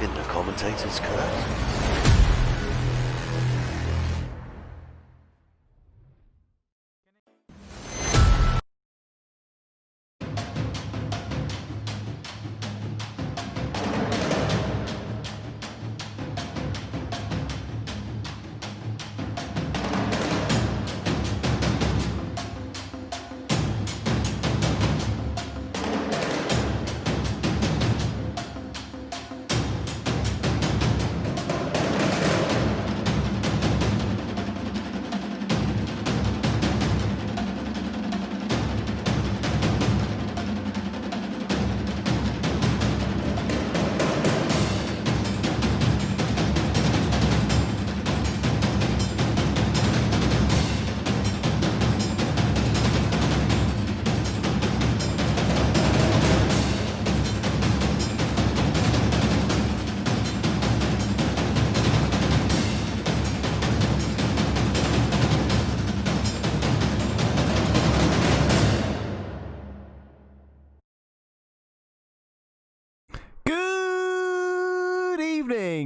in the commentators' curve.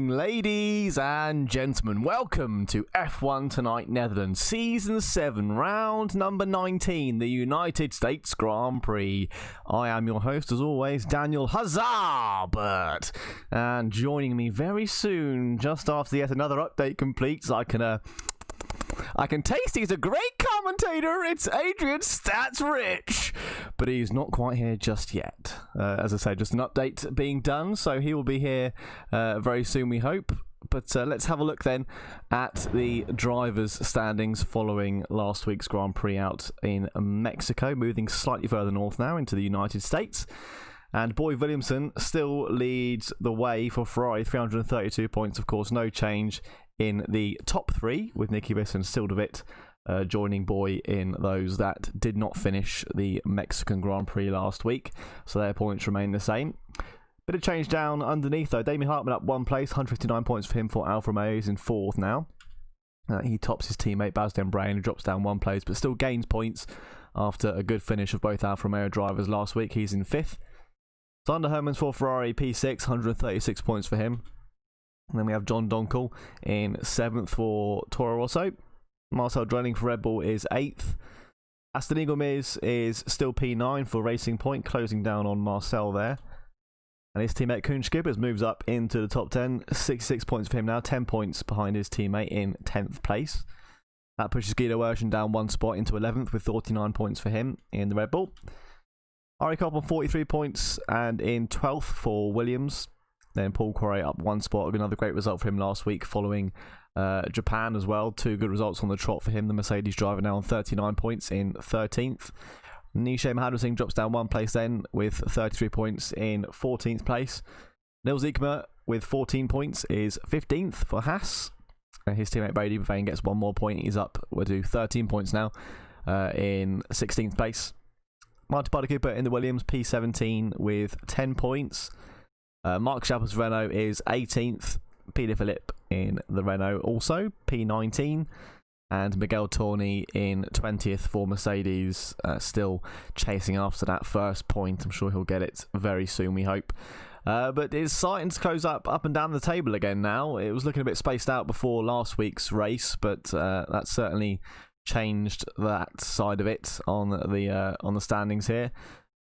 Ladies and gentlemen, welcome to F1 Tonight Netherlands, Season 7, Round number 19, the United States Grand Prix. I am your host, as always, Daniel Hazzah Burt. And joining me very soon, just after yet another update completes, I can taste he's a great commentator. It's Adrian Stats Rich. But he's not quite here just yet. As I say, just an update being done. So he will be here very soon, we hope. But let's have a look then at the drivers' standings following last week's Grand Prix out in Mexico. Moving slightly further north now into the United States. And Boy Williamson still leads the way for Ferrari, 332 points. Of course, no change in the top three, with Nicky Biss and Sildervit joining Boy in those that did not finish the Mexican Grand Prix last week. So their points remain the same. Bit of change down underneath though. Damien Hartman up one place, 159 points for him for Alfa Romeo. He's in fourth now. He tops his teammate Bastian Brain, who drops down one place, but still gains points after a good finish of both Alfa Romeo drivers last week. He's in fifth. Sander Hermans for Ferrari, P6, 136 points for him. And then we have John Donkel in 7th for Toro Rosso. Marcel Drelling for Red Bull is 8th. Aston Eagle Miz is still P9 for Racing Point, closing down on Marcel there. And his teammate Koen Skippers moves up into the top 10. 66 points for him now, 10 points behind his teammate in 10th place. That pushes Guido Urshan down one spot into 11th with 49 points for him in the Red Bull. Ari Kopp on 43 points and in 12th for Williams. Then Paul Quarret up one spot. Another great result for him last week following Japan as well. Two good results on the trot for him. The Mercedes driver now on 39 points in 13th. Nisha Mahadra drops down one place then with 33 points in 14th place. Nils Ikema with 14 points is 15th for Haas. His teammate Brady Bavane gets one more point. He's up to 13 points now in 16th place. Martin Party Cooper in the Williams, P17 with 10 points. Mark Schappers Renault is 18th. Peter Philippe in the Renault also, P19. And Miguel Torni in 20th for Mercedes, still chasing after that first point. I'm sure he'll get it very soon, we hope. But it's starting to close up and down the table again now. It was looking a bit spaced out before last week's race, but that's certainly changed that side of it on the standings here.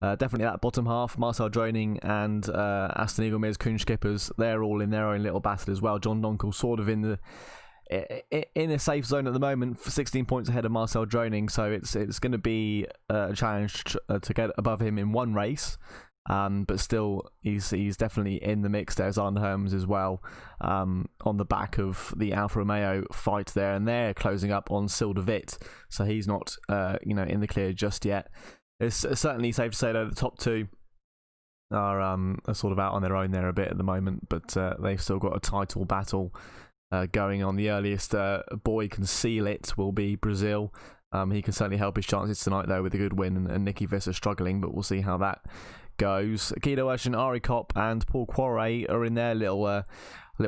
Definitely that bottom half, Marcel Droning and Aston Eagle Miz, Koen Skippers, they're all in their own little battle as well. John Donkel sort of in a safe zone at the moment, for 16 points ahead of Marcel Droning, so it's going to be a challenge to get above him in one race. But still, he's definitely in the mix. There's Arne Herms as well, on the back of the Alfa Romeo fight there, and they're closing up on Sildervit, so he's not in the clear just yet. It's certainly safe to say that the top two are sort of out on their own there a bit at the moment, but they've still got a title battle going on. The earliest boy can seal it will be Brazil. He can certainly help his chances tonight though with a good win, and Nicky Visser struggling, but we'll see how that goes. Guido Urshan, Ari Kopp and Paul Quarret are in their little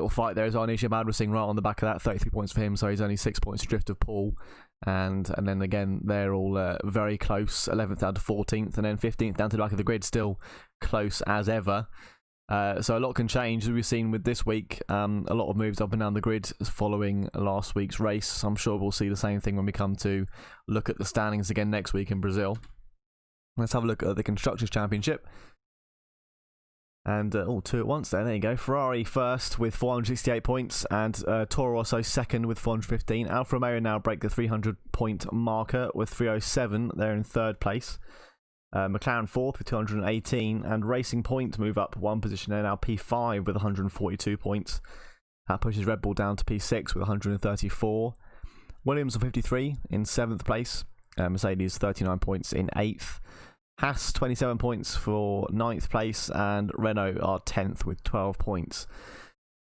fight there. As Arnisha Madrasing right on the back of that, 33 points for him, so he's only 6 points adrift of Paul. And then again, they're all very close, 11th down to 14th, and then 15th down to the back of the grid, still close as ever. So a lot can change, as we've seen with this week. A lot of moves up and down the grid following last week's race. So I'm sure we'll see the same thing when we come to look at the standings again next week in Brazil. Let's have a look at the Constructors' Championship. And two at once there you go. Ferrari first with 468 points, and Toro Rosso second with 415. Alfa Romeo now break the 300-point marker with 307. They're in third place. McLaren fourth with 218, and Racing Point move up one position. They're now P5 with 142 points. That pushes Red Bull down to P6 with 134. Williams on 53 in 7th place. Mercedes 39 points in 8th. Haas 27 points for 9th place, and Renault are 10th with 12 points.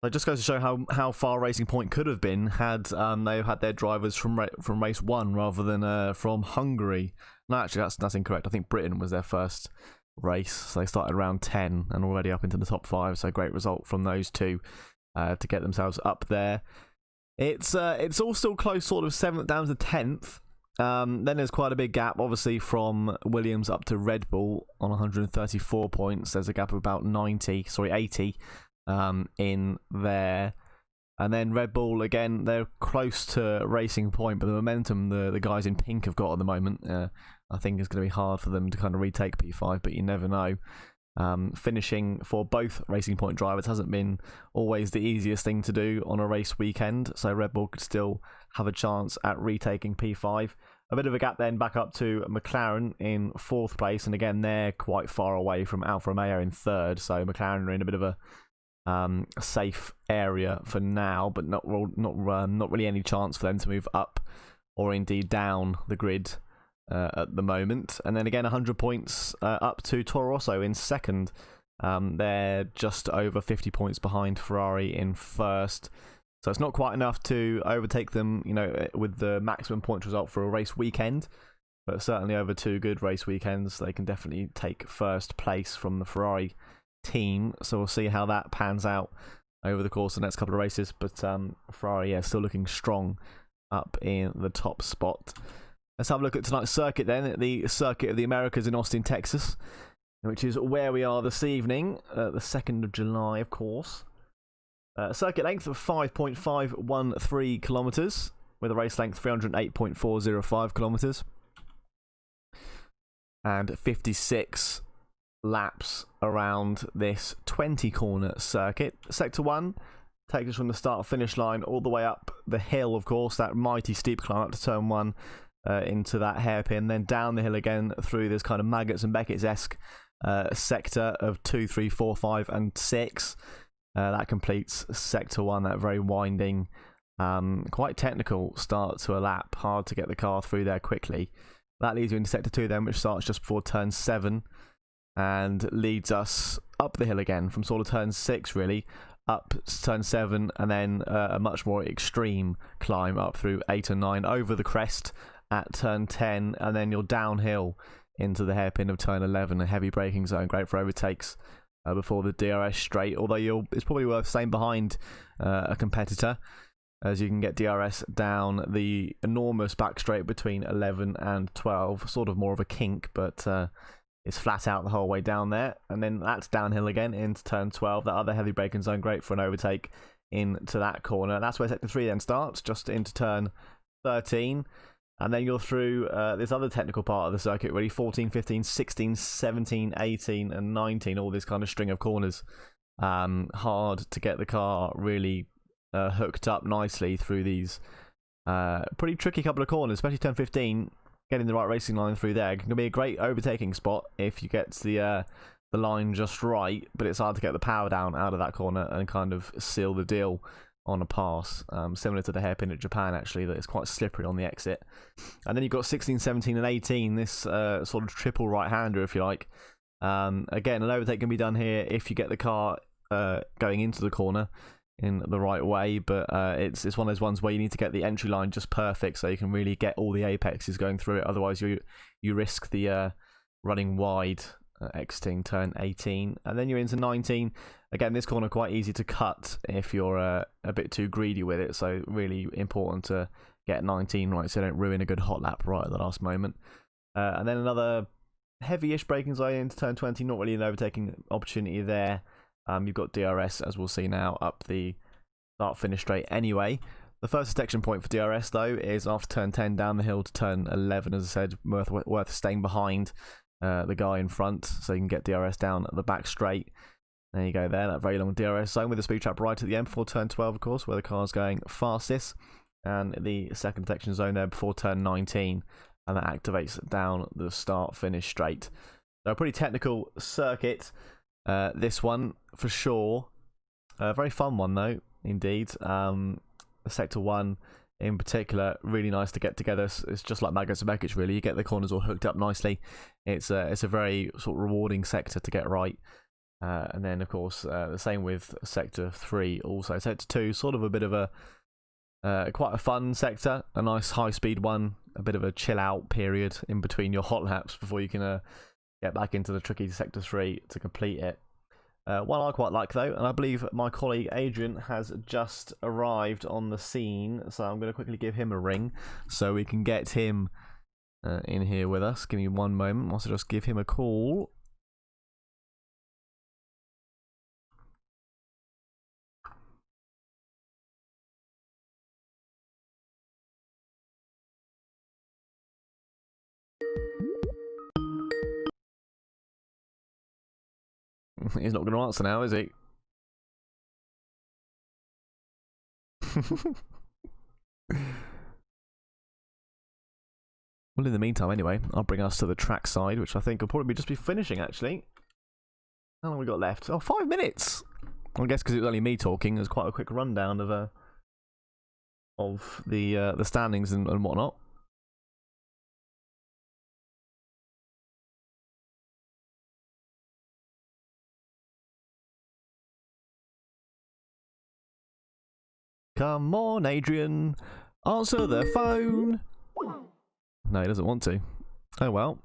So it just goes to show how far Racing Point could have been had they had their drivers from race 1 rather than from Hungary. No, actually, that's incorrect. I think Britain was their first race, so they started around 10 and already up into the top 5. So great result from those two to get themselves up there. It's all still close, sort of 7th down to 10th. Then there's quite a big gap, obviously, from Williams up to Red Bull on 134 points. There's a gap of about 80 in there. And then Red Bull, again, they're close to Racing Point, but the momentum the guys in pink have got at the moment, I think is going to be hard for them to kind of retake P5, but you never know. Finishing for both Racing Point drivers hasn't been always the easiest thing to do on a race weekend, so Red Bull could still have a chance at retaking P5. A bit of a gap then back up to McLaren in 4th place, and again they're quite far away from Alfa Romeo in 3rd, so McLaren are in a bit of a safe area for now, but not really any chance for them to move up or indeed down the grid at the moment. And then again 100 points up to Toro Rosso in 2nd. They're just over 50 points behind Ferrari in 1st, so it's not quite enough to overtake them, with the maximum points result for a race weekend, but certainly over 2 good race weekends they can definitely take 1st place from the Ferrari team. So we'll see how that pans out over the course of the next couple of races, but Ferrari still looking strong up in the top spot. Let's have a look at tonight's circuit then, the Circuit of the Americas in Austin, Texas, which is where we are this evening, the 2nd of July, of course. Circuit length of 5.513 kilometers, with a race length 308.405 kilometers, and 56 laps around this 20-corner circuit. Sector 1 takes us from the start-finish line all the way up the hill, of course, that mighty steep climb up to turn 1 into that hairpin, then down the hill again through this kind of Maggots and Beckett's-esque sector of 2, 3, 4, 5 and 6. That completes Sector 1, that very winding, quite technical start to a lap. Hard to get the car through there quickly. That leads you into Sector 2 then, which starts just before turn 7 and leads us up the hill again from sort of turn 6 really, up turn 7, and then a much more extreme climb up through 8 and 9 over the crest at turn 10, and then you're downhill into the hairpin of turn 11, a heavy braking zone, great for overtakes before the DRS straight, although it's probably worth staying behind a competitor, as you can get DRS down the enormous back straight between 11 and 12, sort of more of a kink, but it's flat out the whole way down there, and then that's downhill again into turn 12, that other heavy braking zone, great for an overtake into that corner. That's where Sector 3 then starts, just into turn 13, and then you're through this other technical part of the circuit, really, 14, 15, 16, 17, 18 and 19, all this kind of string of corners. Hard to get the car really hooked up nicely through these pretty tricky couple of corners, especially turn 15. Getting the right racing line through there can be a great overtaking spot if you get the line just right, but it's hard to get the power down out of that corner and kind of seal the deal on a pass, similar to the hairpin at Japan actually, that it's quite slippery on the exit. And then you've got 16, 17 and 18, this sort of triple right-hander if you like. Again, an overtake can be done here if you get the car going into the corner in the right way, but it's one of those ones where you need to get the entry line just perfect so you can really get all the apexes going through it, otherwise you risk the running wide exiting turn 18, and then you're into 19. Again, this corner quite easy to cut if you're a bit too greedy with it, so really important to get 19 right so you don't ruin a good hot lap right at the last moment. And then another heavy-ish braking zone into turn 20, not really an overtaking opportunity there You've got DRS, as we'll see now, up the start-finish straight anyway. The first detection point for DRS, though, is after turn 10 down the hill to turn 11, as I said, worth staying behind the guy in front so you can get DRS down at the back straight. There you go there, that very long DRS zone with the speed trap right at the end before turn 12, of course, where the car's going fastest. And the second detection zone there before turn 19, and that activates down the start-finish straight. So a pretty technical circuit, this one, for sure. A very fun one, though, indeed. Sector 1 in particular, really nice to get together. It's just like Magos and Bekic, really. You get the corners all hooked up nicely. It's a very sort of rewarding sector to get right. And then, of course, the same with Sector 3 also. Sector 2, sort of a bit of a quite a fun sector, a nice high-speed one, a bit of a chill-out period in between your hot laps before you can get back into the tricky Sector 3 to complete it. One I quite like, though, and I believe my colleague Adrian has just arrived on the scene, so I'm going to quickly give him a ring so we can get him in here with us. Give me one moment whilst I just give him a call. He's not going to answer now, is he? Well, in the meantime, anyway, I'll bring us to the track side, which I think will probably just be finishing, actually. How long have we got left? Oh, 5 minutes! I guess because it was only me talking, there's quite a quick rundown of the standings and whatnot. Come on, Adrian. Answer the phone. No, he doesn't want to. Oh, well.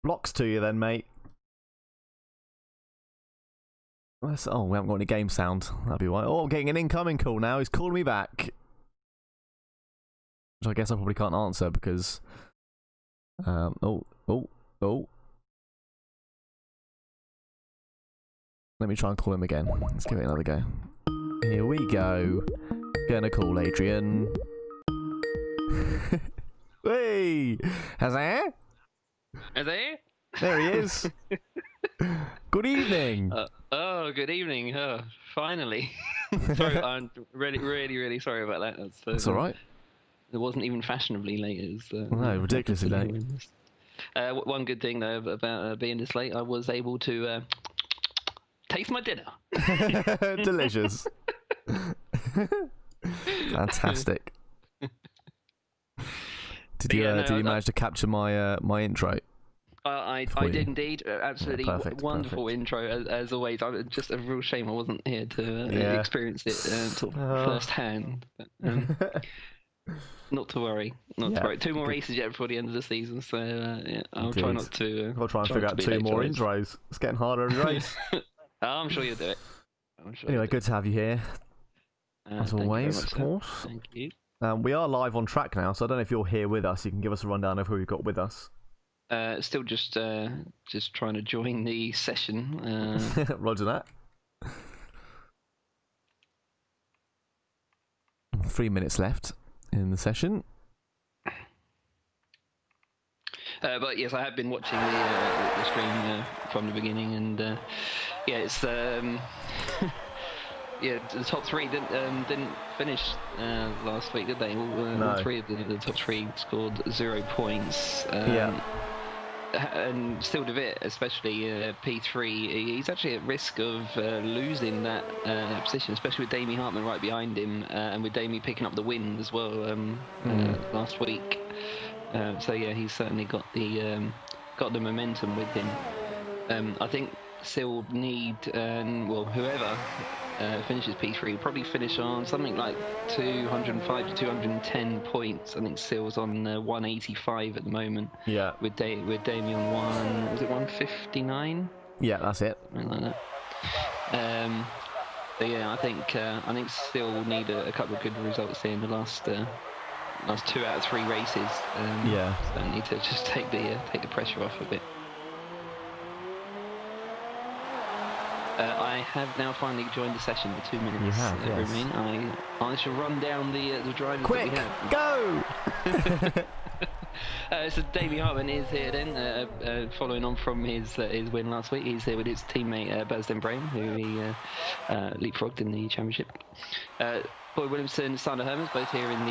Blocks to you then, mate. Oh, we haven't got any game sound. That'd be why. Oh, I'm getting an incoming call now. He's calling me back. Which I guess I probably can't answer because... Oh. Let me try and call him again. Let's give it another go. Here we go. Gonna call Adrian. Hey! Hazzah? Hazzah? There he is. Good evening. Good evening. Finally. Sorry, I'm really sorry about that. That's all right. It wasn't even fashionably late. It was, no, ridiculously late. One good thing though about being this late, I was able to taste my dinner. Delicious. Fantastic. Did you manage to capture my my intro? I did indeed. Absolutely wonderful intro as always. Just a real shame I wasn't here to experience it firsthand. Not to worry. Not to worry. 2 more races yet before the end of the season, so I'll try not to. I'll try and figure out 2 more intros. It's getting harder every race. I'm sure you'll do it. Anyway, good to have you here. As always, of course. Thank you. We are live on track now, so I don't know if you're here with us. You can give us a rundown of who we've got with us. Still just trying to join the session. Roger that. 3 minutes left in the session. But yes, I have been watching the stream from the beginning, and it's the top 3 didn't finish last week, did they? All 3 of the top 3 scored 0 points. And still DeVitt, especially P3, he's actually at risk of losing that position, especially with Damie Hartman right behind him, and with Damie picking up the win as well last week. So yeah, he's certainly got the momentum with him. I think Sil need whoever finishes P3 will probably finish on something like 205 to 210 points. I think Sil's on 185 at the moment. Yeah. With Damien on 159. Yeah, that's it. Something like that. So yeah, I think Sil will need a couple of good results here in the last 2 out of 3 races. So I need to just take the pressure off a bit. I have now finally joined the session. The 2 minutes You have, yes. remain. I shall run down the drivers Quick, that we have. go! So Davey Hartman is here then, following on from his win last week. He's here with his teammate Baz Brain, who he leapfrogged in the championship. Boy Williamson, Sander Hermans, both here in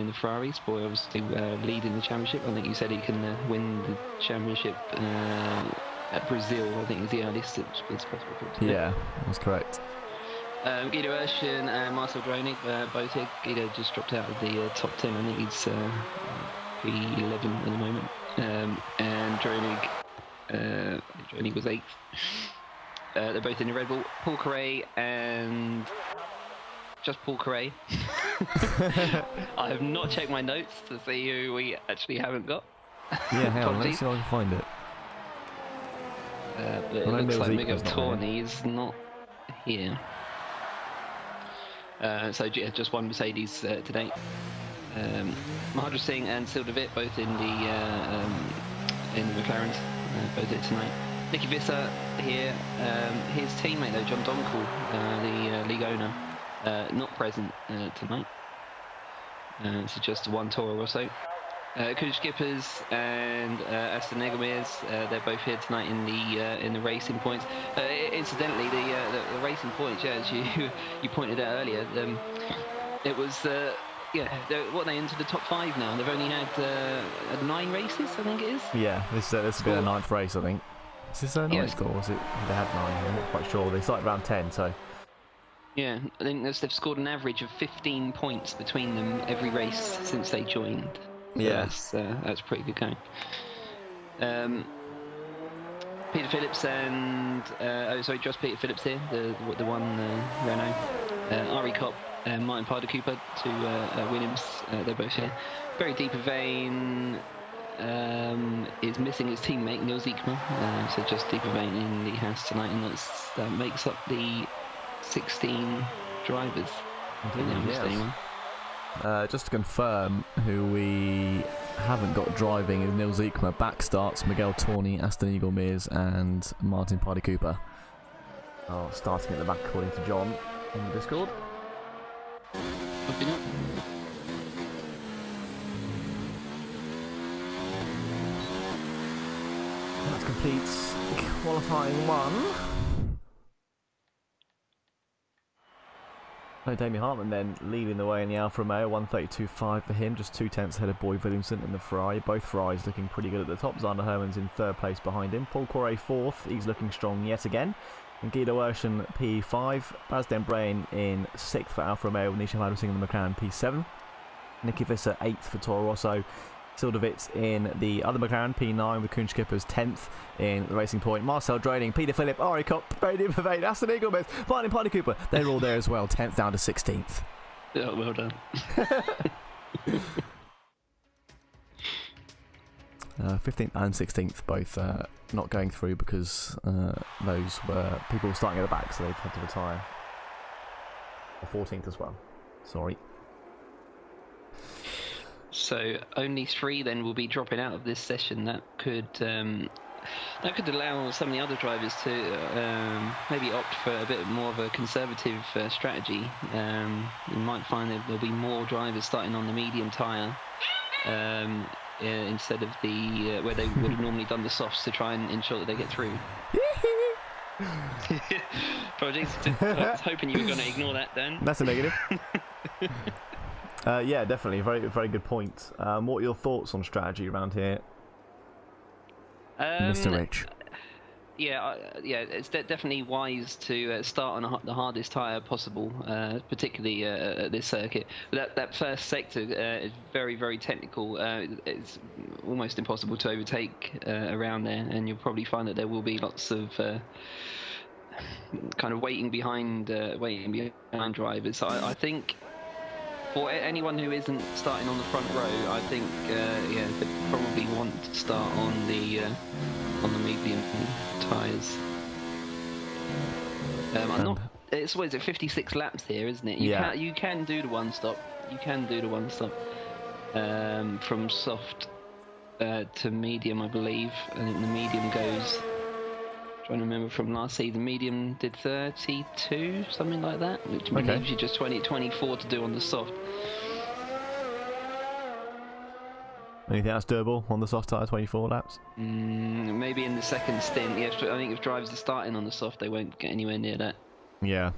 the Ferraris. Boy obviously leading the championship. I think you said he can win the championship at Brazil. I think is the earliest it's possible for him. Yeah, that's correct. Guido Urschen and Marcel Dronig, both here. Guido just dropped out of the top 10. I think he's P11 at the moment. And Dronig was 8th. They're both in the Red Bull. Paul Carey and just Paul Carey. I have not checked my notes to see who we actually haven't got. Yeah, hang on, let's see if I can find it. But it looks like Miguel Torni is not here. So yeah, just one Mercedes today. Mahendra Singh and Sil de Wit both in the McLarens, both here tonight. Nicky Visser here. His teammate though, John Donkel, the league owner, not present tonight. So just one Toro Rosso. Coach Skippers and Aston Negomez, they're both here tonight in the racing points. Incidentally, the racing points, yeah, as you pointed out earlier, it was what they into the top 5 now. They've only had 9 races, I think it is. Yeah, this will be their 9th race, I think. Is this their 9th or was it? They had 9. I'm not quite sure. They started around 10, so. Yeah, I think they've scored an average of 15 points between them every race since they joined. So yeah, that's pretty good going. Peter Phillips and just Peter Phillips here, the one Renault. Ari Kopp and Martin Parder Cooper, 2 Williams. They're both here. Very deep vein is missing his teammate Neil Ziekman, so just deeper vein in the house tonight, and that makes up the 16 drivers. Just to confirm who we haven't got driving is Neil Ziekman. Back starts Miguel Torni, Aston Eagle Mears and Martin Pardy Cooper. Starting at the back according to John in the Discord. That completes qualifying 1. Damien Hartman then leading the way in the Alfa Romeo, 132.5 for him, just 2/10 ahead of Boyd Williamson in the Ferrari. Both Ferraris looking pretty good at the top. Zander Hermans in 3rd place behind him. Paul Corey 4th, he's looking strong yet again. And Guido Urschen P5, Baz Brain in 6th for Alfa Romeo, Nisha Mahendra in the McLaren P7. Nicky Visser 8th for Toro Rosso. Sildovitz in the other McLaren P9 with Kuhn Skippers 10th in the Racing Point. Marcel Droning, Peter Philip, Ari Kopp, Brady Pavane, Aston Eagleman, Martin Party Cooper. They're all there as well. 10th down to 16th. Yeah, well done. 15th and 16th both not going through because those were people starting at the back, so they've had to retire. Or 14th as well. Sorry. So only 3 then will be dropping out of this session. That could allow some of the other drivers to maybe opt for a bit more of a conservative strategy. You might find that there'll be more drivers starting on the medium tyre instead of the where they would have normally done the softs to try and ensure that they get through. Apologies. I was hoping you were going to ignore that, Dan. That's a negative. Yeah, definitely. Very, very good point. What are your thoughts on strategy around here, Mr. Rich? Yeah, it's definitely wise to start on the hardest tyre possible, particularly at this circuit. But that first sector is very, very technical. It's almost impossible to overtake around there, and you'll probably find that there will be lots of kind of waiting behind drivers. So I think for anyone who isn't starting on the front row, I think they probably want to start on the medium tyres. I'm not. It's what is it? 56 laps here, isn't it? You can do the one stop. You can do the one stop from soft to medium, I believe. I think the medium goes Trying to remember from last season, medium did 32, something like that, which leaves you just 24 to do on the soft. Anything else doable on the soft tyre, 24 laps? Maybe in the second stint. Yeah, I think if drivers are starting on the soft, they won't get anywhere near that. Yeah.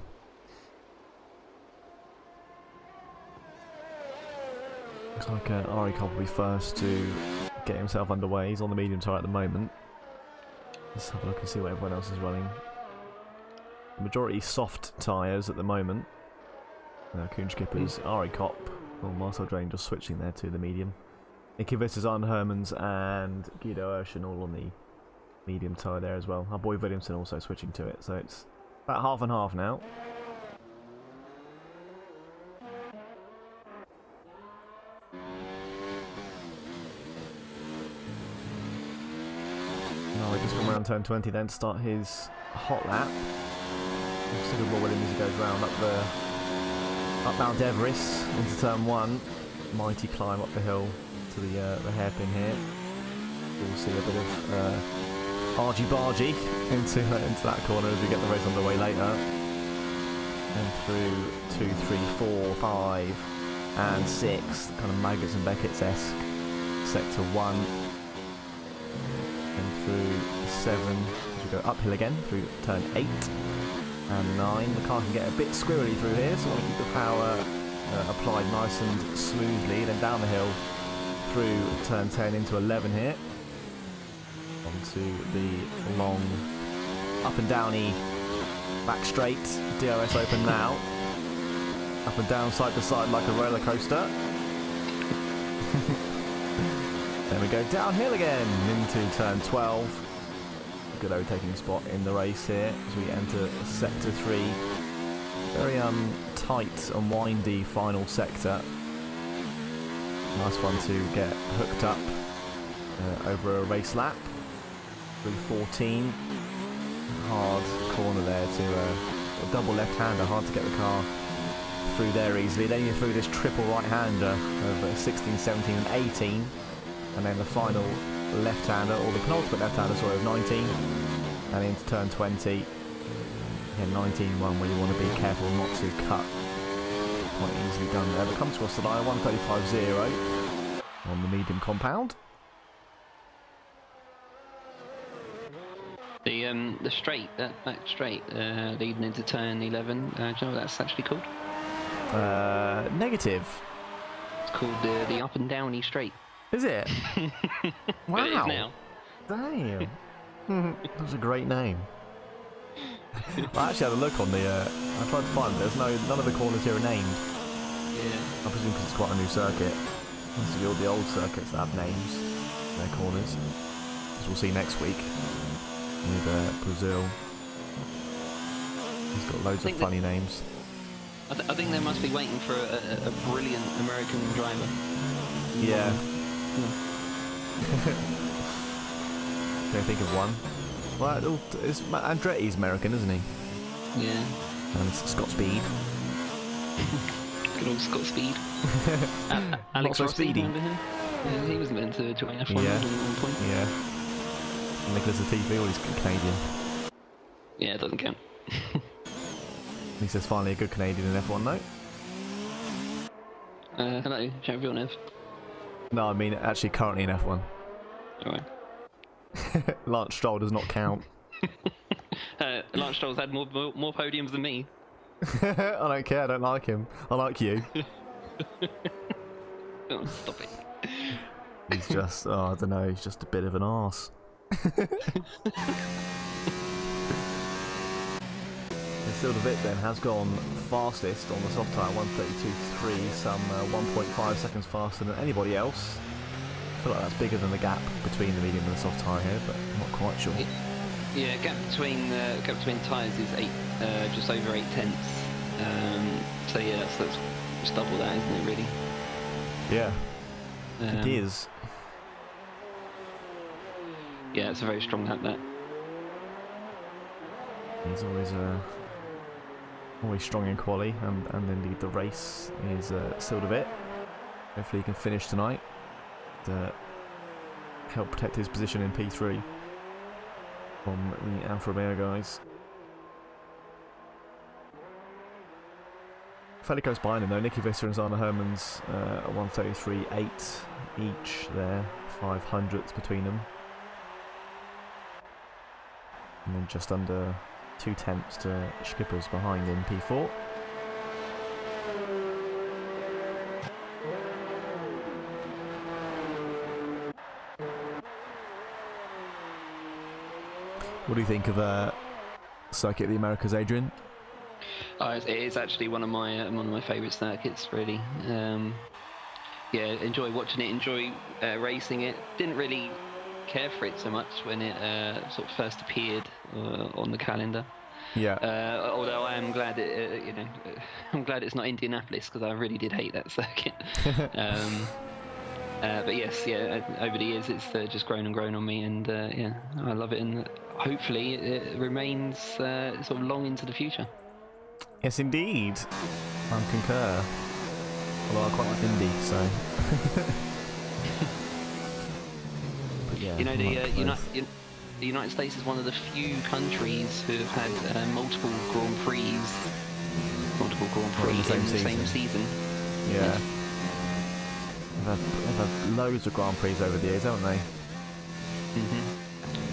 Looks like Ari Cobb will be first to get himself underway. He's on the medium tyre at the moment. Let's have a look and see what everyone else is running. The majority soft tyres at the moment. Kuhn Skippers, Ari Kopp, or Marcel Drain just switching there to the medium. Nicky Vissazan, Hermans and Guido Urshan all on the medium tyre there as well. Our boy Williamson also switching to it, so it's about half and half now. We just come around turn 20 then to start his hot lap. Still good Williams as he goes round up Mount Everest into turn 1. Mighty climb up the hill to the hairpin here. We'll see a bit of argy-bargy into that corner as we get the race underway later. And through 2, 3, 4, 5 and 6, kind of Maggots and Beckett's-esque sector 1. And through 7, as we go uphill again, through turn 8 and 9. The car can get a bit squirrely through here, so I want to keep the power applied nice and smoothly. Then down the hill through turn 10 into 11 here. Onto the long up and downy back straight. DRS open now. Up and down side to side like a roller coaster. Then we go downhill again into turn 12. Good overtaking spot in the race here as we enter sector 3. Very tight and windy final sector. Nice one to get hooked up over a race lap. Through 14. Hard corner there to a double left-hander. Hard to get the car through there easily. Then you're through this triple right-hander of 16, 17 and 18. And then the final left-hander, or the penultimate left-hander, sorry, of 19. And into turn 20. Again, 19, one where you want to be careful not to cut. Quite easily done there. But comes across the line, 135.0 on the medium compound. The straight, that back straight, leading into turn 11. Do you know what that's actually called? Negative. It's called the up and downy straight. Is it? Wow. It is now. Damn. That's a great name. I actually had a look on the. I tried to find it. There's none of the corners here are named. Yeah. I presume because it's quite a new circuit. Most of the old circuits that have names in their corners. As we'll see next week with Brazil. He's got loads of funny names. I think they must be waiting for a brilliant American driver. Yeah. Can I think of one? Well, Andretti's American, isn't he? Yeah. And Scott Speed. Good old Scott Speed. Alex Not so Rossi, speedy. remember him? Yeah, he was meant to join F1 Yeah. at one point. Yeah. Nicholas Latifi, well, he's Canadian. Yeah, it doesn't count. He says finally a good Canadian in F1, no? Hello, Jack Villeneuve. No, I mean actually currently in F1. Alright. Lance Stroll does not count. Lance Stroll's had more podiums than me. I don't care, I don't like him. I like you. Oh, stop it. He's just, I don't know, he's just a bit of an arse. Silvervit then has gone fastest on the soft tyre, 132.3, some 1.5 seconds faster than anybody else. I feel like that's bigger than the gap between the medium and the soft tyre here, but I'm not quite sure. Yeah, gap between tyres is just over 8 tenths. So yeah, that's just double that, isn't it? Really? Yeah, it is. Yeah, it's a very strong lap that. He's always strong in quali, and indeed the race is Silvervit. Hopefully he can finish tonight to help protect his position in P3. from the Alfa Romeo guys. Fairly close behind him though. Nicky Visser and Zana Hermans 1:33.8 each there, 500ths between them. And then just under 2/10 to Skippers behind in P4. What do you think of Circuit of the Americas, Adrian? Oh, it is actually one of my favourite circuits, really. Yeah, enjoy watching it, enjoy racing it. Didn't really care for it so much when it sort of first appeared on the calendar. Yeah. Although I am glad I'm glad it's not Indianapolis, because I really did hate that circuit. But yes, yeah, over the years it's just grown and grown on me, and yeah, I love it, and hopefully it remains sort of long into the future. Yes, indeed. I concur. Although I quite like Indy, so. But yeah, you know, the United States is one of the few countries who have had multiple Grand Prix in the same season. Yeah. They've had loads of Grand Prix over the years, haven't they?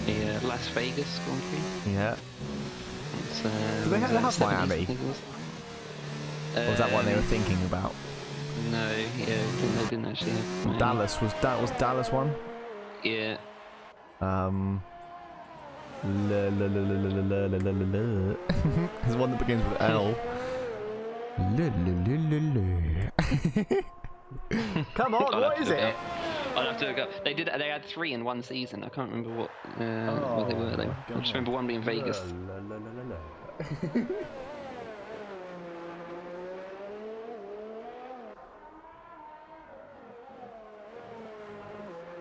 The Las Vegas Grand Prix. Yeah. Do they have Miami? Or was that one they were thinking about? No, yeah, they didn't actually have Miami. Dallas was Dallas one? Yeah. There's one that begins with L. Come on, what is it? I'll have to look up. They had 3 in one season. I can't remember what they were. I just remember one being Vegas.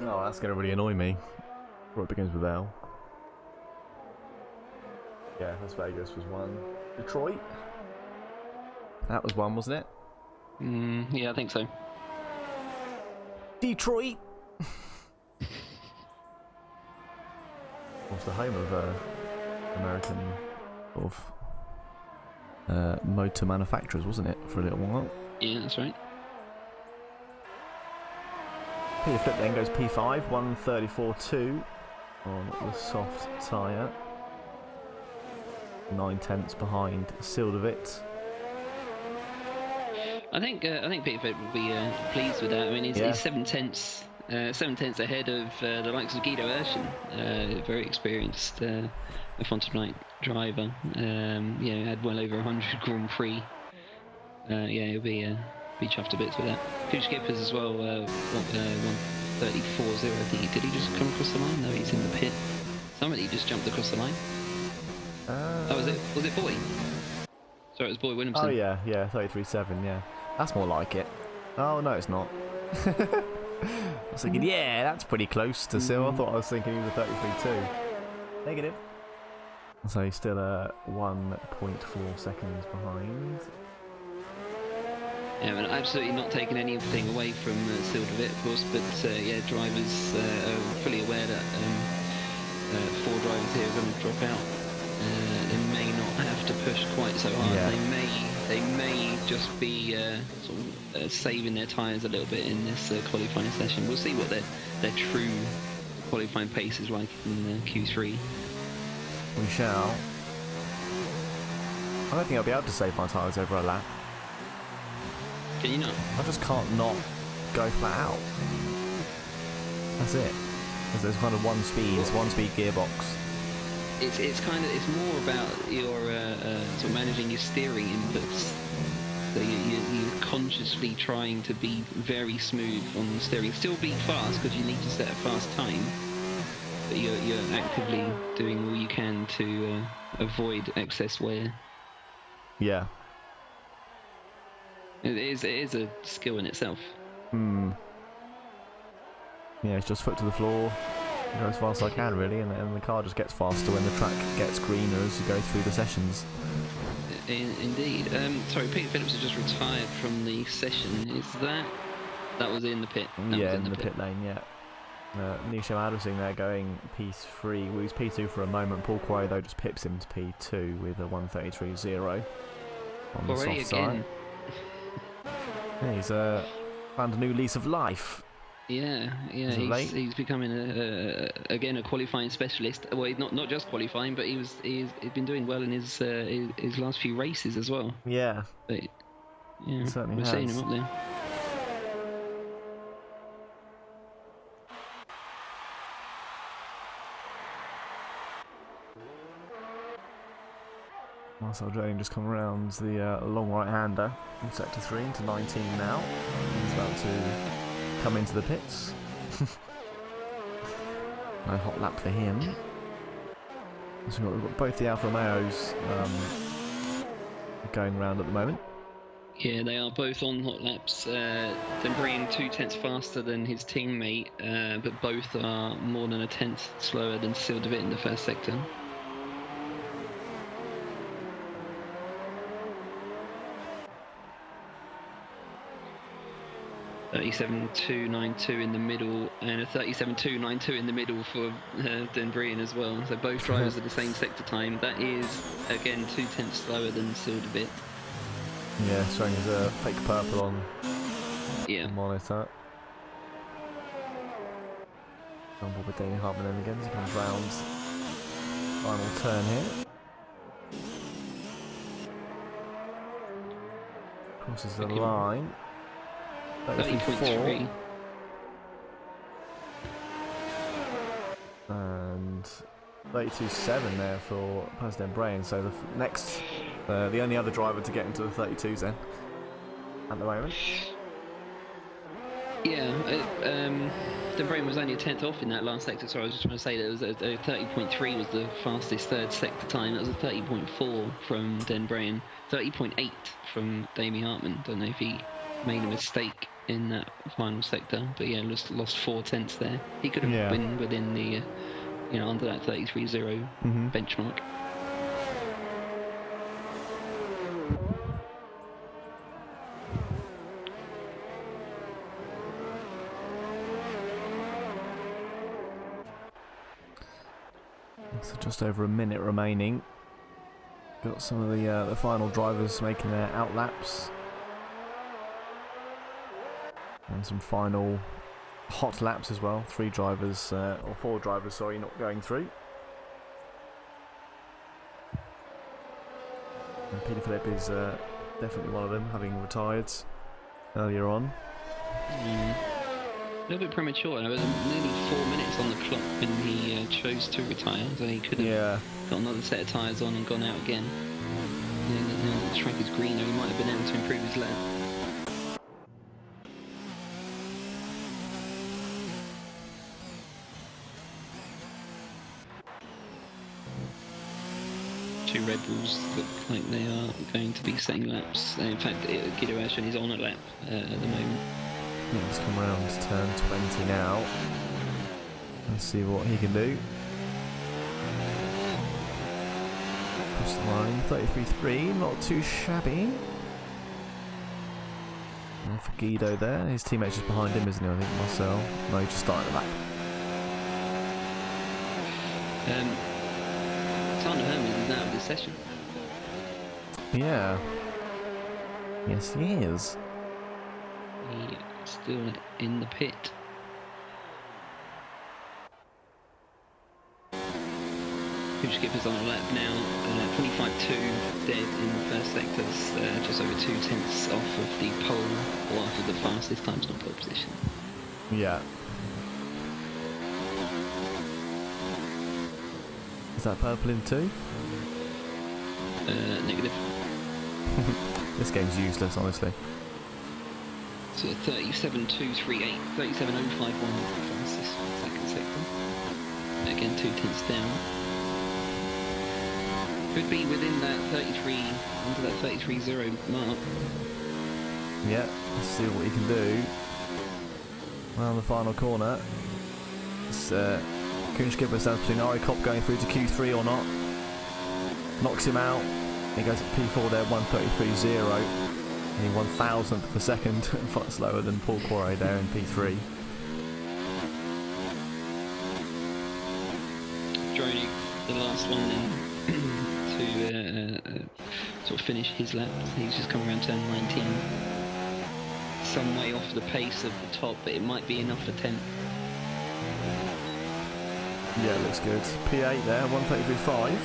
Oh, that's gonna really annoy me. What begins with L? Yeah, Las Vegas was one. Detroit? That was one, wasn't it? Yeah, I think so. Detroit! Was the home of American sort of motor manufacturers, wasn't it, for a little while? Yeah, that's right. Peter Flip then goes P5, 1:34.2 on the soft tyre. 9/10 behind Sildovit. I think Peter Flip will be pleased with that. I mean, he's 7/10 ahead of the likes of Guido Urschen, very experienced Fontenay driver. Yeah, had well over 100 Grand Prix. Yeah, he'll be chuffed a bit with that. 2 Skippers as well. 1:34.0. I think. Did he just come across the line? No, he's in the pit. Somebody just jumped across the line. Oh, was it Boy? Sorry, it was Boy Williamson. Oh yeah, 33.7. Yeah, that's more like it. Oh no, it's not. I was thinking, yeah, that's pretty close to Sil. I thought I was thinking he was a 33.2. Negative. So he's still 1.4 seconds behind. Yeah, and absolutely not taking anything away from Sildovit, of course, but yeah, drivers are fully aware that 4 drivers here are going to drop out. They may not have to push quite so hard. Yeah. They may just be sort of saving their tyres a little bit in this qualifying session. We'll see what their true qualifying pace is like in Q3. We shall. I don't think I'll be able to save my tyres over a lap. Can you not? I just can't not go flat out. That's it. There's kind of one speed gearbox. It's more about your sort of managing your steering inputs. So you're consciously trying to be very smooth on the steering. Still be fast because you need to set a fast time. But you're actively doing all you can to avoid excess wear. Yeah. It is a skill in itself. Yeah, it's just foot to the floor. Go as fast as I can, really, and the car just gets faster when the track gets greener as you go through the sessions. Indeed. Sorry, Peter Phillips has just retired from the session. Is that was in the pit? Yeah, in the pit lane. Yeah. Nisha Adelsing there going P3. Well, he's P2 for a moment. Paul Quarry though just pips him to P2 with a 1:33.0 on the soft side. Yeah, he's found a new lease of life. Yeah, he's becoming again a qualifying specialist. Well, not just qualifying, but he's been doing well in his last few races as well. Yeah, but, yeah, certainly we're seeing him up there. Marcel Jane just come around the long right-hander in sector 3 into 19 now. He's about to come into the pits. No hot lap for him. So we've got both the Alfa Romeos going around at the moment. Yeah, they are both on hot laps. Dembrein 2/10 faster than his teammate, but both are more than a tenth slower than Cyril de Witt in the first sector. 37.292 in the middle, and a 37.292 in the middle for Dembrein as well. So both drivers at the same sector time. That is again 2/10 slower than Cyril de Witt. Yeah, showing his fake purple on the monitor. Jumble with Danny Hartman then again as he comes round. Final turn here. Crosses the line. 30.3. And 32.7 there for Paz Dembrein. So the next, the only other driver to get into the 32s then at the moment. Yeah, Dembrein was only a tenth off in that last sector. So I was just trying to say that it was a 30.3 was the fastest third sector time. That was a 30.4 from Dembrein, 30.8 from Damien Hartman. Don't know if he made a mistake in that final sector, but yeah, lost 4/10 there. He could have been within the, under that 33.0 benchmark. So just over a minute remaining. Got some of the final drivers making their out laps. And some final hot laps as well. 3 drivers, or 4 drivers, sorry, not going through. And Peter Philippe is definitely one of them, having retired earlier on. A little bit premature. There was nearly 4 minutes on the clock when he chose to retire, so he could have got another set of tyres on and gone out again. Now that the track is greener, he might have been able to improve his lap. Two Red Bulls look like they are going to be setting laps. In fact, Guido Ashton is on a lap at the moment. Yeah, he's come around to turn 20 now. Let's see what he can do. Push the line, 33.3, not too shabby. And for Guido there, his teammate's just behind him, isn't he? I think Marcel. No, he just started the lap. Hermanos is out of this session. Yeah. Yes, he is. He is still in the pit. Skipper's on a lap now. 25.2 dead in the first sector. Just over 2/10 off of the pole, or off of the fastest times on pole position. Yeah. Is that purple in 2? Negative. This game's useless, honestly. So 37.238, 37.051 fastest second sector. Again, 2/10 down. Could be within that 33, under that 33.0 mark. Yeah, let's see what he can do. Around the final corner. It's Kunskipper stands between Ari Kopp going through to Q3 or not. Knocks him out. He goes at P4 there, 1:33.0. Only 1,000th per second, far slower than Paul Quarry there in P3. the last one in to sort of finish his lap. He's just coming around turn 19. Some way off the pace of the top, but it might be enough for 10th. Yeah, looks good. P8 there, 133.5.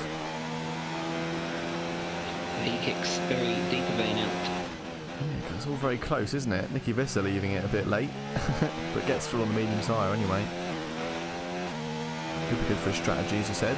He kicks very deep a vein out. Yeah, it's all very close, isn't it? Nicky Visser leaving it a bit late, but gets through on the medium tyre anyway. Could be good for his strategy, as he said.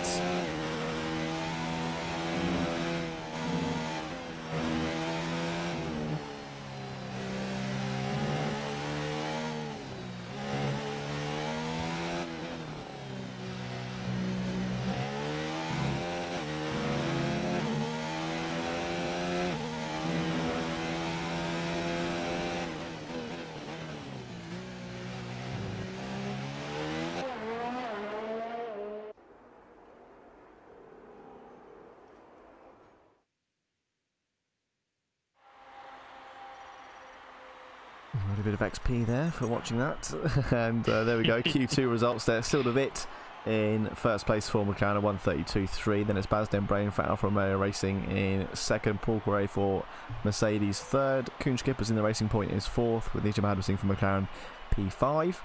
A bit of XP there for watching that. And there we go, Q2 results there. Still de Wit in first place for McLaren, 132.3. Then it's Bazden Brain for Alfa Romeo Racing in second. Paul Correa for Mercedes third. Koen Skippers in the Racing Point is fourth, with Nigel Madison for McLaren P5.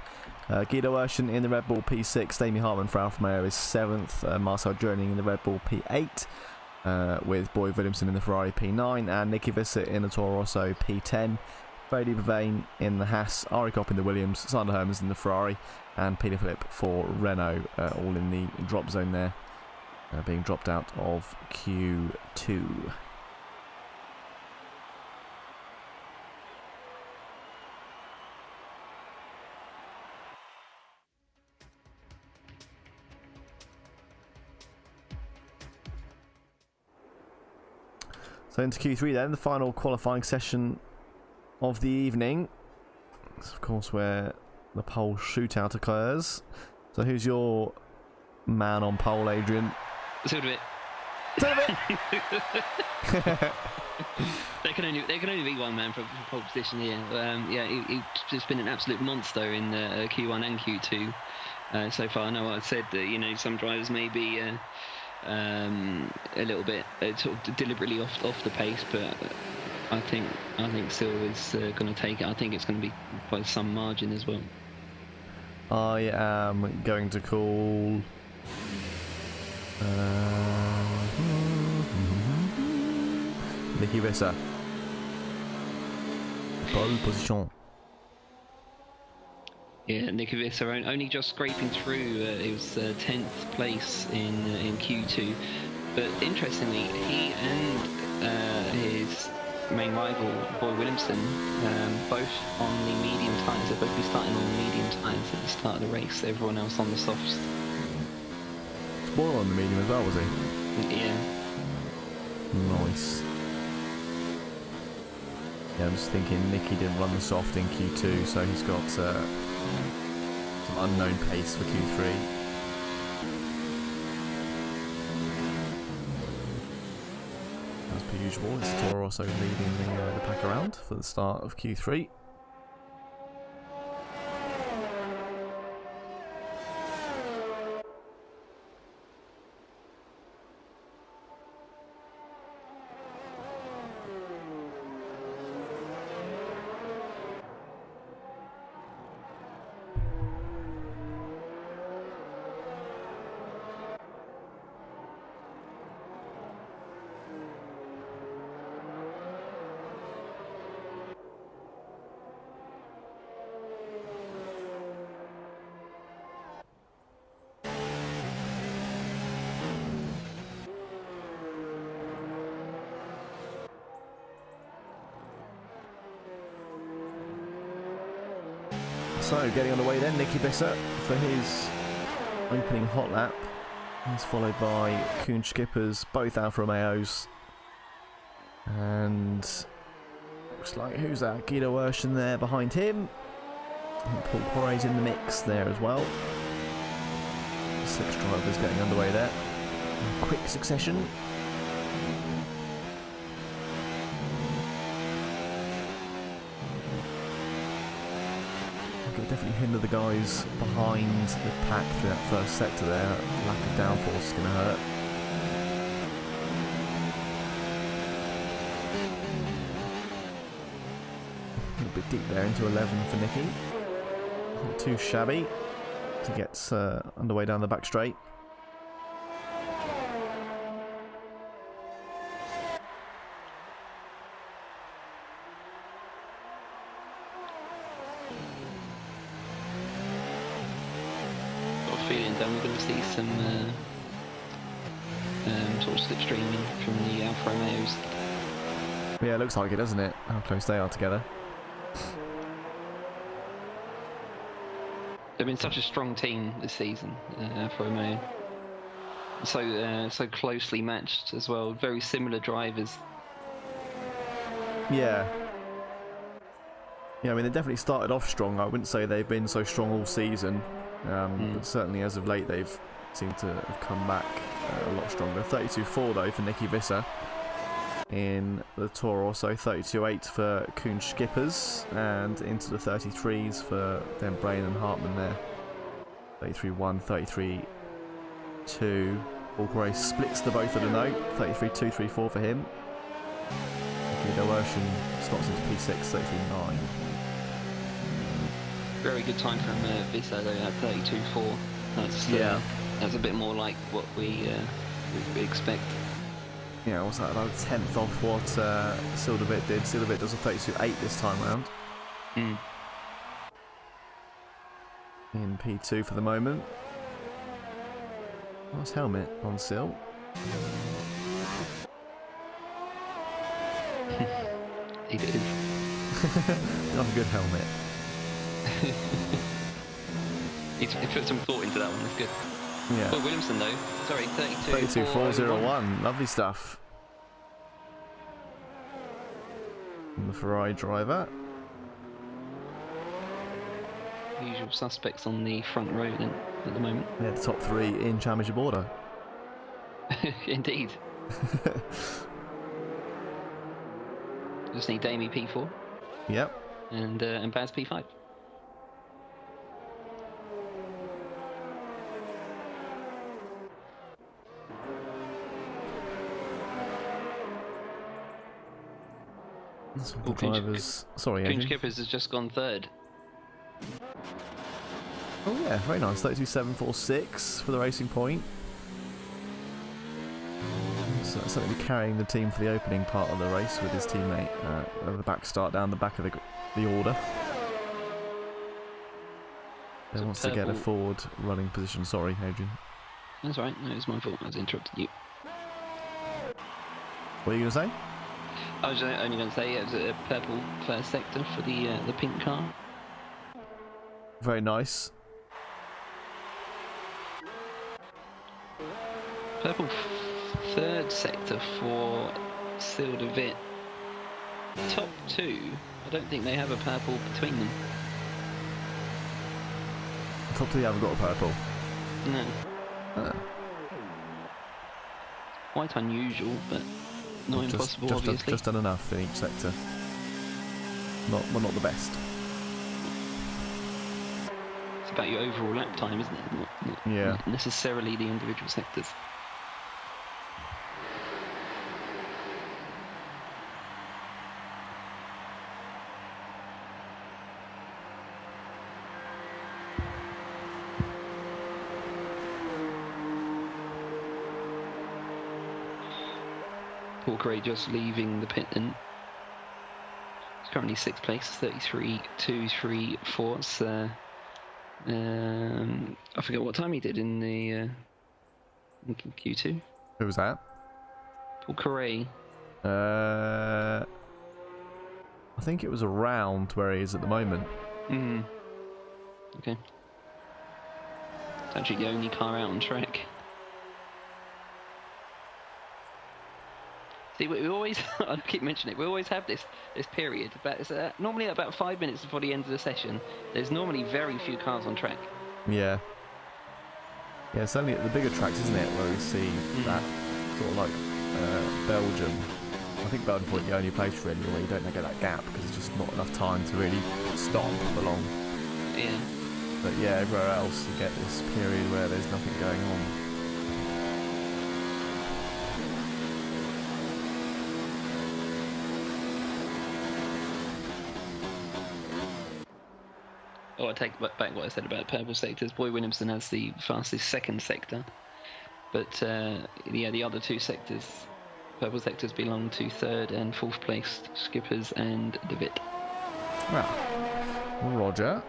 Guido Urshan in the Red Bull P6. Damien Hartman for Alfa Romeo is seventh. Marcel Journing in the Red Bull P8. With Boyd Williamson in the Ferrari P9. And Nicky Visser in the Toro Rosso P10. Brady Bavane in the Haas, Ari Kopp in the Williams, Sander Hermans in the Ferrari, and Peter Philip for Renault, all in the drop zone there, being dropped out of Q2. So into Q3 then, the final qualifying session of the evening. It's of course where the pole shootout occurs. So who's your man on pole, Adrian? There can only be one man for pole position here. Yeah, he's just been an absolute monster in Q1 and Q2 so far. I know I said that some drivers may be a little bit sort of deliberately off the pace, but I think Silva is going to take it. I think it's going to be by some margin as well. I am going to call Nicky Visser. Pole position. Yeah, Nicky Visser only just scraping through. It was 10th place in Q2, but interestingly, he and his main rival, Boy Williamson, both on the medium tyres. They'll both be starting on the medium tyres at the start of the race. Everyone else on the softs. Spoiler on the medium as well, was he? Yeah. Nice. Yeah, I'm just thinking Nicky didn't run the soft in Q2, so he's got some unknown pace for Q3. As per usual, it's Toro also leading the pack around for the start of Q3. So, getting on the way then, Nicky Visser for his opening hot lap. He's followed by Koen Skippers, both Alfa Romeos. And looks like, who's that? Guido Urshan there behind him. And Paul Poiret's in the mix there as well. 6 drivers getting underway there. In quick succession. could definitely hinder the guys behind the pack through that first sector there. That lack of downforce is going to hurt. A little bit deep there into 11 for Nicky. Not too shabby to get underway down the back straight. Feeling then we're going to see some sort of slipstreaming from the Alfa Romeos. Yeah, it looks like it, doesn't it? How close they are together. They've been such a strong team this season, Alfa Romeo. So closely matched as well. Very similar drivers. Yeah. Yeah, I mean, they definitely started off strong. I wouldn't say they've been so strong all season. But certainly as of late they've seemed to have come back a lot stronger. 32.4 though for Nicky Visser in the Toro, also 32.8 for Kuhn Skippers, and into the 33s for Den Brain and Hartmann there. 33.1, 33.2. Walker splits the both of the note. 33.2, 3.4 for him. Nicky Doerschen slots into P6, 33.9. Very good time from Visser though at 32.4. That's a bit more like what we expect. Yeah, what's that, about a tenth off what Silderbit did. Silderbit does a 32.8 this time round. In P2 for the moment. Nice helmet on Sil. He did. Not a good helmet. He put some thought into that one, that's good. Yeah. Well, Williamson though, sorry, 32.401, lovely stuff. And the Ferrari driver. Usual suspects on the front row then, at the moment. Yeah, the top three in championship order. Indeed. Just need Damie P4. Yep. And Baz P5. The drivers. Sorry, Kuhn Adrian. Skippers has just gone third. Oh yeah, very nice. 32.746 for the Racing Point. So certainly carrying the team for the opening part of the race with his teammate at the back start down the back of the order. He wants to get a forward running position. Sorry, Adrian. That's right. No, it's my fault. I was interrupting you. What are you going to say? I was only going to say it was a purple first sector for the pink car. Very nice. Purple third sector for Silderbit. Top two, I don't think they have a purple between them. Top two haven't got a purple. No. Ah. Quite unusual, but not impossible, obviously. Just done enough in each sector. Not the best. It's about your overall lap time, isn't it? Not necessarily the individual sectors. Walker just leaving the pit then. He's currently 6th place, 33.234. So, I forget what time he did in the in Q2. Who was that? Paul Correa. I think it was around where he is at the moment. Okay. It's actually the only car out on track. See, we always, I keep mentioning it, we always have this period, but it's normally about 5 minutes before the end of the session. There's normally very few cars on track. Yeah. Yeah, it's only at the bigger tracks, isn't it, where we see that sort of like Belgium. I think Belgium point the only place really where you don't get that gap because it's just not enough time to really stop for long. Yeah. But yeah, everywhere else you get this period where there's nothing going on. Oh, I take back what I said about purple sectors. Boy Williamson has the fastest second sector, but yeah, the other two sectors, purple sectors, belong to third and fourth placed skippers and De Witt. Well, Roger.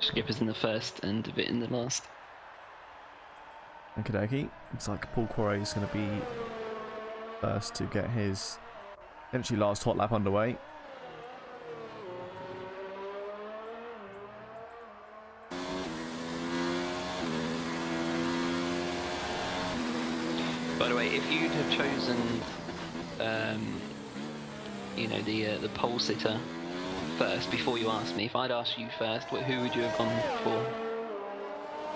Skippers in the first and De Witt in the last. Okie dokie. Looks like Paul Quarry is going to be first to get his eventually last hot lap underway. By the way, if you'd have chosen, you know, the pole sitter first before you asked me, if I'd asked you first, who would you have gone for?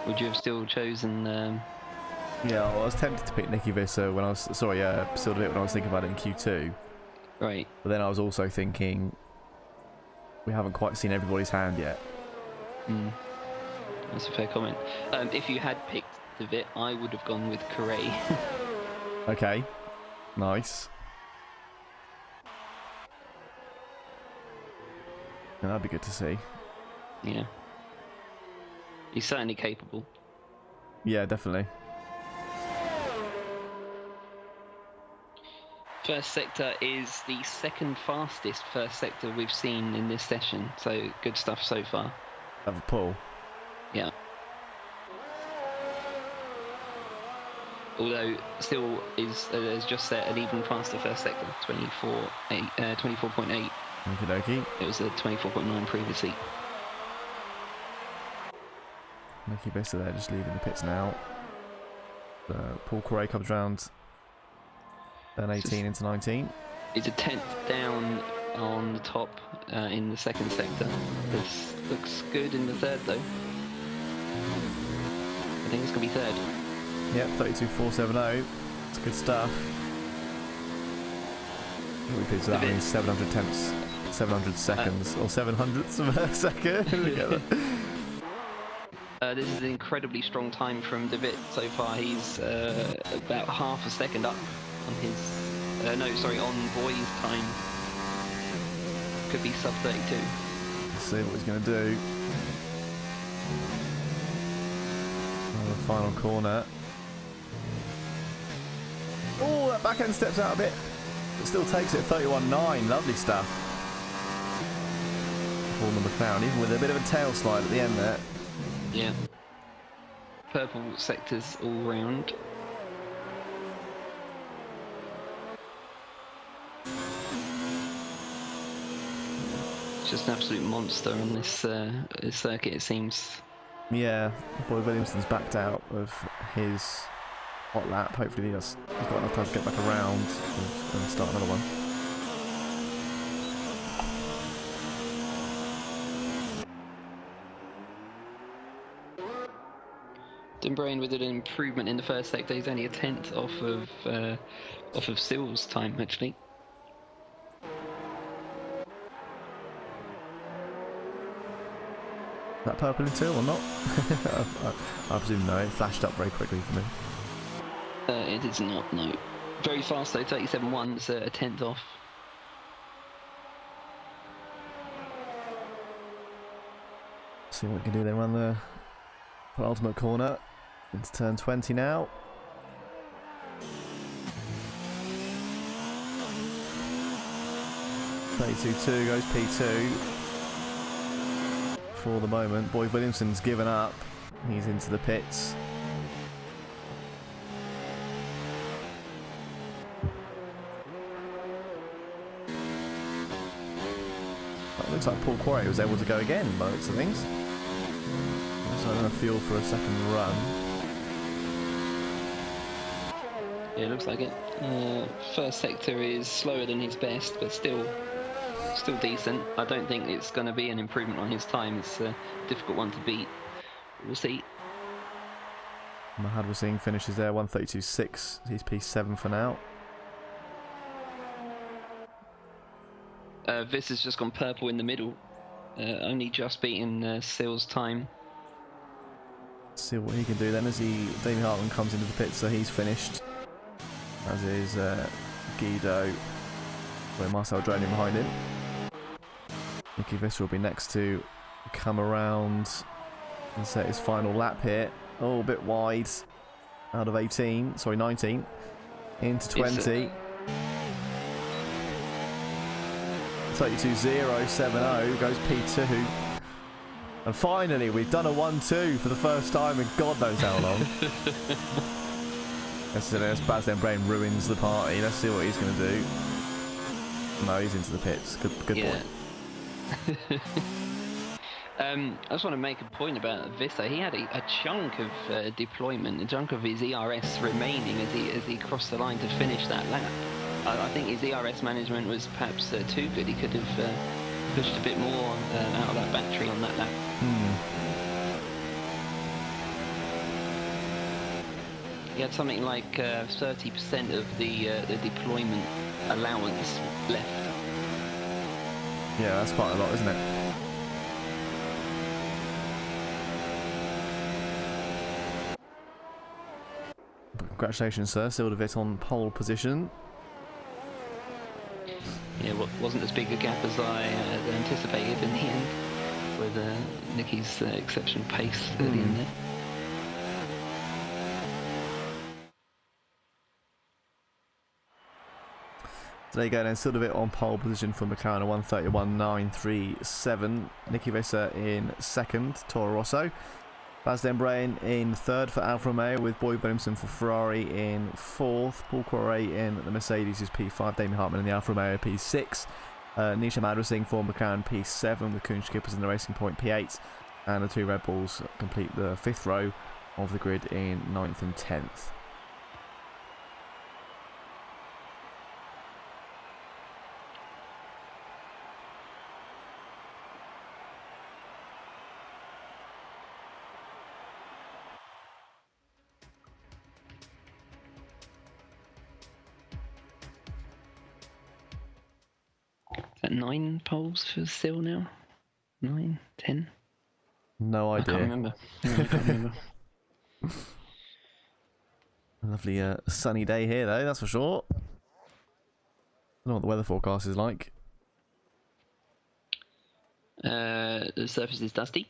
Would you have still chosen? Yeah, well, I was tempted to pick Nicky Visser when I was still a bit when I was thinking about it in Q2. Right. But then I was also thinking we haven't quite seen everybody's hand yet. That's a fair comment. If you had picked De Witt, I would have gone with Correa. Okay, nice. Yeah, that'd be good to see. Yeah. He's certainly capable. Yeah, definitely. First sector is the second fastest first sector we've seen in this session, so good stuff so far. Have a pull. Yeah. Although still is, as just said, an even faster first sector, 24.8. Okie dokie. It was a 24.9 previously. Nicky Visser there just leaving the pits now. Paul Correa comes round. Turn 18 into 19. It's a 10th down on the top in the second sector. This looks good in the third though. I think it's going to be third. Yep, 32.470. It's good stuff. We picked that means 700 tenths, 700 seconds, or 700ths of a second. Look at that. This is an incredibly strong time from De Witt so far. He's about half a second up on his, on Boy's time. Could be sub 32. Let's see what he's going to do. Oh, the final corner. Oh, that back end steps out a bit. It still takes it 31.9. Lovely stuff. For the McLaren, even with a bit of a tail slide at the end there. Yeah. Purple sectors all round. Just an absolute monster on this circuit, it seems. Yeah, Boy Williamson's backed out of his hot lap. Hopefully he's got enough time to get back around and start another one. Dumbrain with an improvement in the first sector. He's only a 10th off of Sil's time actually. Is that purple in two or not? I presume no. It flashed up very quickly for me. It is not, no. Very fast though, 37.1, so a 10th off. See what we can do then. Run the penultimate corner into turn 20 now. P2 goes P2. For the moment, Boy Williamson's given up. He's into the pits. It looks like Paul Quarry was able to go again by the looks of things. So I'm going to fuel for a second run. Yeah, it looks like it. First sector is slower than his best, but still decent. I don't think it's going to be an improvement on his time. It's a difficult one to beat. We'll see. Mahad was seeing finishes there, 132.6. He's P7 for now. This has just gone purple in the middle. Only just beating Seal's time. See what he can do then as Damien Hartman comes into the pit, so he's finished. As is Guido, where Marcel Droning behind him. Nicky Visser will be next to come around and set his final lap here. Oh, a bit wide out of 19 into 20. 32.070 goes P2. And finally, we've done a 1-2 for the first time in God knows how long. As Baz then Brain ruins the party. Let's see what he's going to do. No, he's into the pits. Good yeah. Point. I just want to make a point about Visser. He had a chunk of deployment, a chunk of his ERS remaining as he crossed the line to finish that lap. I think his ERS management was perhaps too good. He could have pushed a bit more out of that battery on that lap. He had something like 30% of the deployment allowance left. Yeah, that's quite a lot, isn't it? Congratulations, sir. Still a bit on pole position. Yeah, wasn't as big a gap as I had anticipated in the end, with Nicky's exceptional pace at the end there. So there you go then, still a bit on pole position for McLaren, 1:31.937. Nicky Visser in second, Toro Rosso. Baz Denbrain in third for Alfa Romeo, with Boyd Williamson for Ferrari in fourth. Paul Quarret in the Mercedes is P5. Damien Hartman in the Alfa Romeo P6. Nisha Madrasing for McLaren P7, with Kuhn Skippers in the Racing Point P8. And the two Red Bulls complete the fifth row of the grid in 9th and 10th. Is that 9 poles for Seal now? 9, 10? No idea. I can't remember. No, I can't remember. A lovely sunny day here, though, that's for sure. I don't know what the weather forecast is like. The surface is dusty.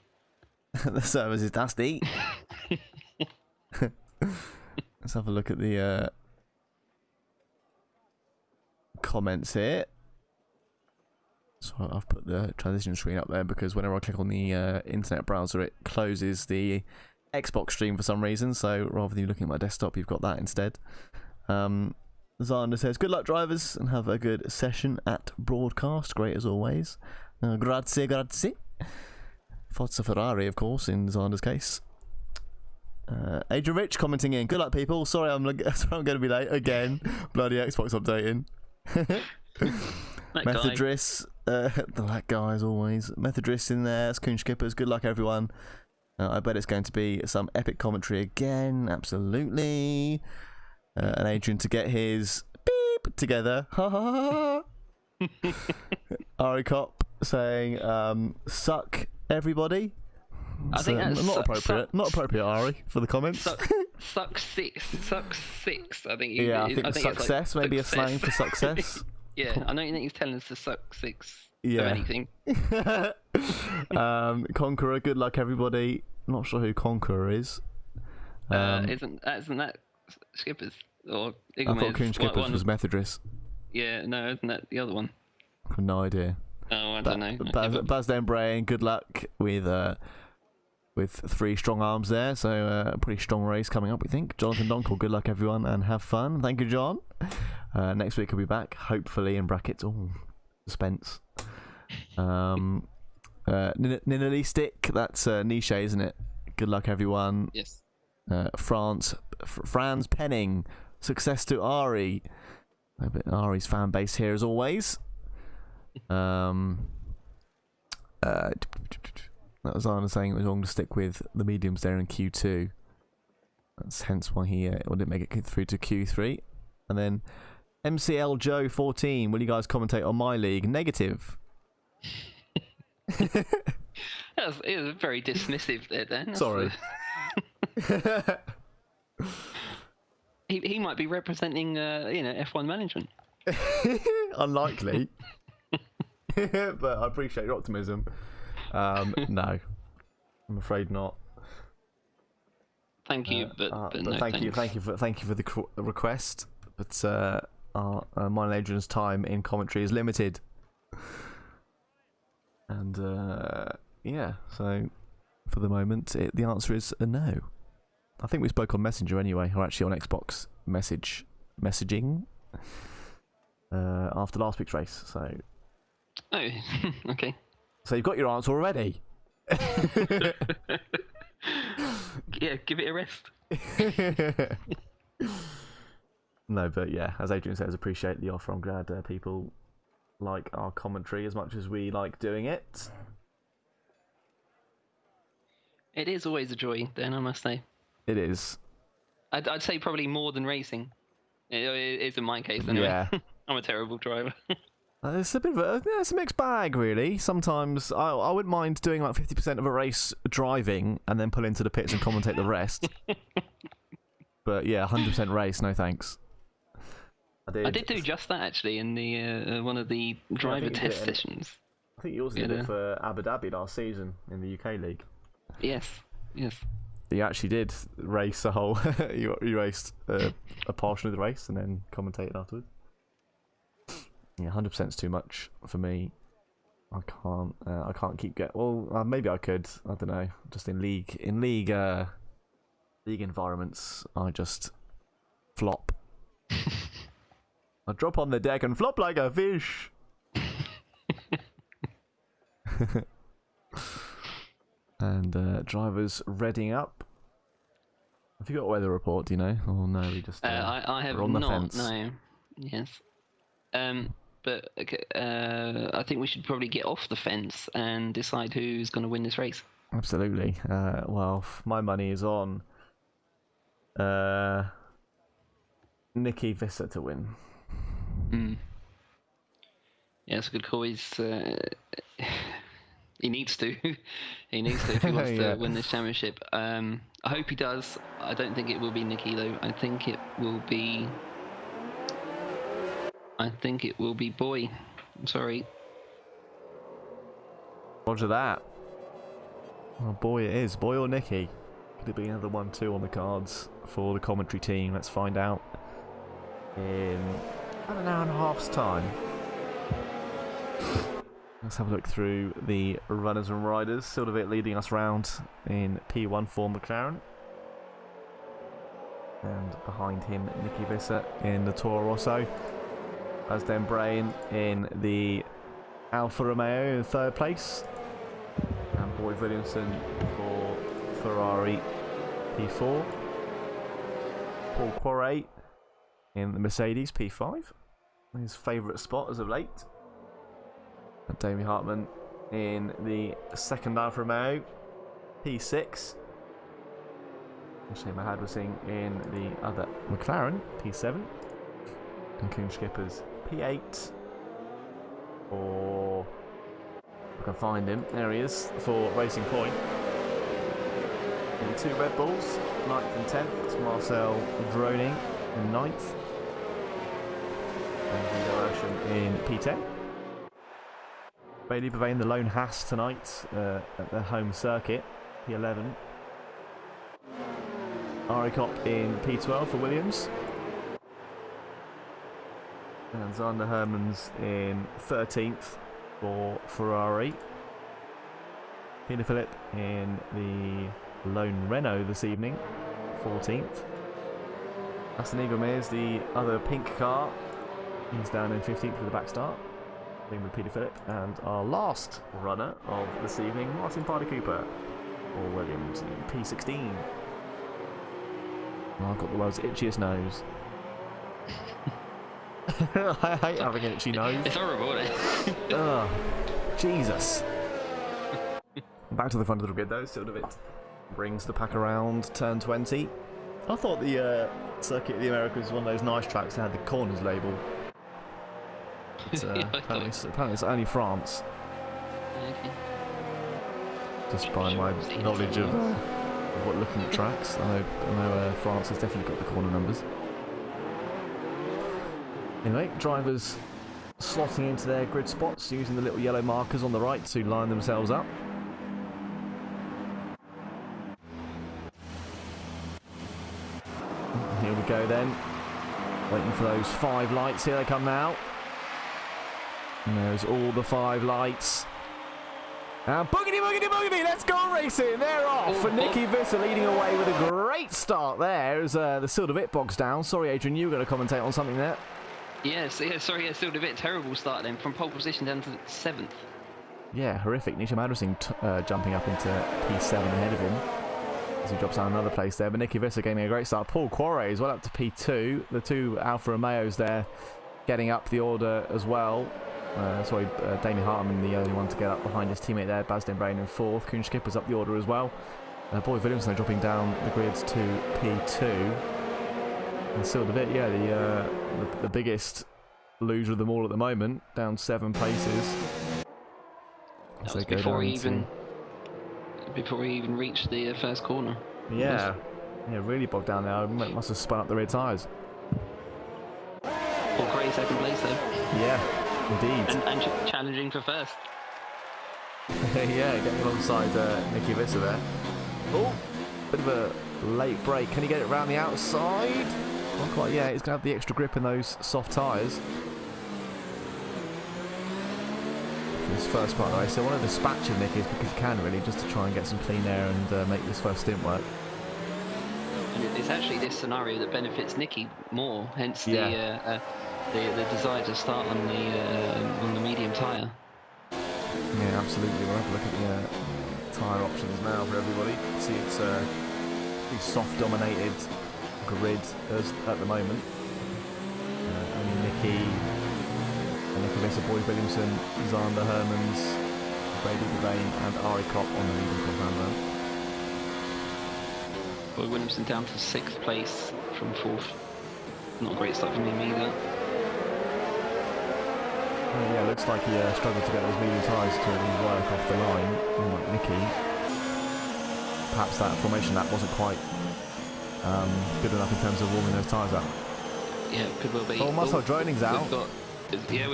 The surface is dusty. Let's have a look at the comments here. So I've put the transition screen up there because whenever I click on the internet browser, it closes the Xbox stream for some reason. So rather than you looking at my desktop, you've got that instead. Zander says, good luck, drivers, and have a good session at broadcast. Great as always. Grazie, grazie. Forza Ferrari, of course, in Zander's case. Adrian Rich commenting in, good luck, people. Sorry, I'm going to be late again. Bloody Xbox updating. Methodris, that guy as always. Methodris in there, Coon Skippers, good luck everyone. I bet it's going to be some epic commentary again, absolutely. And Adrian to get his beep together. Ha ha ha. Ari Cop saying, suck everybody. I think that's not appropriate. Not appropriate, Ari, for the comments. Suck six. I think. I think success, like, maybe success. A slang for success. Yeah, I don't think he's telling us to suck six or anything. Conqueror, good luck everybody. Not sure who Conqueror is. Isn't that Skippers or Igomez? I thought Coon Skippers was Methodris. Yeah, no, isn't that the other one? I have no idea. Oh, I don't know. Baz Denbrain, good luck with 3 strong arms there. So a pretty strong race coming up, we think. Jonathan Donkel, good luck everyone and have fun. Thank you, John. Next week he'll be back, hopefully, in brackets. Oh, suspense. Ninali Stick, that's Niche, isn't it? Good luck everyone. Yes. Franz Penning, success to Ari. A bit Ari's fan base here as always. That was Arna saying it was wrong to stick with the mediums there in Q2. That's hence why he didn't make it through to Q3. And then MCL Joe 14. Will you guys commentate on my league? Negative. It was very dismissive there, Dan. Sorry. He might be representing, F1 management. Unlikely. But I appreciate your optimism. No, I'm afraid not. Thank you, but no thank thanks. you for the request. But mine and Adrian's time in commentary is limited. And yeah, so for the moment, the answer is a no. I think we spoke on Messenger anyway, or actually on Xbox messaging after last week's race. So. Oh, okay. So you've got your answer already. Yeah, give it a rest. No, but yeah, as Adrian says, appreciate the offer. I'm glad people like our commentary as much as we like doing it. It is always a joy, then, I must say. It is. I'd say probably more than racing. It is in my case, anyway. Yeah. I'm a terrible driver. It's a bit of it's a mixed bag, really. Sometimes I wouldn't mind doing like 50% of a race driving and then pull into the pits and commentate the rest. But yeah, 100% race, no thanks. I did do just that, actually, in the one of the driver test sessions. I think you also did it for Abu Dhabi last season in the UK League. Yes. You actually did race a whole... you raced a portion of the race and then commentated afterwards. Yeah, 100% is too much for me. I can't keep get. Well, maybe I could. I don't know. Just in league environments, I just flop. I drop on the deck and flop like a fish. And drivers readying up. Have you got a weather report? Do you know? Oh no, we just. I have on the not. fence. No. Yes. But I think we should probably get off the fence and decide who's going to win this race. Absolutely. Well, my money is on Nicky Visser to win. Yeah, it's a good call. He needs to. He needs to if he wants to win this championship. I hope he does. I don't think it will be Nicky, though. I think it will be Boy. I'm sorry. Roger that. Oh, Boy it is. Boy or Nicky? Could it be another 1-2 on the cards for the commentary team? Let's find out in about an hour and a half's time. Let's have a look through the runners and riders. Silvervic leading us round in P1 for McLaren. And behind him, Nicky Visser in the Toro Rosso. As then Brain in the Alfa Romeo in third place. And Boyd Williamson for Ferrari P4. Paul Quarret in the Mercedes P5. His favourite spot as of late. And Damien Hartman in the second Alfa Romeo P6. Shane Mahadwasing in the other McLaren P7. And King Skippers P8. Or I can find him. There he is for Racing Point. And two Red Bulls, 9th and 10th. It's Marcel Droning in 9th. And Guido Ocean in P10. Bailey Bavane, the lone Haas tonight at the home circuit, P11. Ari Kopp in P12 for Williams. And Zander Hermans in 13th for Ferrari. Peter Phillip in the lone Renault this evening, 14th. Aston Eaglemere's the other pink car. He's down in 15th with the back start. With Peter Phillip, and our last runner of this evening, Martin Parder Cooper or Williams in P16. Oh, I've got the world's itchiest nose. I hate having an itchy nose. It's horrible, isn't it? Ugh, Jesus. Back to the front of the grid though. Silvervic brings the pack around turn 20 I thought the Circuit of the Americas was one of those nice tracks that had the corners label. But, apparently it's only France. Okay. Just by my knowledge of what looking at tracks, I know France has definitely got the corner numbers. Anyway, drivers slotting into their grid spots using the little yellow markers on the right to line themselves up. Here we go then, waiting for those 5 lights. Here they come now. And there's all the 5 lights. And boogity, boogity, boogity, let's go racing. They're off. And Nicky Visser leading away with a great start there as the Silda bit bogs down. Sorry, Adrian, you were going to commentate on something there. Yes, sorry, still a bit terrible start then, from pole position down to 7th. Yeah, horrific. Nisha Madrasing jumping up into P7 ahead of him as he drops down another place there. But Nicky Visser getting a great start. Paul Quarry as well up to P2. The 2 Alfa Romeos there getting up the order as well. Damien Hartman, the only one to get up behind his teammate there. Baz Den Brain in 4th. Koen Skipper's up the order as well. Boy Williamson dropping down the grids to P2. And still the bit, yeah, the biggest loser of them all at the moment, down 7 places. That was before he even reached the first corner. Yeah, really bogged down there. Must have spun up the rear tyres. Paul Gray 2nd place though. Yeah, indeed. And challenging for 1st. Yeah, getting alongside Nicky Visser there. Oh, bit of a late break. Can he get it round the outside? Not quite, yeah, he's going to have the extra grip in those soft tyres. This first part of the race, so I want to dispatch him, Nick, because he can really, just to try and get some clean air and make this first stint work. And it's actually this scenario that benefits Nicky more, hence the desire to start on the medium tyre. Yeah, absolutely. We'll have a look at the tyre options now for everybody. See, it's pretty soft dominated grid at the moment. Only Nicky and Nicky Visser, Boyd Williamson, Zander Hermans, Brady Devane and Ari Kopp on the leading compound. Boyd Williamson down to 6th place from 4th. Not a great start for him either. Yeah, looks like he struggled to get those medium tyres to really work off the line, unlike Nicky. Perhaps that formation lap wasn't quite good enough in terms of warming those tyres up. Yeah, could well be. Oh, Muscle Droning's out. We've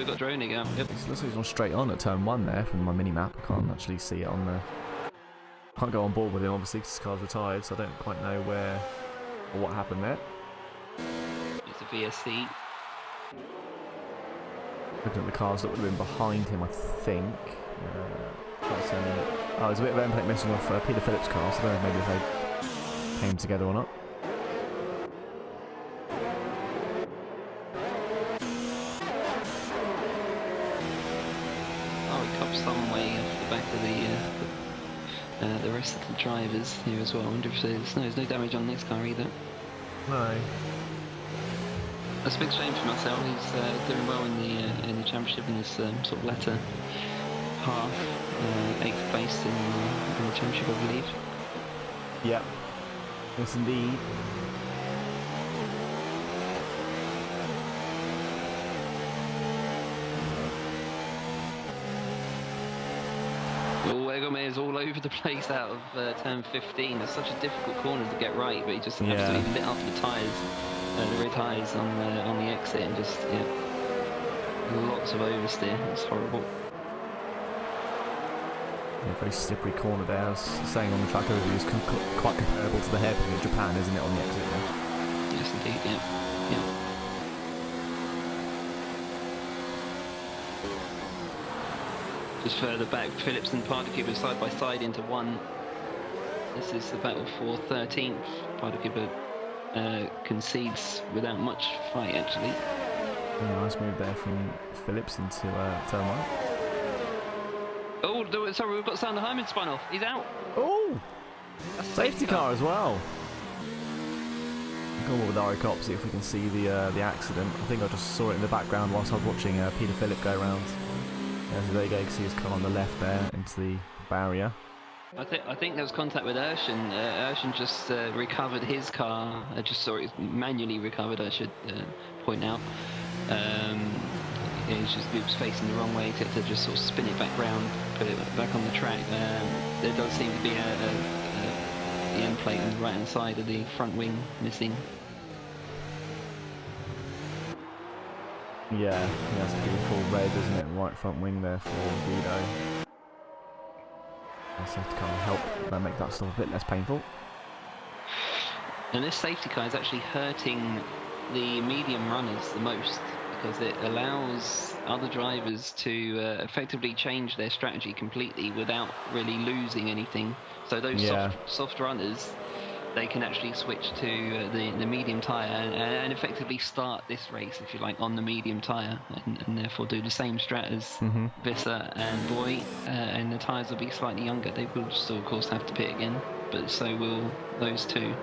got Droning out. Yep. It looks like he's on straight on at turn 1 there from my mini map. I can't actually see it on the. Can't go on board with him obviously because his car's retired, so I don't quite know where or what happened there. It's a VSC. Looking at the cars that would have been behind him, I think. There's a bit of end plate missing off Peter Phillips' car, so I don't know maybe if they came together or not. Some way off the back of the rest of the drivers here as well. I wonder if there's no damage on this car either. No. That's a big shame for Marcel. He's doing well in the championship in this sort of latter half. 8th place in the championship, I believe. Yep. Yes, indeed. Egome is all over the place out of turn 15. It's such a difficult corner to get right, but he just absolutely lit up the tyres, the rear tyres on the exit, and just lots of oversteer. It's horrible. Yeah, very slippery corner there. I was saying on the track overview, it's quite comparable to the hairpin in Japan, isn't it, on the exit there? Yes, indeed. Yeah. Just further back, Phillips and Partikibber side by side into 1. This is the battle for 13th. Partikibber concedes without much fight, actually. Yeah, nice move there from Phillips into turn 1. Oh, sorry, we've got Sander Hyman spun off. He's out. Oh! Safety car as well. Go on with Ari Kopp, see if we can see the accident. I think I just saw it in the background whilst I was watching Peter Phillip go around. So there you go, you can see his car on the left there into the barrier. I think there was contact with Urshan. Urshan just recovered his car. Manually recovered, I should point out. It was facing the wrong way to just sort of spin it back round, put it back on the track. There does seem to be the end plate on the right hand side of the front wing missing. Yeah, that's pretty full red, isn't it? Right front wing there for Guido. So to kind of help make that stuff a bit less painful. And this safety car is actually hurting the medium runners the most, because it allows other drivers to effectively change their strategy completely without really losing anything. So those soft runners, they can actually switch to the medium tyre and effectively start this race, if you like, on the medium tyre, and therefore do the same strat as Visser and Boy, and the tyres will be slightly younger. They will still, of course, have to pit again, but so will those two.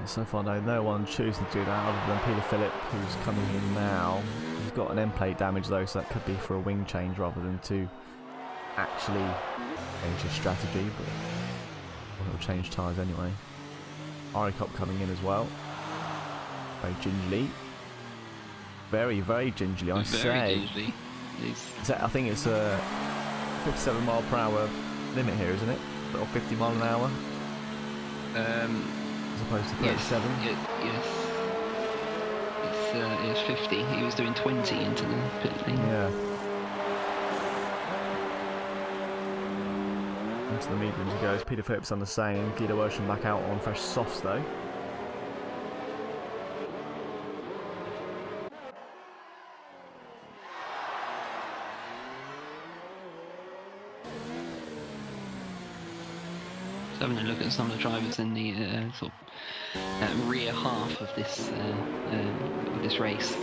So far, no one choosing to do that other than Peter Phillip, who's coming in now. He's got an end plate damage though, so that could be for a wing change rather than to actually change his strategy, but he'll change tyres anyway. Aricop coming in as well. Very gingerly. Very, very gingerly, I say. Very gingerly. I think it's a 57 mile per hour limit here, isn't it? Or 50 mile an hour? As opposed to 37? Yes. It's 50. He was doing 20 into the pit lane. Yeah. Into the mediums he goes. Peter Phillips on the same. Guido Urshan back out on fresh softs though. Having a look at some of the drivers in the sort of rear half of this race.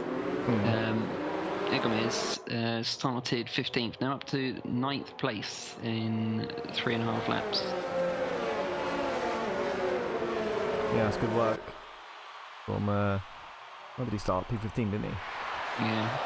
Egomez started 15th, now up to 9th place in 3.5 laps. Yeah, that's good work. From where did he start? P15, didn't he? Yeah.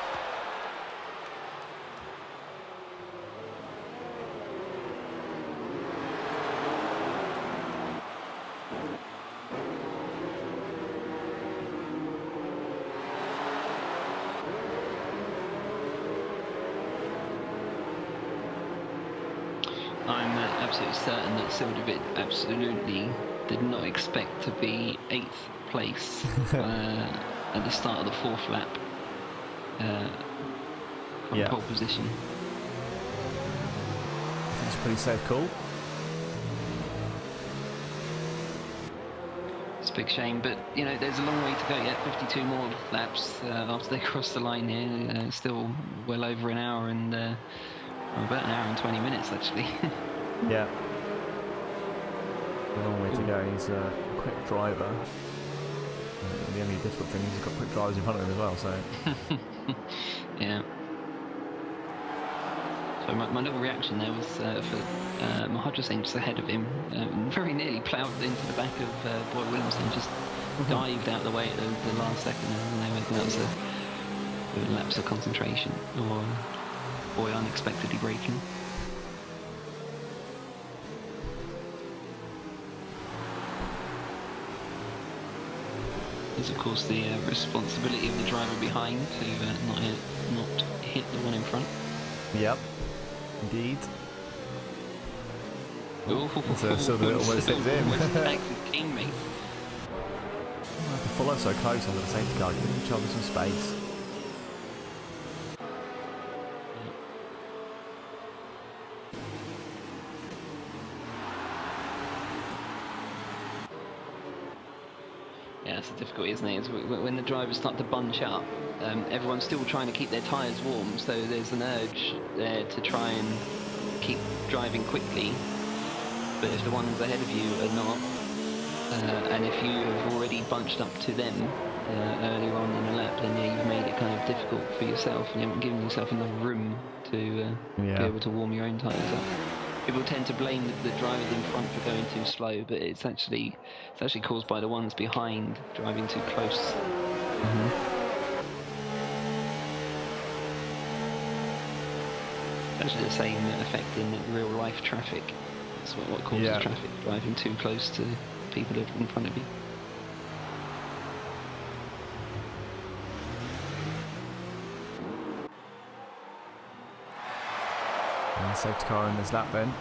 I'm absolutely certain that Silverwood absolutely did not expect to be 8th place at the start of the 4th lap from pole position. It's a pretty safe call. It's a big shame, but you know there's a long way to go yet. 52 more laps after they cross the line here. Still well over an hour and about an hour and 20 minutes actually. Yeah. A long way to go. He's a quick driver. The only difficult thing is he's got quick drivers in front of him as well, so... Yeah. So my little reaction there was for Mahaja Singh just ahead of him, very nearly ploughed into the back of Boy Williamson, just dived out the way at the last second, and they went, that was a lapse of concentration, or Boy unexpectedly braking. It's of course the responsibility of the driver behind to not hit the one in front. Yep, indeed. So Silverwood almost hits him. Back to teammate. To follow so close under the safety car, giving each other some space. Yeah, that's the difficulty, isn't it? It's when the drivers start to bunch up, everyone's still trying to keep their tyres warm, so there's an urge there to try and keep driving quickly. But if the ones ahead of you are not, and if you have already bunched up to them earlier on in the lap, then yeah, you've made it kind of difficult for yourself, and you haven't given yourself enough room to be able to warm your own tyres up. People tend to blame the drivers in front for going too slow, but it's actually caused by the ones behind driving too close. actually the same effect in real life traffic. That's what causes traffic, driving too close to people in front of you. And safety car in this lap then.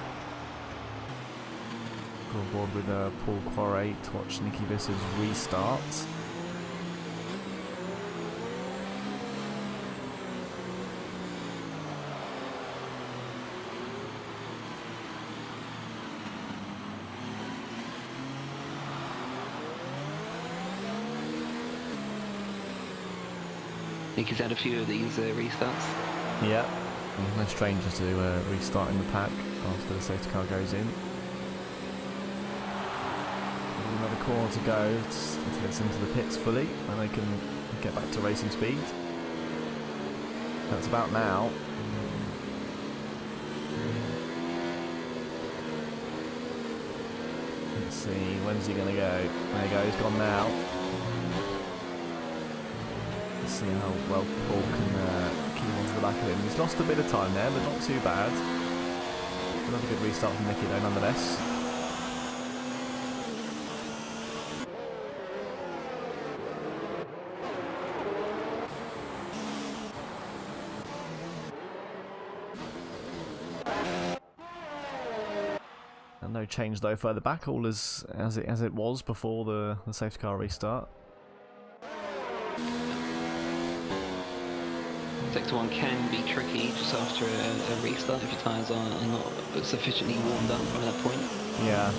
Go on board with Paul Quarry to watch Nicky Visser's restart. Nicky's had a few of these restarts. Yeah, no stranger to restarting the pack after the safety car goes in. Another corner to go until it's into the pits fully and they can get back to racing speed. That's about now. Let's see, when's he going to go? There you go, he's gone now. Let's see how well Paul can keep on to the back of him. He's lost a bit of time there, but not too bad. Another good restart from Nicky though, nonetheless. And no change though further back, all as it was before the safety car restart. Sector 1 can be tricky just after a restart if your tyres are not sufficiently warmed up by that point. Yeah.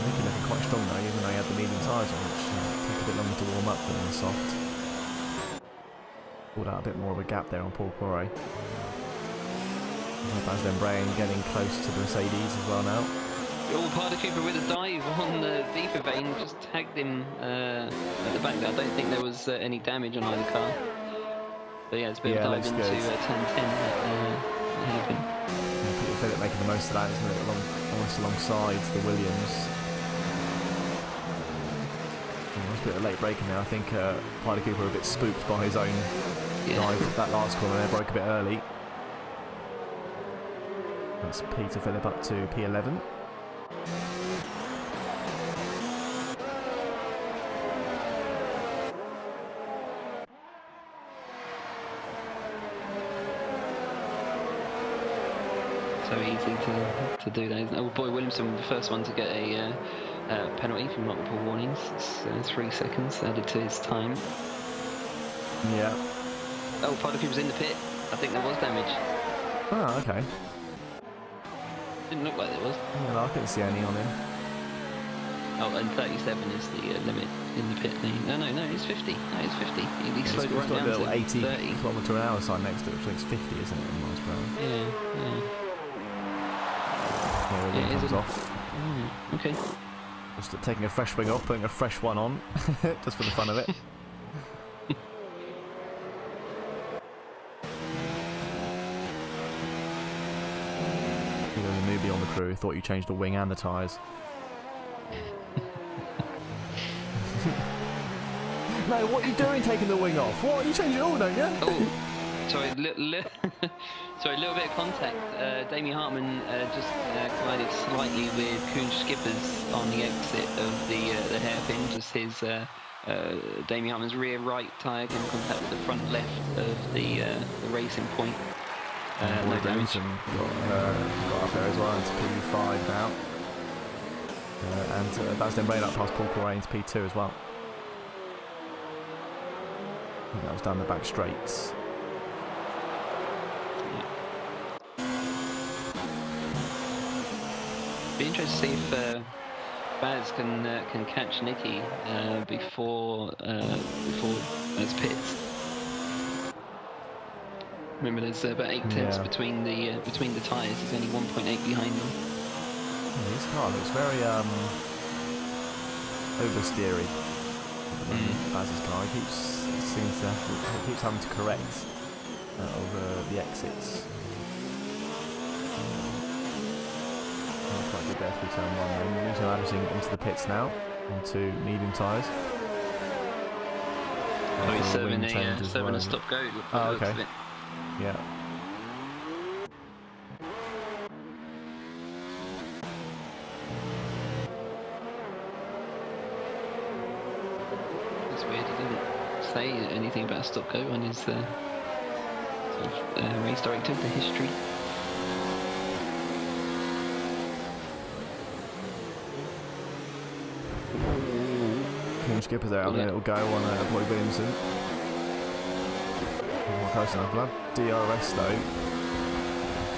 Making looking quite strong though, even though he had the medium tyres on, which took a bit longer to warm up than the soft. Pulled out a bit more of a gap there on Paul Quarry. Baz Brain getting close to the Mercedes as well now. Oh, Party Cooper with a dive on the Viva Vane, just tagged him at the back there. I don't think there was any damage on either car. But yeah, it's been a dive into 10-10 hairpin. Peter Phillip making the most of that, isn't it? Almost alongside the Williams. There's a bit of late braking there. I think Party Cooper a bit spooked by his own dive. That last corner there broke a bit early. That's Peter Phillip up to P11. So easy to do that, isn't it? Oh boy, Williamson, the first one to get a penalty from multiple warnings. It's 3 seconds added to his time. Yeah. Oh, Party Cooper's in the pit. I think there was damage. Oh, okay. Didn't look like there was. Yeah, I couldn't see any on him. Oh, and 37 is the limit in the pit lane. No, it's 50. No, it's 50. He slowed right down to 80 30. km/h sign next to it, which I think it's 50, isn't it, in miles per hour? Yeah. Yeah, the wing comes off. Okay. Just taking a fresh wing off, putting a fresh one on, just for the fun of it. A newbie on the crew thought you changed the wing and the tyres. No, what are you doing taking the wing off? What? You change it all, don't you? Oh, sorry, sorry, a little bit of contact. Damien Hartman just collided slightly with Kuhn Skippers on the exit of the hairpin. Just his Damien Hartman's rear right tyre came in contact with the front left of the racing point. No damage. Got up there as well into P5 now. And that's then rain up past Paul Quarry into P2 as well. I think that was down the back straights. Be interested to see if Baz can catch Nicky before Baz pits. Remember, there's about 8 tenths between the tyres. He's only 1.8 behind them. His car looks very oversteery. Baz's car, he keeps having to correct over the exits. Quite good there through turn 1. Then so Adrian into the pits now, onto medium tyres. Oh, he's serving a stop-go. Oh, okay. Yeah. weird. He didn't say anything about stop go on his sort of, race director, the history. King Skipper's out having a little go on Boy Williamson. More close enough. We'll have DRS though,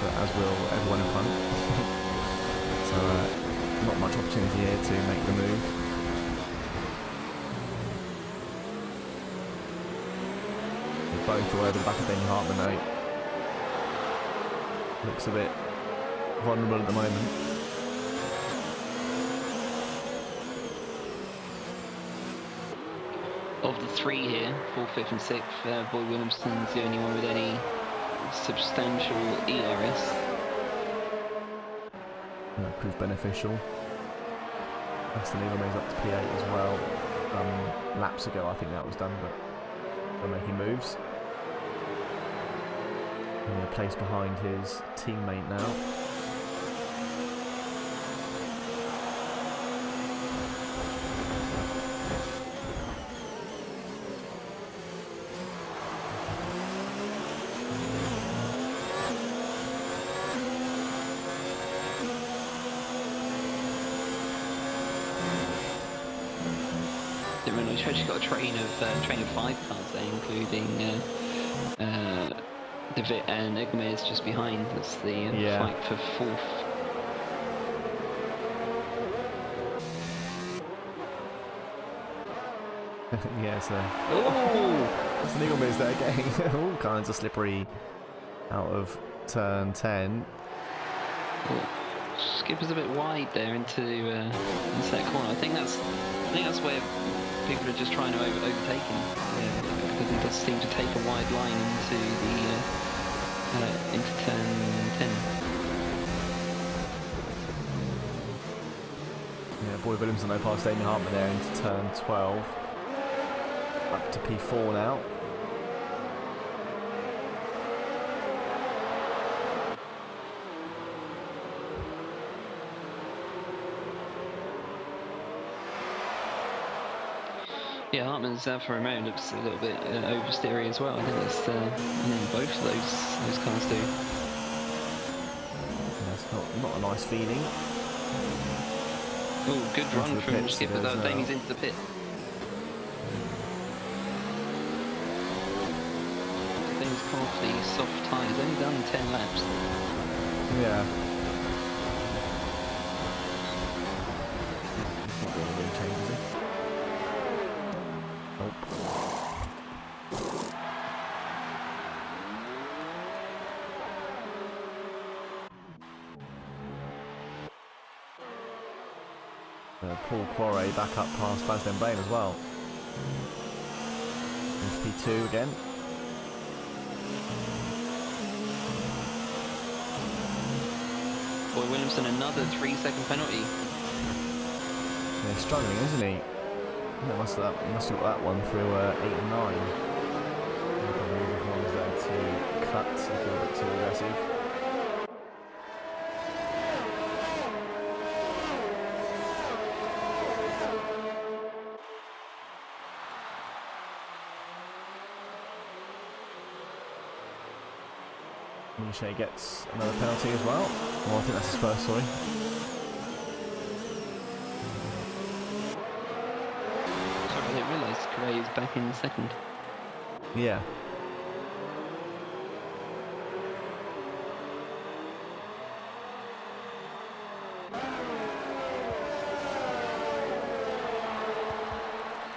but as will everyone in front. So not much opportunity here to make the move. They're both all over the back of Damien Hartman though. Looks a bit vulnerable at the moment. Of the three here, 4th, 5th and 6th, Boy Williamson's the only one with any substantial ERS. That proved beneficial. Aston Eagle moves up to P8 as well. Laps ago I think that was done, but they're making moves. And they're placed behind his teammate now. He's actually got a train of 5 cars there, including De Witt and Egmer's just behind. That's the fight for 4th. Yeah, so there's an Eagle there getting all kinds of slippery out of turn 10. Skipper's a bit wide there into that corner. I think that's where people are just trying to overtake him, because he does seem to take a wide line into turn 10. Yeah, Boy Williamson no past Damien Hartman there into turn 12. Up to P4 now. Yeah, Hartman's for a moment looks a little bit oversteery as well. I think that's both of those cars do. That's not a nice feeling. Oh, good run from Skipper though. Damie's into the pit. Damie's come off the soft tyres. He's only done 10 laps. Yeah. Paul Poiré back up past Basden Bain as well. Into P2 again. Boy Williamson, another 3-second penalty. Yeah, he's struggling, isn't he? Yeah, must have got that one through 8 and 9. One's there to cut if you're a bit too aggressive. Miche gets another penalty as well. Well, I think that's his first, sorry. Sorry, I didn't realise Gray is back in second. Yeah.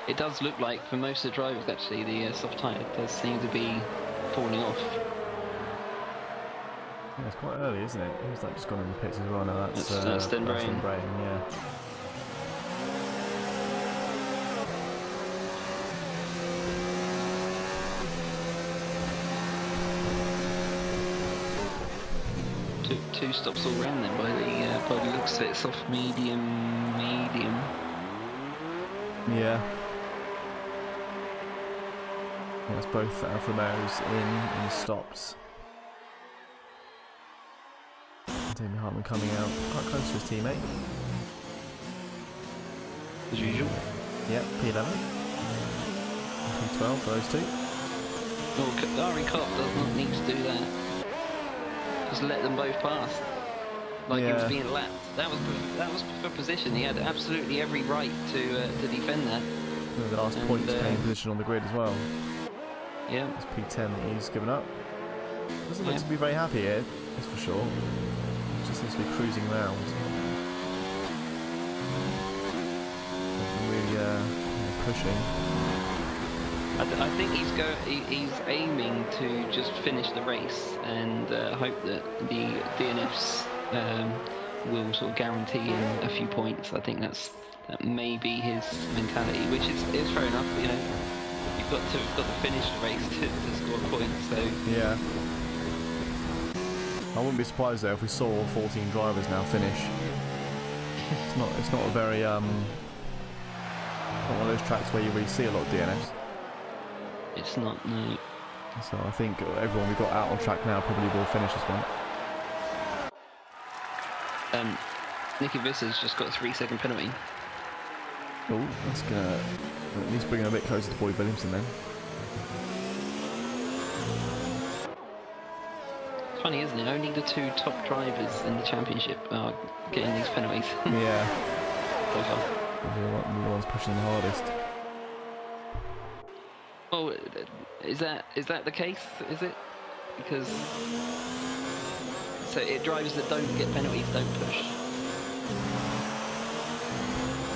It does look like, for most of the drivers actually, the soft tyre does seem to be falling off. Yeah, it's quite early, isn't it? Who's that just gone in the pits as well? No, that's Den Brain. Yeah. Two stops all round then by the looks of it. Soft, medium. Yeah. That's both Alfa Romeos in stops. Damien Hartman coming out quite close to his teammate. As usual. Yep, P11. P12 for those two. Well, Ari Kopp does not need to do that. Just let them both pass. Like he was being lapped. That was for position. He had absolutely every right to defend that. The last point paying position on the grid as well. Yeah. It's P10 that he's given up. Doesn't look to be very happy here, that's for sure. Just seems to be cruising around. Really pushing. I think he's aiming to just finish the race and hope that the DNFs will sort of guarantee him a few points. I think that may be his mentality, which is fair enough. You know, you've got to finish the race to score points. So yeah, I wouldn't be surprised though if we saw 14 drivers now finish. It's not a very not one of those tracks where you really see a lot of DNFs. It's not, no. So I think everyone we got out on track now probably will finish this one. Nicky Visser's just got a 3-second penalty. Oh, that's gonna at least bring him a bit closer to Boyd Williamson then. It's funny, isn't it? Only the two top drivers in the championship are getting these penalties. Yeah. So far. The ones pushing the hardest. Well, is that the case? Is it? Because drivers that don't get penalties don't push.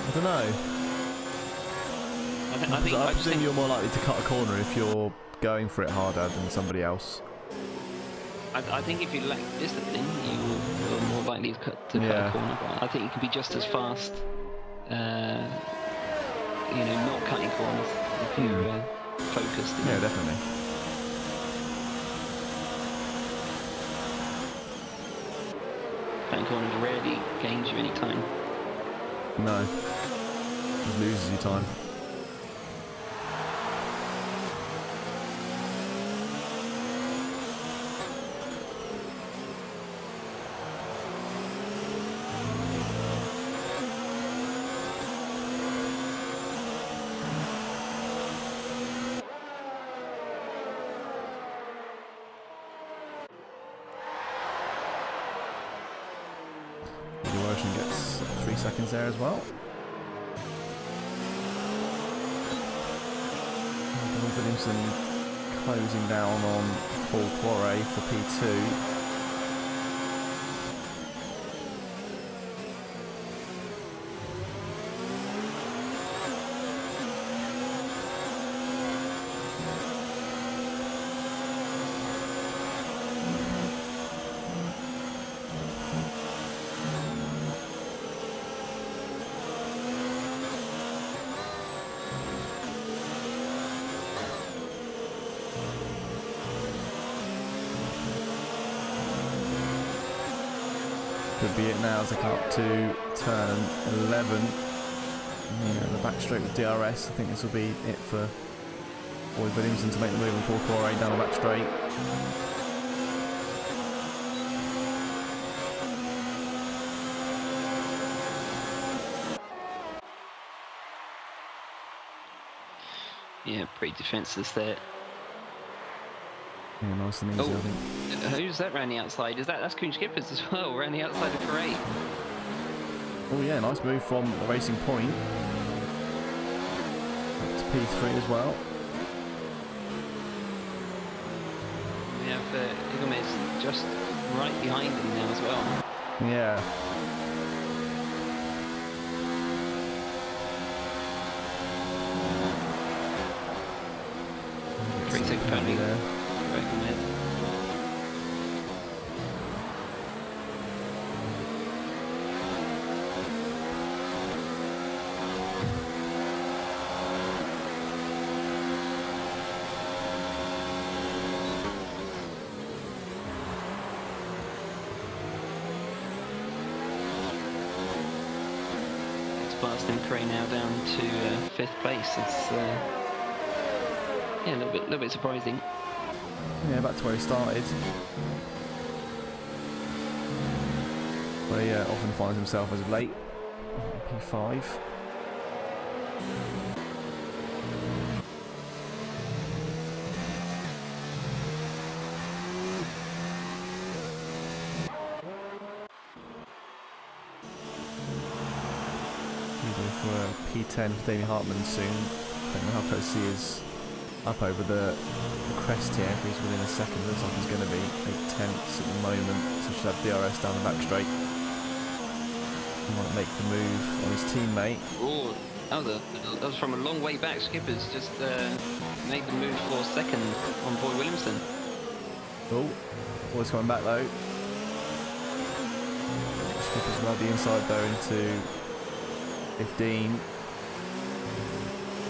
I don't know. I presume you're more likely to cut a corner if you're going for it harder than somebody else. I think if you lack discipline, you're more likely to cut a corner. But I think you can be just as fast, not cutting corners if you're focused. Yeah, definitely. Cutting corners rarely gains you any time. No. It loses you time. Gets 3 seconds there as well. Williamson closing down on Paul Poiret for P2. Could be it now as they come up to turn 11. Yeah, the back straight with DRS. I think this will be it for Boyd Williamson to make the move and Paul Poiret down the back straight. Yeah, pretty defenceless there. Yeah, nice and easy, I think. Who's that round the outside? That's Kuhn Skippers as well, round the outside of Parade. Oh yeah, nice move from the Racing Point. Up to P3 as well. We have Igomez just right behind him now as well. Yeah. Pretty penalty there. Sebastian Prey now down to 5th place. It's a little bit surprising. Yeah, back to where he started. Where he often finds himself as of late. P5. P10 for Damien Hartman soon. I don't know how close he is up over the crest here. If he's within a second, looks like he's going to be 8/10 at the moment. So should have DRS down the back straight. He might make the move on his teammate. Oh, that was from a long way back. Skipper's just made the move for second on Boy Williamson. Oh, always coming back though. Skipper's right the inside though into 15.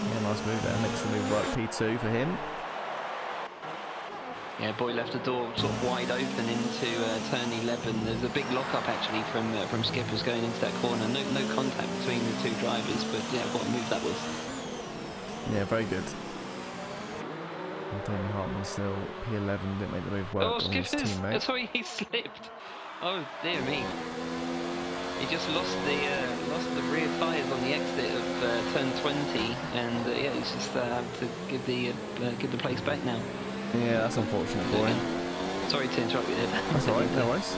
Yeah, nice move there. Makes the move right P2 for him. Yeah, Boy left the door sort of wide open into turn 11. There's a big lock-up actually from Skippers going into that corner. No contact between the two drivers, but yeah, what a move that was. Yeah, very good. And Damien Hartman still P11, didn't make the move work on his Skippers! teammate. Sorry, he slipped. Oh dear me. He just lost the rear tyres on the exit of turn 20, and yeah, he's just have to give the place back now. Yeah, that's unfortunate for him. Sorry to interrupt you there. That's alright, no worries.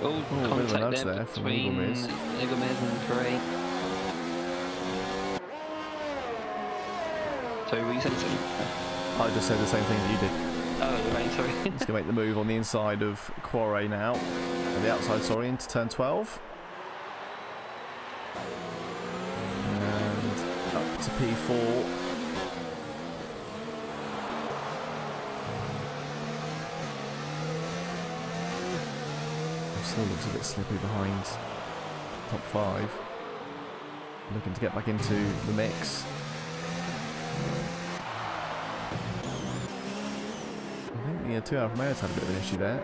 Oh, contact there between Gomez and Prix. Sorry, were you saying something? I just said the same thing that you did. Oh, right, sorry. He's going to make the move on the inside of Quarry now. On the outside, sorry, into turn 12. And up to P4. Still looks a bit slippy behind top 5. Looking to get back into the mix. I think the 2 Alfa Romeos had a bit of an issue there.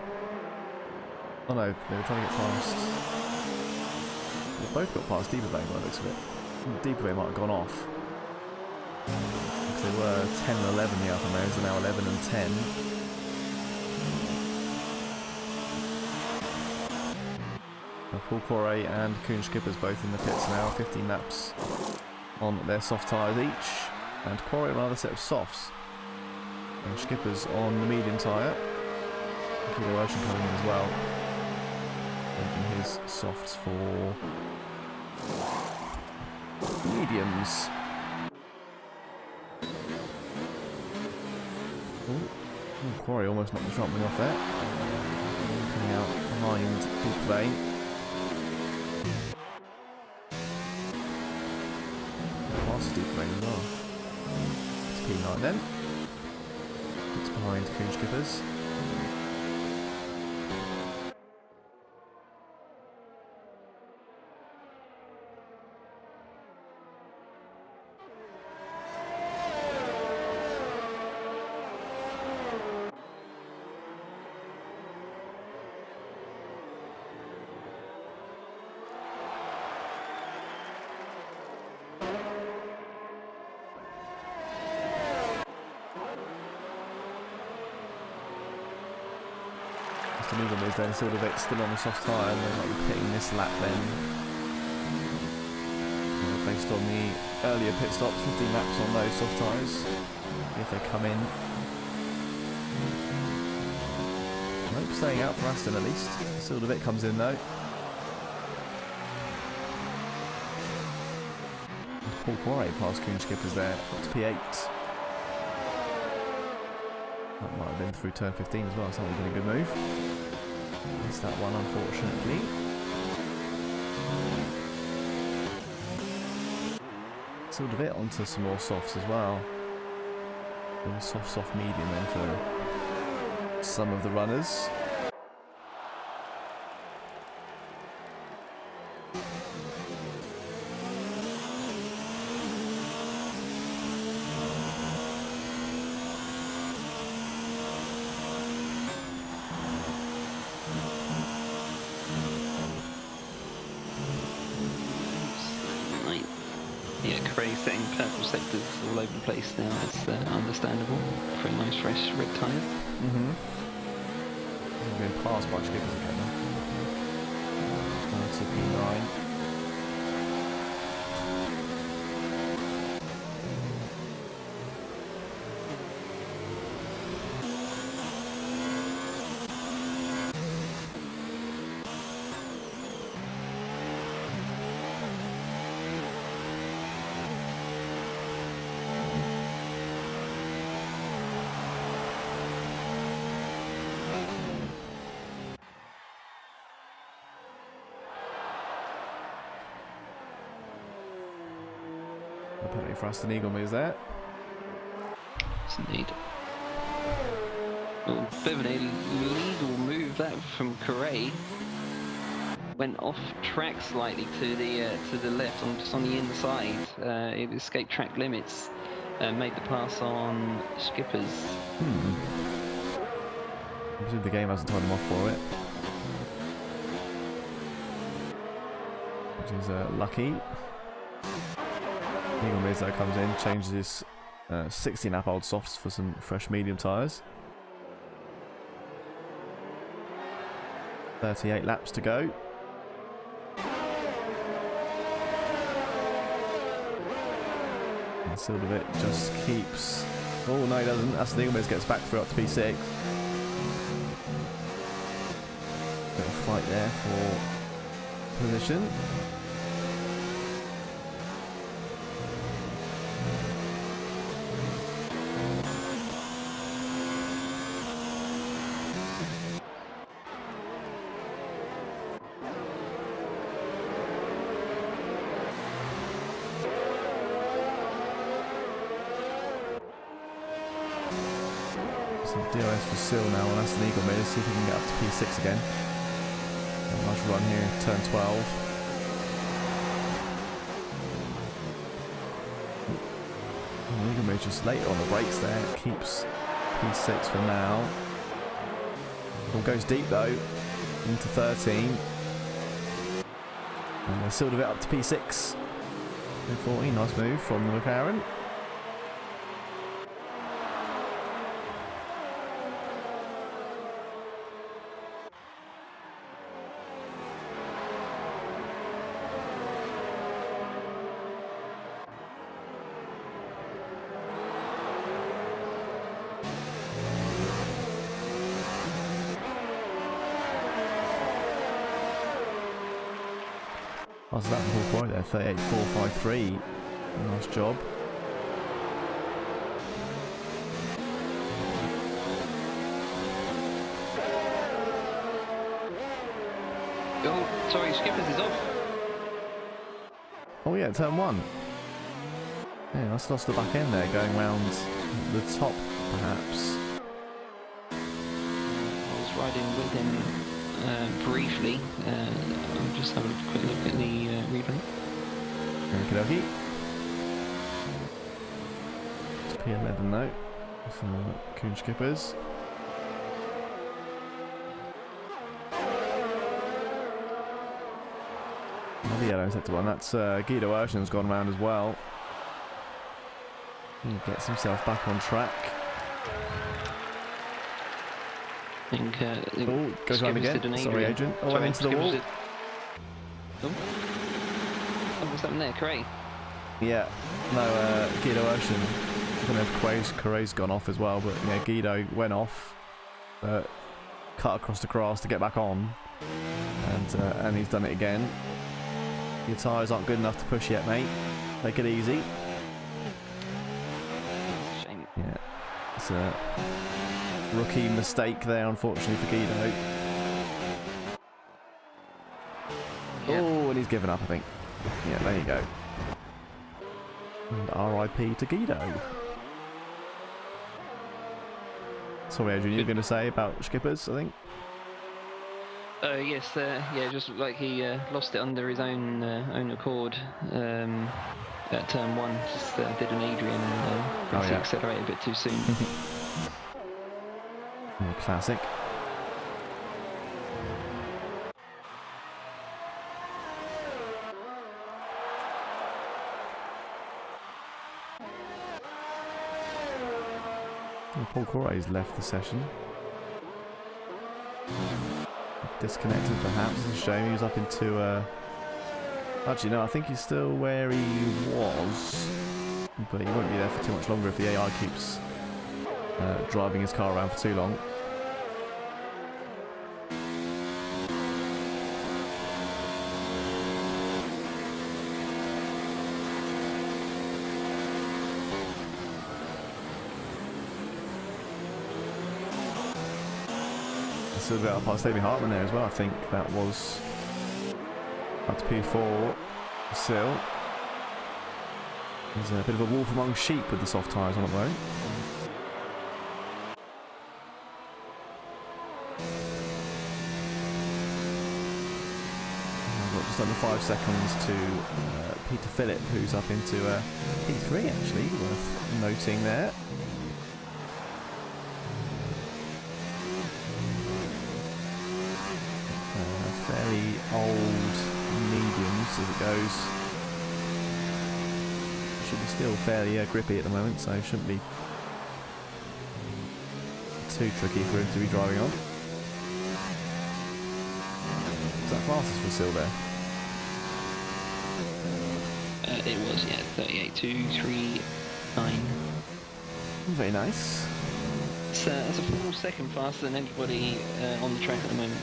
Oh no, they were trying to get past. They both got past Deepervey by the looks of it. Deepervey might have gone off. Because they were 10 and 11, the Alfa Romeos are now 11 and 10. Paul Corey and Kuhn Skippers both in the pits now, 15 laps on their soft tyres each, and Corey on another set of softs, and Skippers on the medium tyre. Kilo Ocean coming in as well, making his softs for mediums. Oh, Corey almost knocked the front wing off there, coming out behind Deepervey. Deepervey as well. It's P9 then. It's behind Kuhn Skippers. Moving is then sort of still on the soft tyre, and they might be pitting this lap then. Based on the earlier pit stops, 15 laps on those soft tyres. If they come in. Nope, staying out for Aston at least. Still a bit comes in though. Paul Poirier past Kuhn Skippers there, up to P8. That might have been through turn 15 as well, so that would have been a good move. Missed that one, unfortunately. Sort of it onto some more softs as well. Soft, medium then for some of the runners. Yeah, Cray setting purple sectors all over the place now. That's understandable for a nice fresh red tyre. Mm-hmm. Being passed by skippers again. To P9. Penalty for Aston Eagle moves there. Yes, indeed. Well, bit of an illegal move that from Correa. Went off track slightly to the left, just on the inside. It escaped track limits. Made the pass on Skippers. I presume the game hasn't told him off for it. Which is lucky. Eagle Mizzo comes in, changes his 16-lap-old softs for some fresh medium tyres. 38 laps to go. And Silvervit just keeps... Oh, no, he doesn't. Aston Eagle Mizzo gets back through up to P6. Bit of fight there for position. DRS for Sil now on Aston Eagle Mizzo, see if he can get up to P6 again. A nice run here, turn 12. Eagle Mizzo just later on the brakes there, keeps P6 for now. Ball goes deep though, into 13. And they sealed it up to P6. 14, nice move from the McLaren. Oh, so that ball point there, 38.453. Nice job. Oh, sorry, Skippers is off. Oh yeah, turn 1. Yeah, that's lost the back end there, going round the top, perhaps. I was riding with him briefly. I'll just have a quick look at the replay. Okie dokie. It's P11 now for Coon Skippers. Another yellow sector one. That's Guido Urshan's gone round as well. He gets himself back on track. I think oh, goes round again. Sorry, Adrian. Oh, went into the wall. Oh, what's happened there? Correa? Yeah. No, Guido Urshan. I don't know if Correa's gone off as well, but yeah, Guido went off. Cut across the grass to get back on. And he's done it again. Your tyres aren't good enough to push yet, mate. Take it easy. Shame. Yeah. It's a rookie mistake there, unfortunately, for Guido. Yeah. Oh, and he's given up, I think. Yeah, there you go. And RIP to Guido. Sorry, Adrian, you were going to say about Skippers, I think? Yes, yeah, just like he lost it under his own accord at turn 1. Just did an Adrian and accelerated a bit too soon. Yeah, classic. Well, Paul Corey's left the session. Disconnected perhaps. It's a shame. He was up into... Actually, no, I think he's still where he was. But he won't be there for too much longer if the AI keeps driving his car around for too long. Still a bit up past David Hartman there as well. I think that was up to P4 still. There's a bit of a wolf among sheep with the soft tyres on at the moment. I've got just under 5 seconds to Peter Phillip, who's up into P3 actually, worth noting there. Fairly old mediums as it goes. Should be still fairly grippy at the moment, so shouldn't be too tricky for him to be driving on. Is that fastest for Sil there? It was, yeah, 38.239. Very nice. That's a full second faster than anybody on the track at the moment.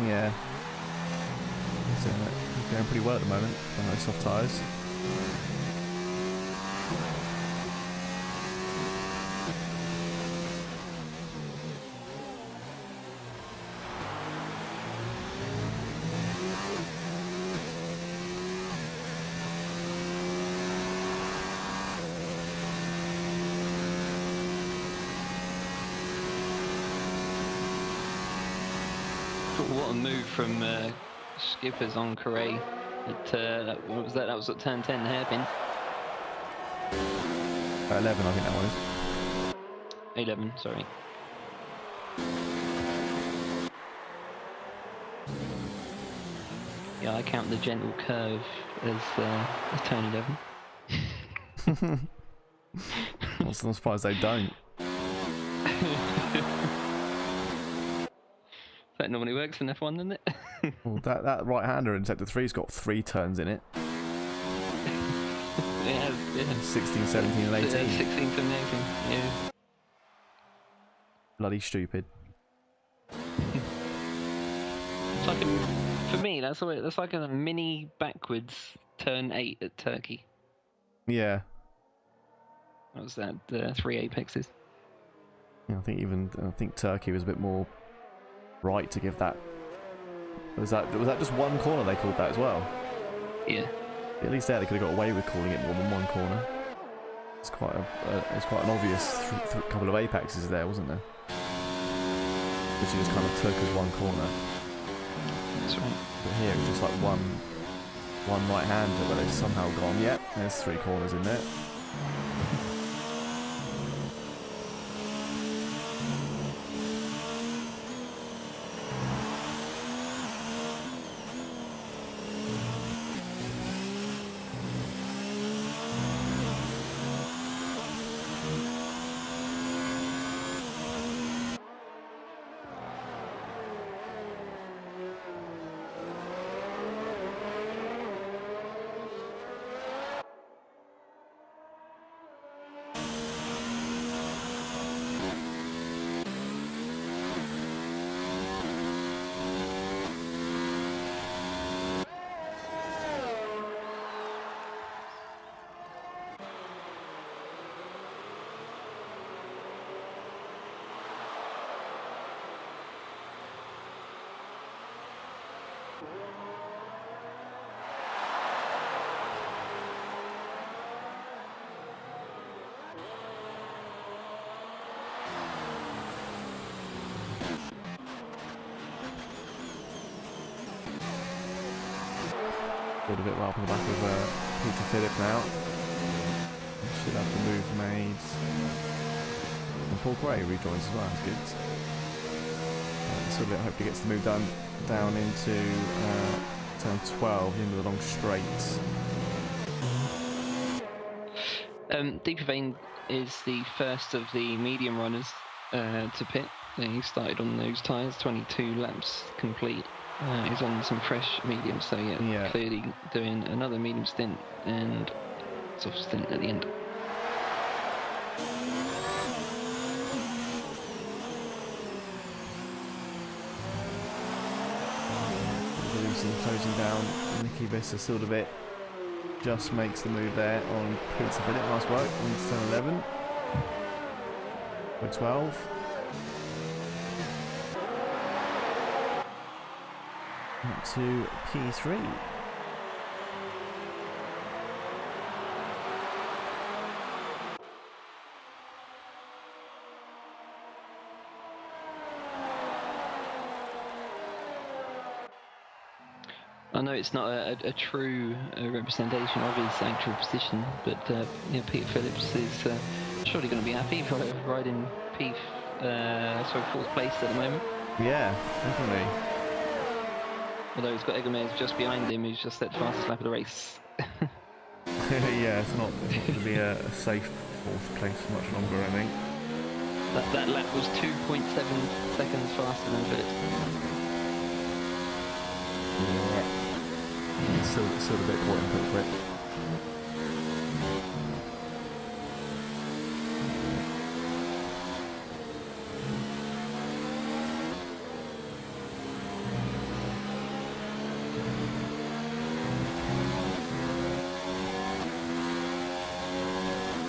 Yeah. So, he's going pretty well at the moment on those soft tyres. What a move from Skippers on Corey. What was that? That was at turn 10 hairpin. 11, I think that one is. 11, sorry. Yeah, I count the gentle curve as turn 11. I'm surprised they don't. That normally works in F1, doesn't it? Well, that right-hander in Sector 3's got 3 turns in it. Yeah. 16, 17 and 18. 16, 17, 18, yeah. Bloody stupid. It's like for me, that's like a mini backwards turn 8 at Turkey. Yeah. That was that 3 apexes. Yeah, I think Turkey was a bit more right to give that. Was that just one corner they called that as well? Yeah. At least there they could have got away with calling it more than one corner. It's quite an obvious couple of apexes there, wasn't there? Which you just kind of took as one corner. That's right. But here it's just like one right-hander, but they've somehow gone. Yep, there's 3 corners in there. Pulled a bit well up on the back of Peter Phillip now. Should have the move made. And Paul Gray rejoins as well, that's good. So hopefully gets the move done down into turn 12, into the long straight. Deepervein is the first of the medium runners to pit. He started on those tyres, 22 laps complete. He's on some fresh mediums, so yeah, clearly doing another medium stint and soft stint at the end. Closing down, Nicky Visser still a bit, just makes the move there on Peter Phillip. Nice work, into 10-11. We're 12. Up to P3. I know it's not a true representation of his actual position, but Peter Phillips is surely going to be happy for riding fourth place at the moment. Yeah, definitely. Although he's got Eggomez just behind him, who's just set fastest lap of the race. Yeah, it's not going to be a safe fourth place for much longer, I think. That lap was 2.7 seconds faster than Phillips. Yeah. Still a bit caught in pretty quick.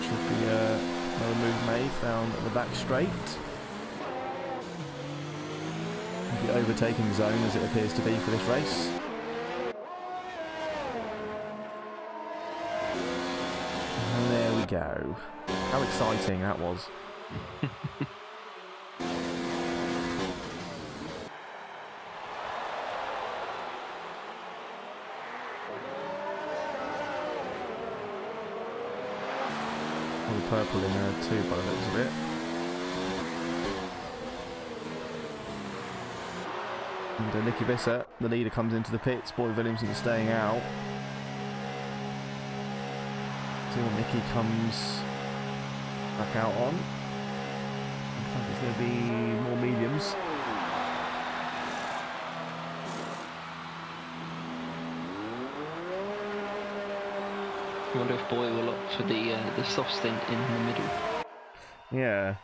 Should be another move made down the back straight. The overtaking zone as it appears to be for this race. And there we go. How exciting that was. All purple in there too by the looks of it. And Nicky Visser, the leader, comes into the pits. Boy Williamson staying out. See what Nicky comes back out on. Looks like it's going to be more mediums. I wonder if Boy will opt for the soft stint in the middle. Yeah.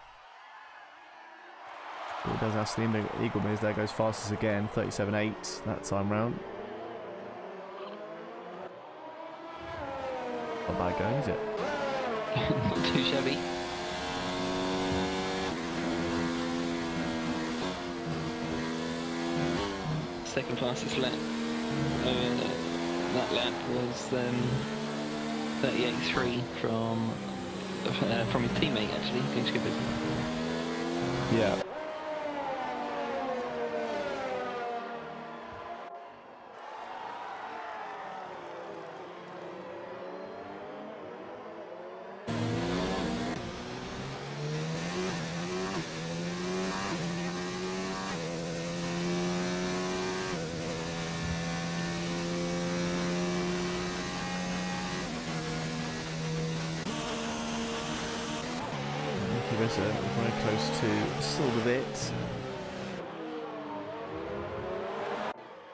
It does ask the Eagle Maze there, goes fastest again, 37.8 that time round. Not bad going, is it? Not too shabby. Second fastest lap. That lap was 38.3 from his teammate actually, King Skippers. Yeah. Very close to still a bit.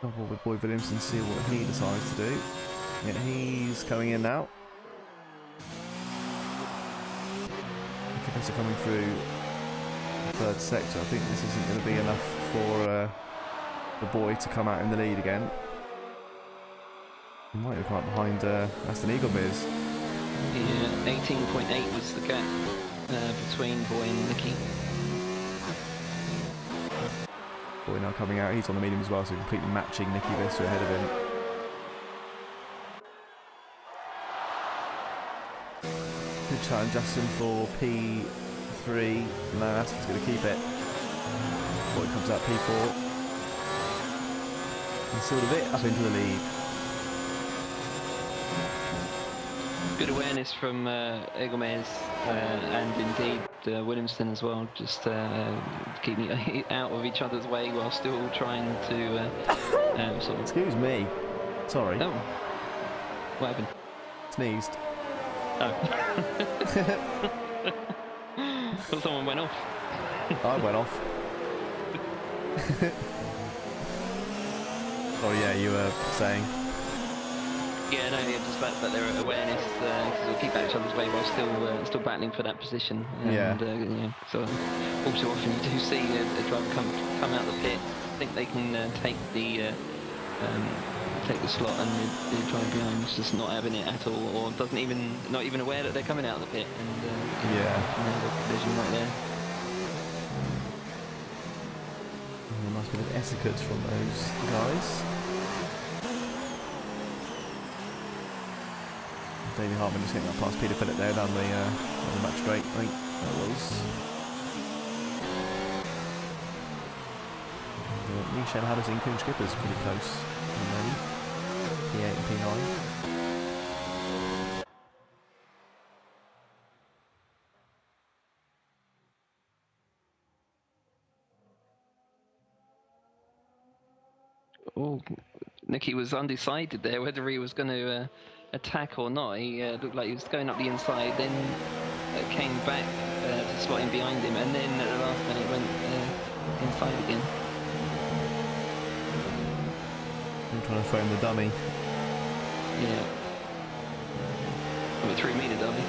Double with Boy Williamson, see what he decides to do. Yeah, he's coming in now. Professor coming through the third sector. I think this isn't going to be enough for the Boy to come out in the lead again. He might have come up behind Aston Eagle Biz. Yeah, 18.8 was the gap. Between Boy and Nicky. Boy now coming out, he's on the medium as well, so completely matching Nicky Visser ahead of him. Good challenge, Justin, for P3. No, Aston's going to keep it. Boy comes out P4. And still a bit up into the lead. Good awareness from Eggomez and indeed Williamson as well, just keeping out of each other's way while still trying to sort of... Excuse me. Sorry. Oh. What happened? Sneezed. Oh. Thought someone went off. I went off. Oh yeah, you were saying. Yeah, no, yeah, just about their awareness, because they'll keep at each other's way while still battling for that position. And, Yeah. So all too often you do see a driver come out the pit, think they can take the slot, and the driver behind is just not having it at all, or not even aware that they're coming out of the pit, and Yeah. there's a collision right there. There must be an etiquette from those guys. Davey Hartman just getting up past Peter Phillip there down the match straight, I think that was. Michel Hadders and Kuhn Skipper's pretty close already. P8 and P9. Oh, Nicky was undecided there whether he was going to attack or not. He looked like he was going up the inside, then came back to slot in behind him, and then at the last minute went inside again. I'm trying to phone the dummy. Yeah. Well, it threw me the dummy.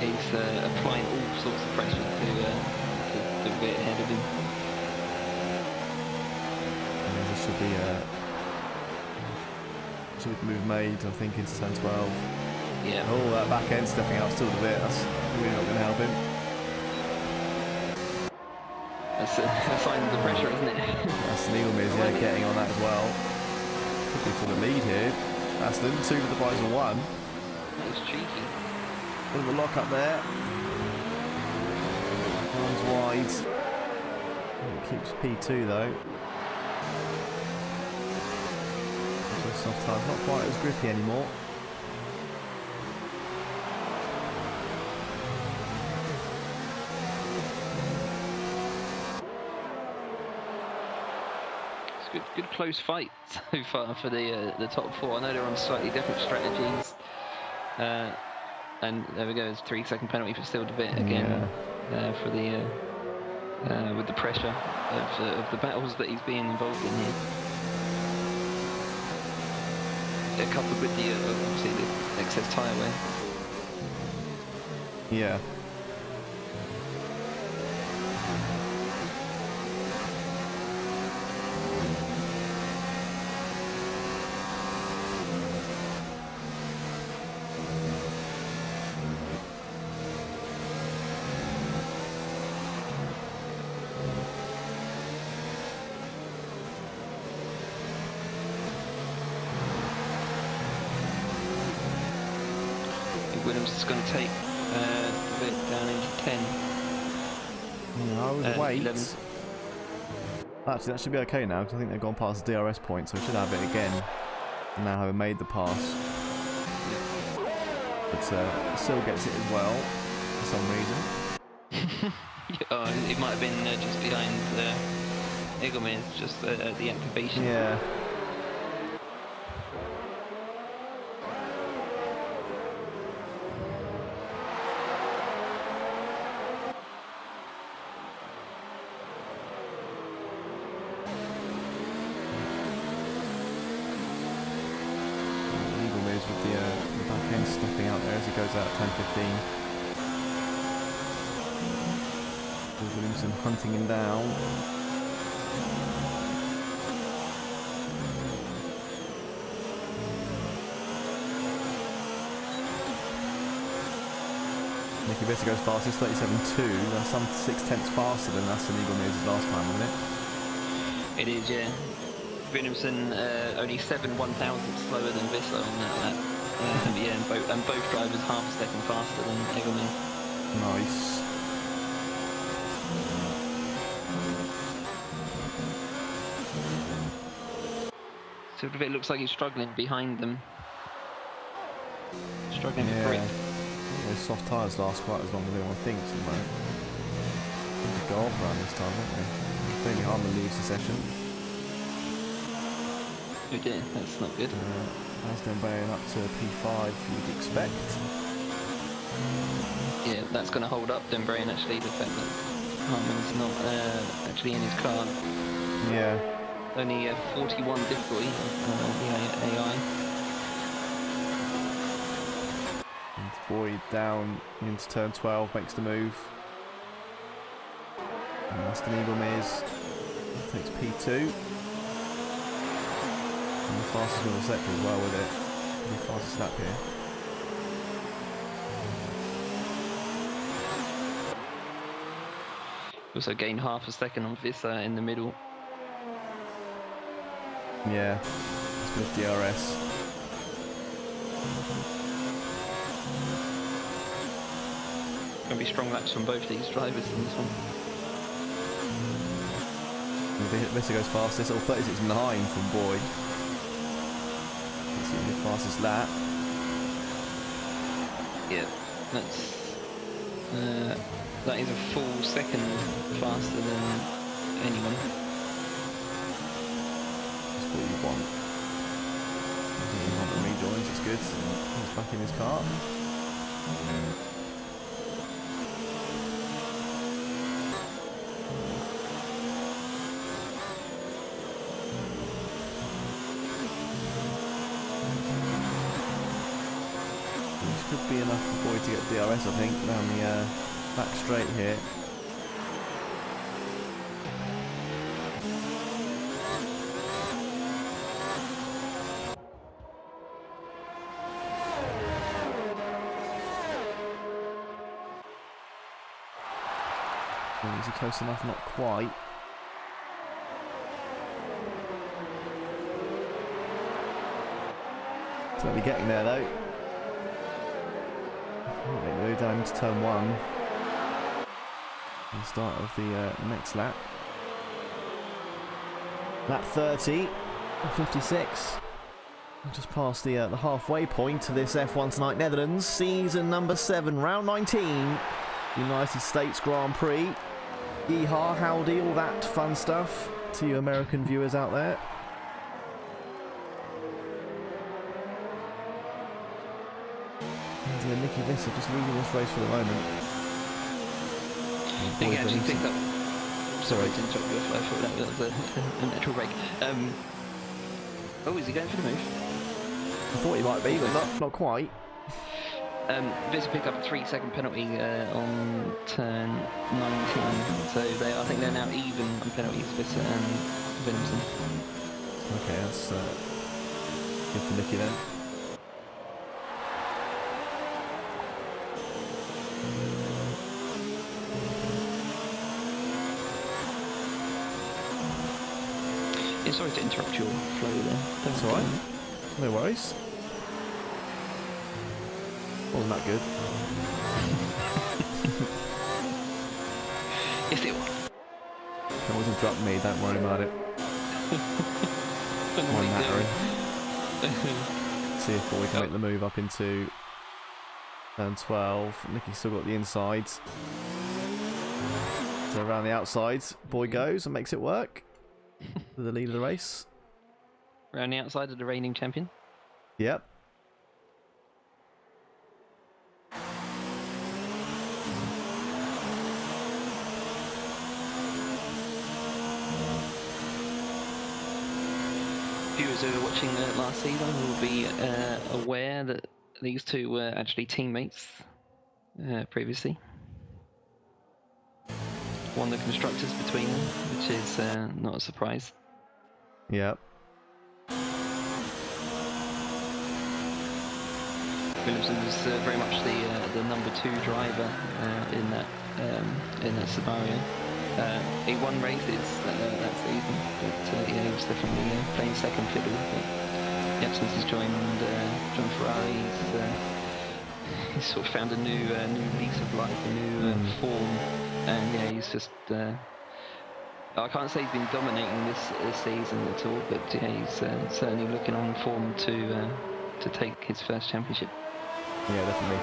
He's applying all sorts of pressure to get ahead of him. There should be a move made, I think, into turn 12. Yeah. Oh, that back end stepping out still a bit. That's really not going to help him. That's a sign of the pressure, isn't it? That's Neil Miz, yeah, getting on that as well. Could be for the lead here. Aston, 2 for the prize of 1. That was cheeky. Bit of a lock up there. Arms wide. It keeps P2 though. Soft tires, not quite as grippy anymore. It's good close fight so far for the top 4. I know they're on slightly different strategies. And there we go, it's 3-second penalty for Still DeVitt again. Yeah. For the with the pressure of the battles that he's being involved in here. Coupled with the obviously the excess tyre wear. Yeah. Williams is going to take a bit down into 10. No, wait. 11. Actually, that should be okay now, because I think they've gone past the DRS point, so we should have it again. Now having made the pass. But still gets it as well, for some reason. It might have been just behind Egelman, just the activation. Yeah. With the back end stepping out there as he goes out at 10:15. Williamson hunting him down. Nicky Bitter goes fastest, 37.2. That's some 6/10 faster than Aston Eagle Mears last time, isn't it? It is, yeah. Williamson only 7/1000 slower than Vissla on that lap. Yeah, and both drivers half a second faster than Egelman. Nice. So it looks like he's struggling behind them. Struggling for grip. Those soft tyres last quite as long as everyone thinks, and they go off around this time, don't they? Davey Hartman leaves the session. Oh dear, that's not good. Aston Baron up to P5, you'd expect. Yeah, that's going to hold up Denbrain actually, the fact that Harman's not actually in his car. Yeah. Only 41 difficulty the AI. And Boyd down into turn 12, makes the move. And Aston Eagle Mears takes P2. And the fastest on the sector as well with it. The fastest lap here. Also gained half a second on Vissa in the middle. Yeah, it's with DRS. Going to be strong laps from both these drivers in this one. Vissa goes fastest, 36.9 from Boyd. That's the fastest lap. Yeah, that is a full second faster than anyone. That's what you want. He rejoins, it's good. He's back in his car. Could be enough for Boyd to get DRS, I think, down the back straight here. Is he close enough? Not quite. Certainly getting there though. They move down into turn 1. The start of the next lap. Lap 30, 56. Just past the halfway point to this F1 Tonight Netherlands season number 7, round 19, United States Grand Prix. Yeehaw, howdy, all that fun stuff to you American viewers out there. Nicky Visser just leading this race for the moment. I think he actually picked up. Sorry to interrupt you, I thought that was a natural break. Oh, is he going for the move? I thought he might be, but not quite. Visser picked up a 3-second penalty on turn 19, so I think they're now even on penalties, Visser and Williamson. Okay, that's good for Nicky then. Yeah, sorry to interrupt your flow there. That's alright. No worries. Wasn't that good? Yes, it was. Can always interrupt me, don't worry about it. Won't matter. See if we can make the move up into turn 12. Nicky's still got the insides. So around the outsides, Boy goes and makes it work. To the lead of the race. Around the outside of the reigning champion. Yep. Viewers who were watching last season will be aware that these two were actually teammates previously. Won the constructors between them, which is not a surprise. Yep. Williamson was very much the number 2 driver in that scenario. He won races that season, but yeah, he was definitely playing second fiddle. But yep, since he's joined John Ferrari, he's sort of found a new lease of life, a new form, and yeah, he's just. I can't say he's been dominating this season at all, but yeah, he's certainly looking on form to take his first championship. Yeah, definitely.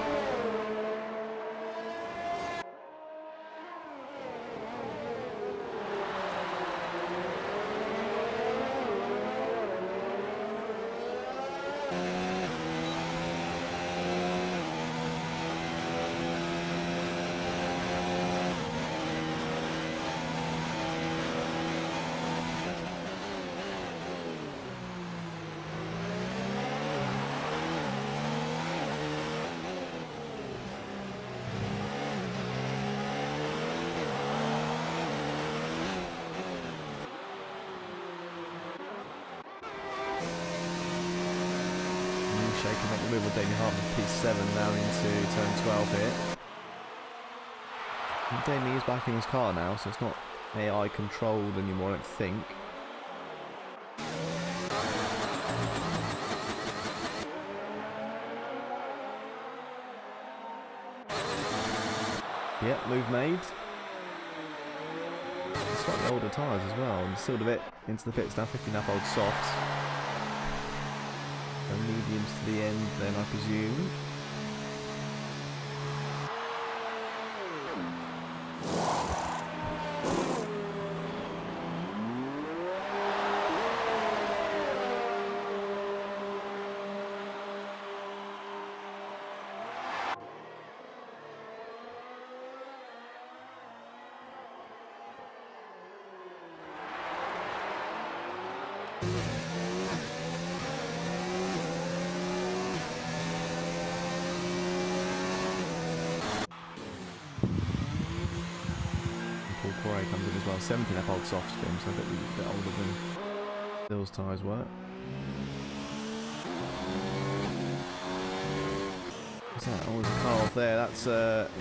Damien Hartman P7 now into turn 12 here. And Damien is back in his car now, so it's not AI controlled anymore, I don't think. Yep, move made. Slightly older tyres as well, and still a bit into the pits now, 15-lap-old softs. And mediums to the end then, I presume. Comes in as well, 17-lap-old softs for him, so a bit older than Bill's tyres were. What's that? Oh, there's a car off there. That's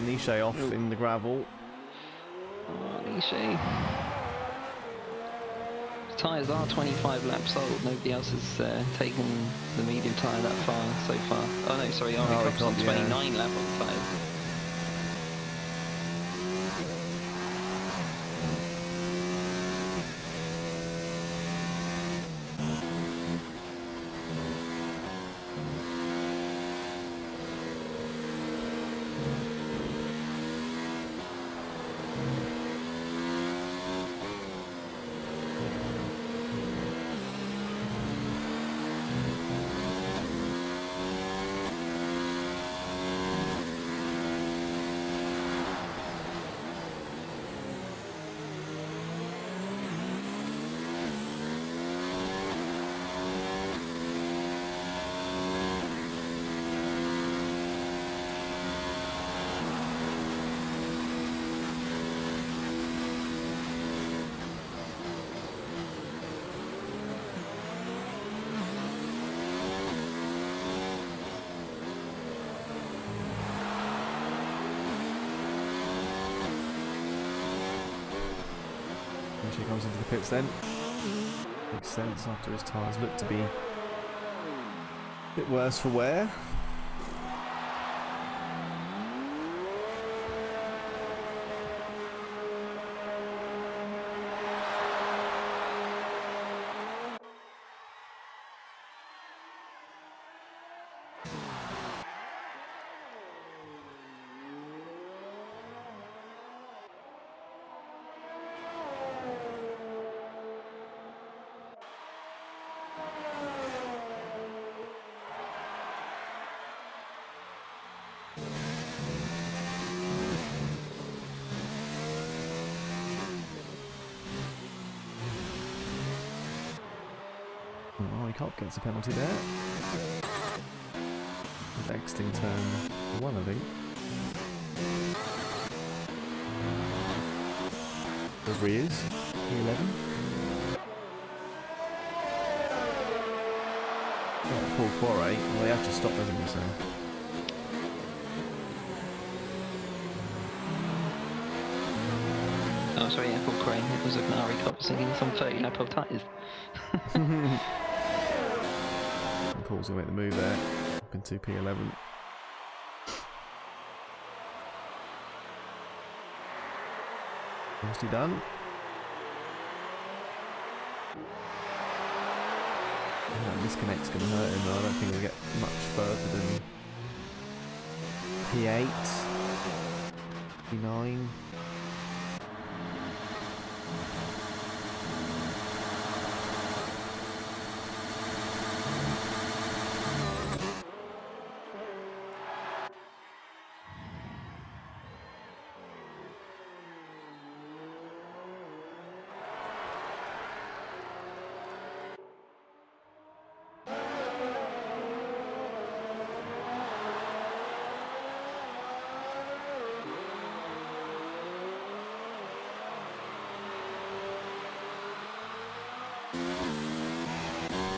Niche off in the gravel. Oh, Niche. His tyres are 25 laps old. Nobody else has taken the medium tyre that far so far. Oh no, sorry, Ari Copp's on 29 lap-old tyres. He comes into the pits then. Makes sense after his tyres look to be a bit worse for wear. Cop gets a penalty there. Next in turn 1, I think. Wherever he is, P11. Paul Poire. Well, he has to stop, doesn't he? So. Oh, sorry, yeah, Paul Crane. It was a Ari Cop singing some 30-lap-old tyres. Paul's going to make the move there, up into P11. Nicely done. That disconnect's going to hurt him, though. I don't think he'll get much further than P8, P9.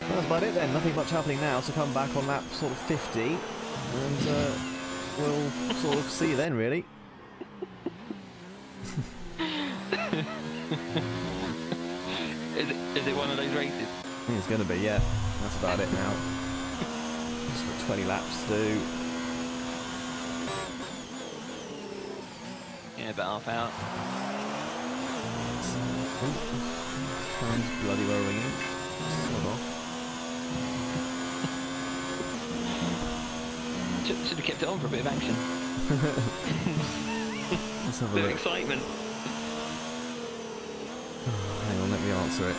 That's about it then, nothing much happening now, so come back on lap sort of 50. and we'll sort of see you then, really. Is it one of those races? I think it's going to be, yeah. That's about it now. Just got 20 laps to do. Yeah, about half hour. Phone's bloody well ringing. Sod off. Should have kept it on for a bit of action. Let's have a Bit of look. excitement. Hang on, let me answer it.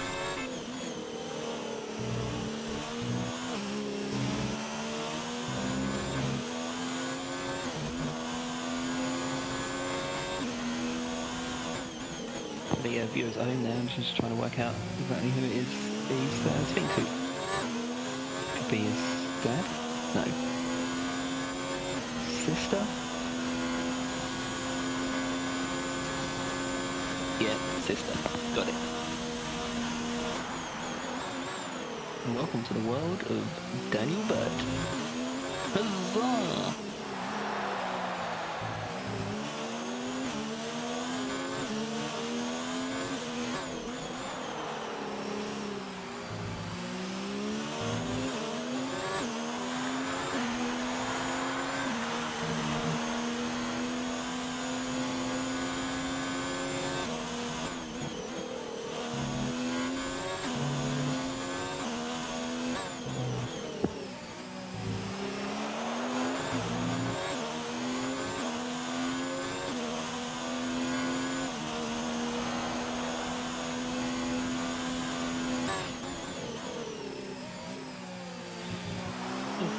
The viewers at home there, I'm just trying to work out exactly who it is he's speaking to. Could be his dad? No. Sister? Yeah, sister. Got it. And welcome to the world of Daniel Burt. Hazzah!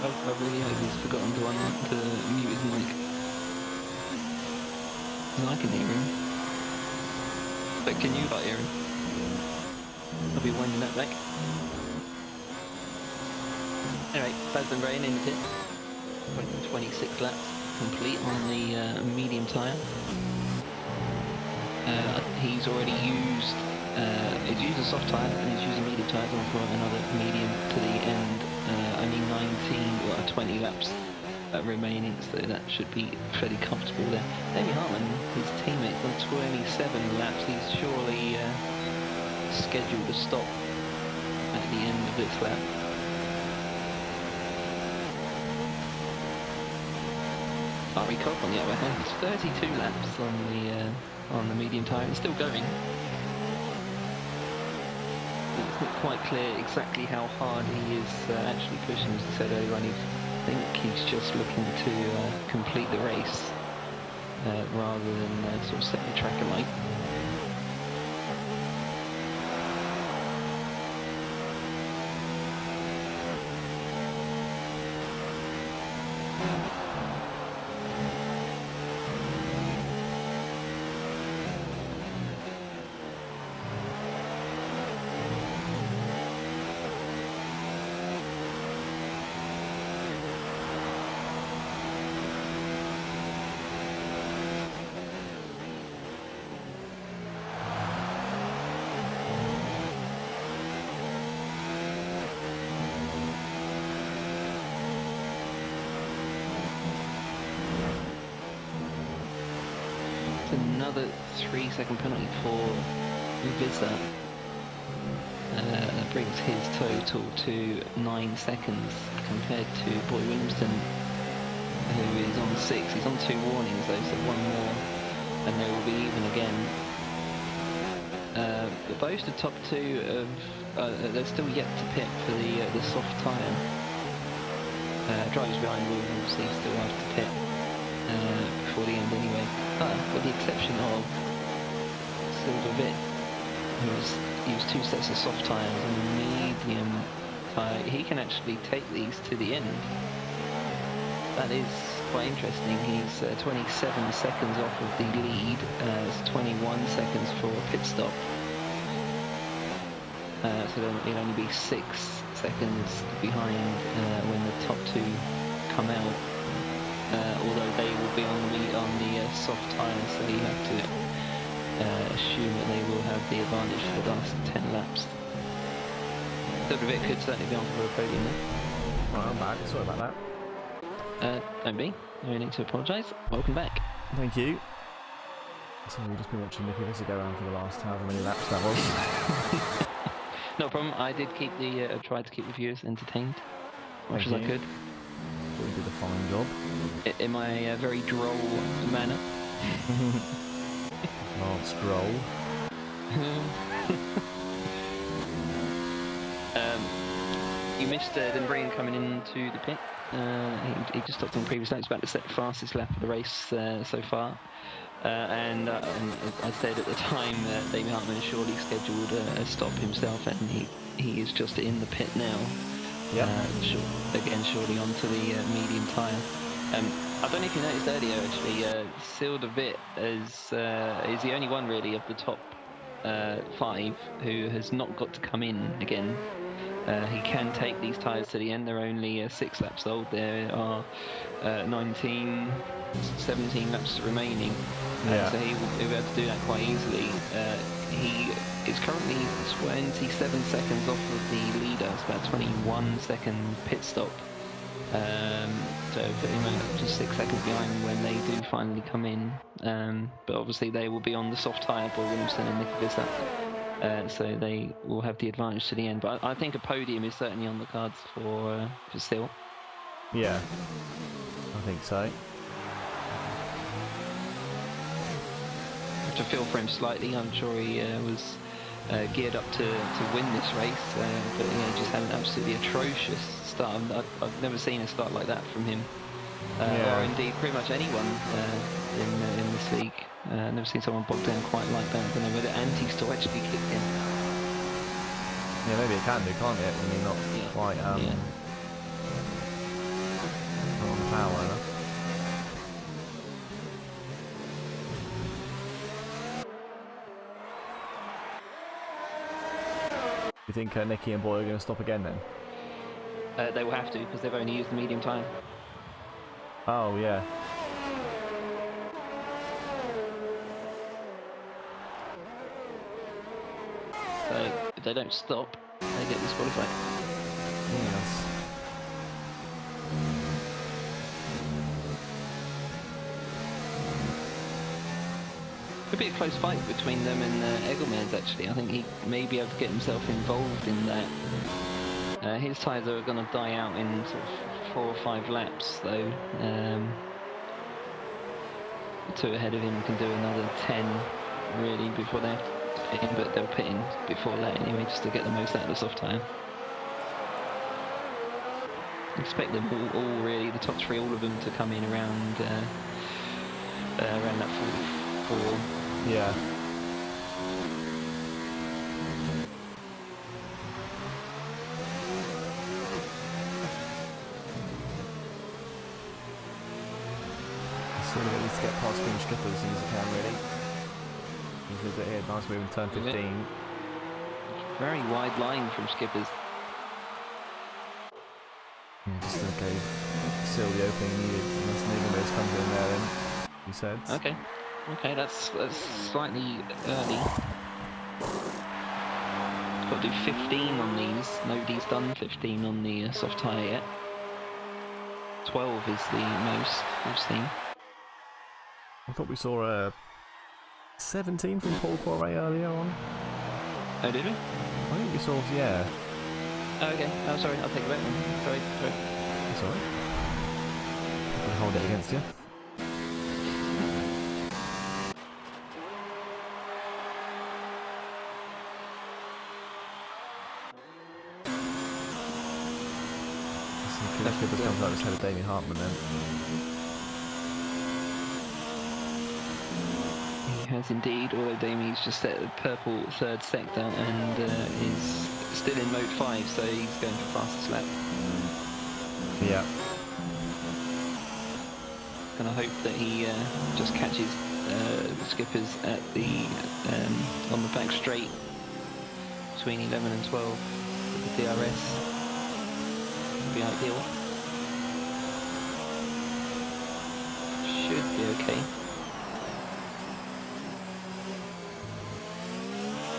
I really hope he's forgotten to mute his mic. 'Cause I can hear him. But can you not hear him? I'll be winding that back. Anyway, Basden Rain in the pit. 26 laps complete on the medium tyre. He's already used a soft tyre and he's using medium tyres on for another medium to the end. Only 20 laps remaining, so that should be fairly comfortable there. Damien Hartman, his teammate, on 27 laps. He's surely scheduled to stop at the end of this lap. Ari Cobb, on the other hand, 32 laps on the medium tyre and still going. It's not quite clear exactly how hard he is actually pushing. As I said earlier on, I think he's just looking to complete the race rather than sort of set the track alight. Another 3-second penalty for Visa. That brings his total to 9 seconds compared to Boy Williamson, who is on 6. He's on 2 warnings though, so one more and they will be even again. Both the top 2 of they're still yet to pit for the soft tyre. Drivers behind will obviously still have to pit before the end anyway. With the exception of Silvervit, who used 2 sets of soft tyres and a medium tyre. He can actually take these to the end. That is quite interesting. He's 27 seconds off of the lead. It's 21 seconds for a pit stop. So then it'll only be 6 seconds behind when the top 2 come out. Although they will be on the soft tyres, so you have to assume that they will have the advantage for the last 10 laps. Silvervit could certainly be on for a podium there. Right, I'm back. Sorry about that. Don't be. No need to apologise. Welcome back. Thank you. So we've just been watching Nicky Visser go around for the last however many laps that was. No problem. I did keep tried to keep the viewers entertained as much as I could. We did a fine job. In my very droll manner. Lance Droll. You missed Brian coming into the pit. He just stopped on the previous lap. He's about to set the fastest lap of the race so far. And I said at the time Damien Hartman has surely scheduled a stop himself, and he is just in the pit now. Yeah. Again, surely onto the medium tyre. I don't know if you noticed earlier, actually, Sil de Witt is the only one really of the top 5 who has not got to come in again. He can take these tyres to the end. They're only 6 laps old. There are 17 laps remaining. So he will be able to do that quite easily. He is currently 27 seconds off of the leader. It's about 21-second pit stop. So pretty much just 6 seconds behind when they do finally come in. But obviously they will be on the soft tyre, Boy Williamson and Nicky Visser. So they will have the advantage to the end. But I think a podium is certainly on the cards for Sil. Yeah, I think so. To feel for him slightly, I'm sure he was geared up to win this race, but he just had an absolutely atrocious start. I've never seen a start like that from him, or indeed pretty much anyone in this league. Never seen someone bogged down quite like that. I don't know whether anti-still actually kicked in. Yeah, maybe it can do, can't it? When you're not quite not on power enough. You think Nicky and Boy are going to stop again then? They will have to, because they've only used the medium time. Oh, yeah. So if they don't stop, they get disqualified. Yes. Could be a close fight between them and Egelman's actually. I think he may be able to get himself involved in that. His tyres are going to die out in sort of 4 or 5 laps though. The 2 ahead of him can do another 10 really before they have to pit in, but they'll pit in before that anyway just to get the most out of the soft tyre. Expect them all really, the top 3, all of them to come in around that 44. Yeah. Sort of at least get past Green Strippers as soon as I can, really. Here's a bit here, nice move in turn 15. Very wide line from Skippers. Yeah, just gave Sil the opening he needed, unless Newlands comes in there then, he said. Okay, that's slightly early. Got to do 15 on these. Nobody's done 15 on the soft tyre yet. 12 is the most we've seen. I thought we saw a 17 from Paul Poiret earlier on. Oh, did we? I think we saw, yeah. Oh, okay. Oh, sorry, I'll take it back. Sorry. That's alright. I can hold it against you. This comes out instead of Damien Hartman then. He has indeed, although Damie's just set the purple 3rd sector and is still in mode 5, so he's going for fastest lap. Yeah. Gonna hope that he just catches the Skippers at the on the back straight between 11 and 12 with the DRS. Would be ideal. Should be okay.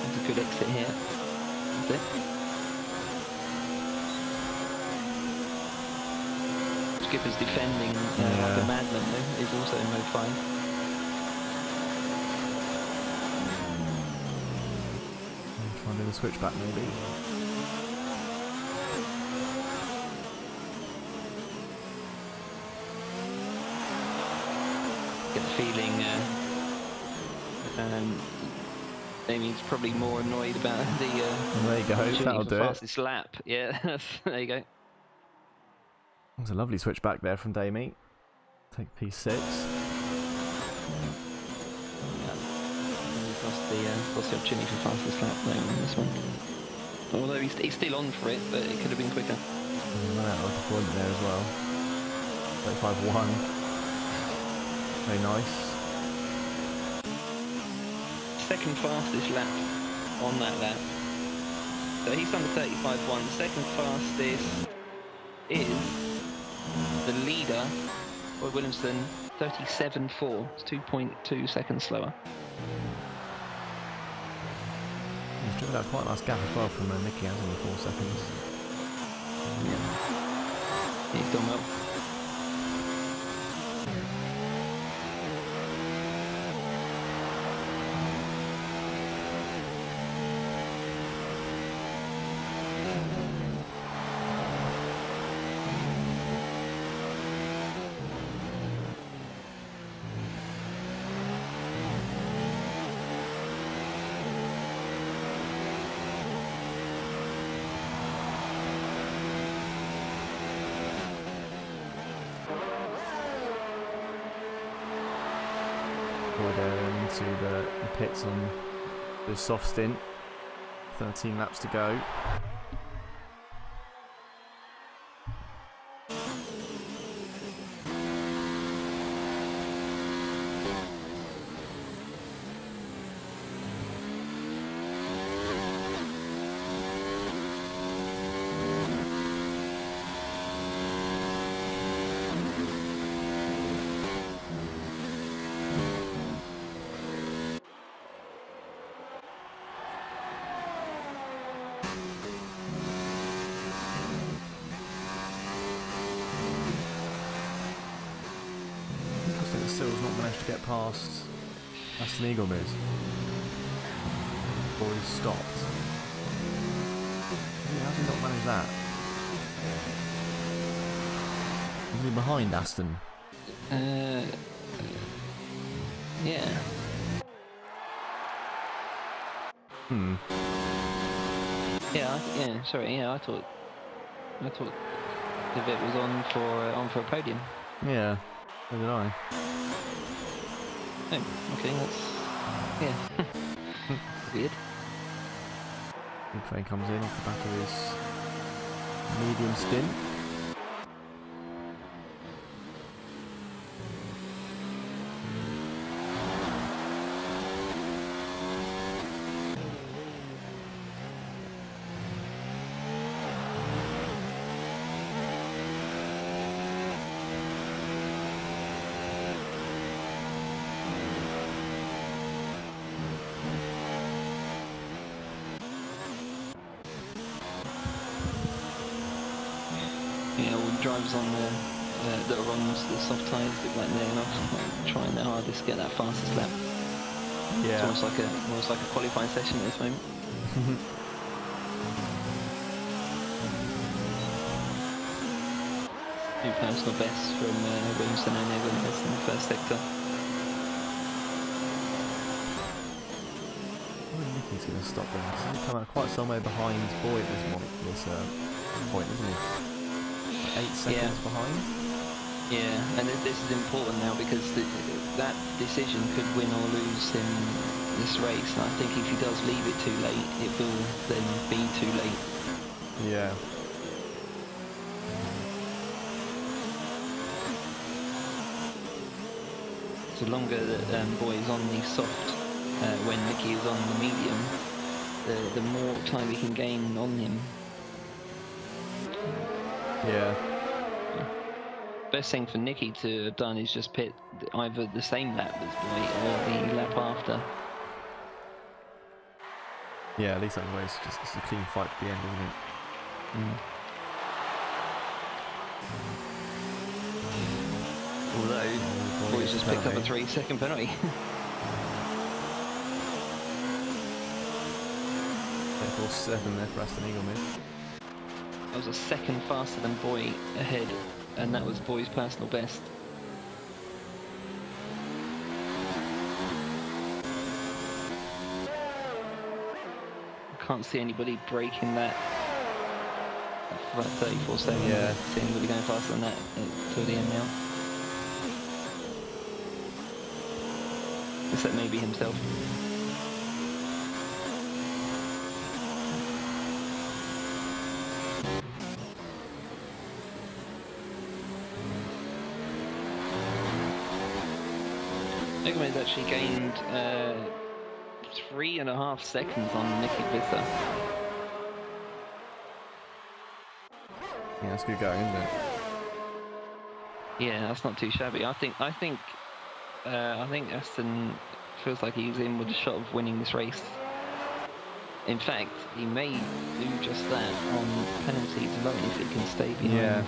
There's a good exit here. That's it. skipper's defending like a madman though, is also in mode 5. Try and do the switchback maybe. Get the feeling Damien's probably more annoyed about the there you go, that'll do it. fastest lap. Yeah, there you go. There's a lovely switchback there from Damie. Take P6. Yeah. Lost the opportunity for fastest lap there on this one. Although he's still on for it, but it could have been quicker. Run out of deployment there as well. 35.1. Very nice. Second fastest lap on that lap. So he's done the 35.1. Second fastest is the leader, Roy Williamson, 37.4. It's 2.2 seconds slower. He's driven out quite a nice gap as well from Nicky, hasn't he? 4 seconds. Yeah. He's done well. Into the pits on the soft stint. 13 laps to go. Still's not managed to get past Aston Eagle Miz. Or he's stopped. Yeah, how did he not manage that? Is he behind Aston? Yeah. Yeah, sorry, yeah, I thought the bit was on for a podium. Yeah, so did I. Oh, okay, that's... yeah. Weird. Big Train comes in off the back of his medium stint. Drivers on that are on the soft tyres look like they're trying their hardest to get that fastest lap. Yeah. It's almost like a qualifying session at this moment. New personal best from Williamson and Evan in the first sector. Nicky's going to stop there. He's come out quite some way behind Boyd this point, isn't he? 8 seconds behind. Yeah, and this is important now because that decision could win or lose in this race. And I think if he does leave it too late, it will then be too late. Yeah. The longer that Boy is on the soft, when Nicky is on the medium, the more time he can gain on him. Yeah. Best thing for Nicky to have done is just pit either the same lap as Boy or the lap after. Yeah, at least that way it's a clean fight at the end, isn't it? Although, boys just picked up a 3-second penalty. 4-7 there for Aston Eagle mid. I was a second faster than Boy ahead, and that was Boy's personal best. I can't see anybody breaking that 34 seconds. Yeah. See anybody going faster than that till the end now. Except maybe himself. Eggerman's actually gained 3.5 seconds on Nicky Visser. Yeah, that's good going, isn't it? Yeah, that's not too shabby. I think Aston feels like he's in with a shot of winning this race. In fact, he may do just that on penalties alone if he can stay behind. Yeah.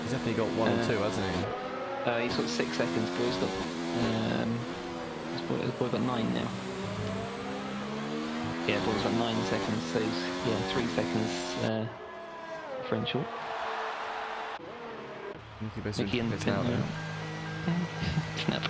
He's definitely got 1 or 2, hasn't he? He's got 6 seconds. Boy's got Boy got 9 now. Yeah, Boy's got 9 seconds. So he's, 3 seconds differential. Nicky in the pit now. Snap.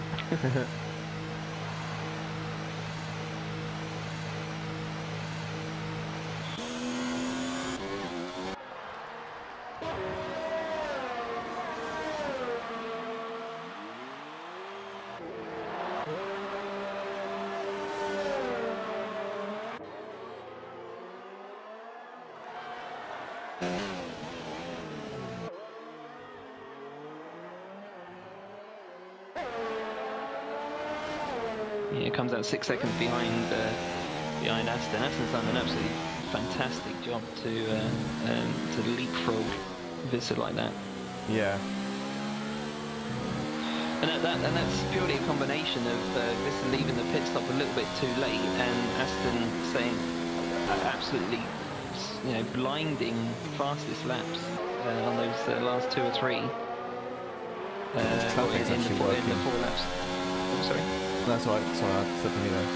Yeah, it comes out 6 seconds behind Aston. Aston's done an absolutely fantastic job to leapfrog Visser like that. Yeah. And that's purely a combination of Visser leaving the pit stop a little bit too late, and Aston saying absolutely, blinding fastest laps on those last 2 or 3. In the 4 laps. Oh, sorry. That's all right. Sorry, I slipped me there.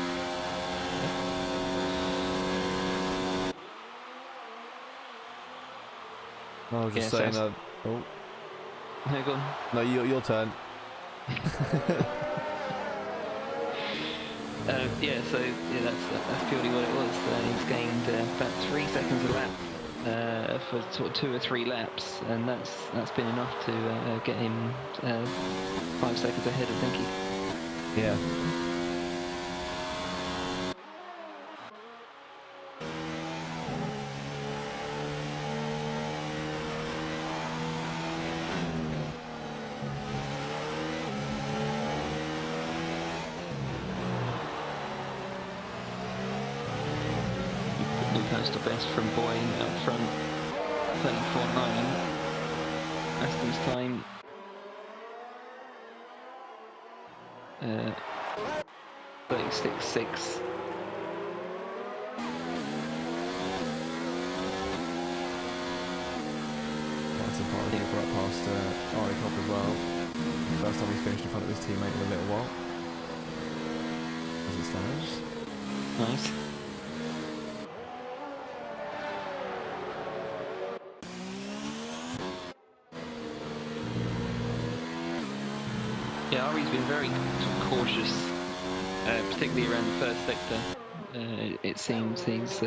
I was just saying. Oh. No, go on. No, your turn. That's purely what it was. He's gained about 3 seconds a lap for sort of 2 or 3 laps, and that's been enough to get him 5 seconds ahead of Nicky. Yeah. Personal best from Boy out front, 34.9. Aston's time 36.6. That's a part of right past Ari Cop as well. First time he finished in front of his teammate in a little while. As it stands. Nice. Yeah, Ari's been very cautious, particularly around the first sector. It seems he's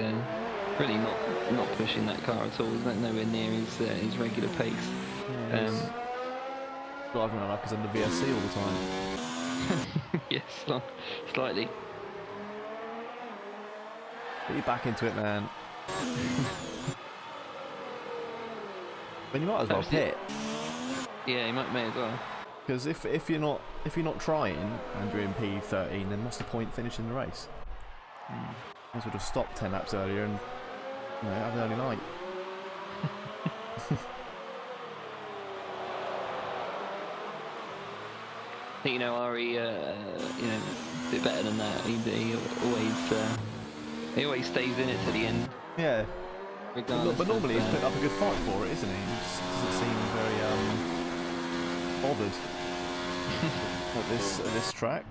really not pushing that car at all. He's nowhere near his regular pace. Yeah, driving around like he's under VSC all the time. Yes, slightly. Get you back into it, man. But you might as well pit. Yeah, you may as well. Because if you're not trying and you're in P13, then what's the point finishing the race? Might as well just stop 10 laps earlier and have an early night. I think Ari, a bit better than that. He always stays in it to the end. Yeah. Regardless. But normally he's putting up a good fight for it, isn't he? He just doesn't seem very bothered at this track.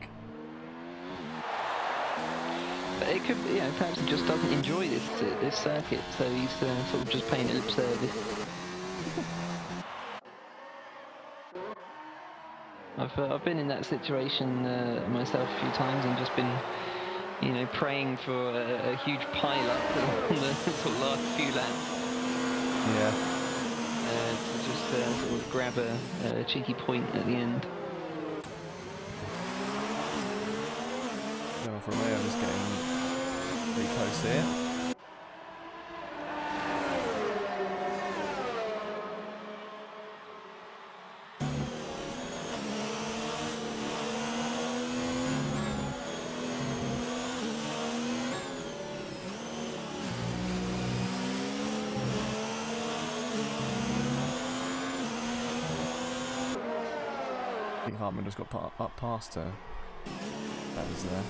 But it could, perhaps he just doesn't enjoy this circuit, so he's sort of just paying lip service. I've been in that situation myself a few times and just been, praying for a huge pile up on the sort of last few laps. Yeah. To just sort of grab a cheeky point at the end. Alfa Romeo just getting pretty close here. I think Hartman just got up past her. That was there.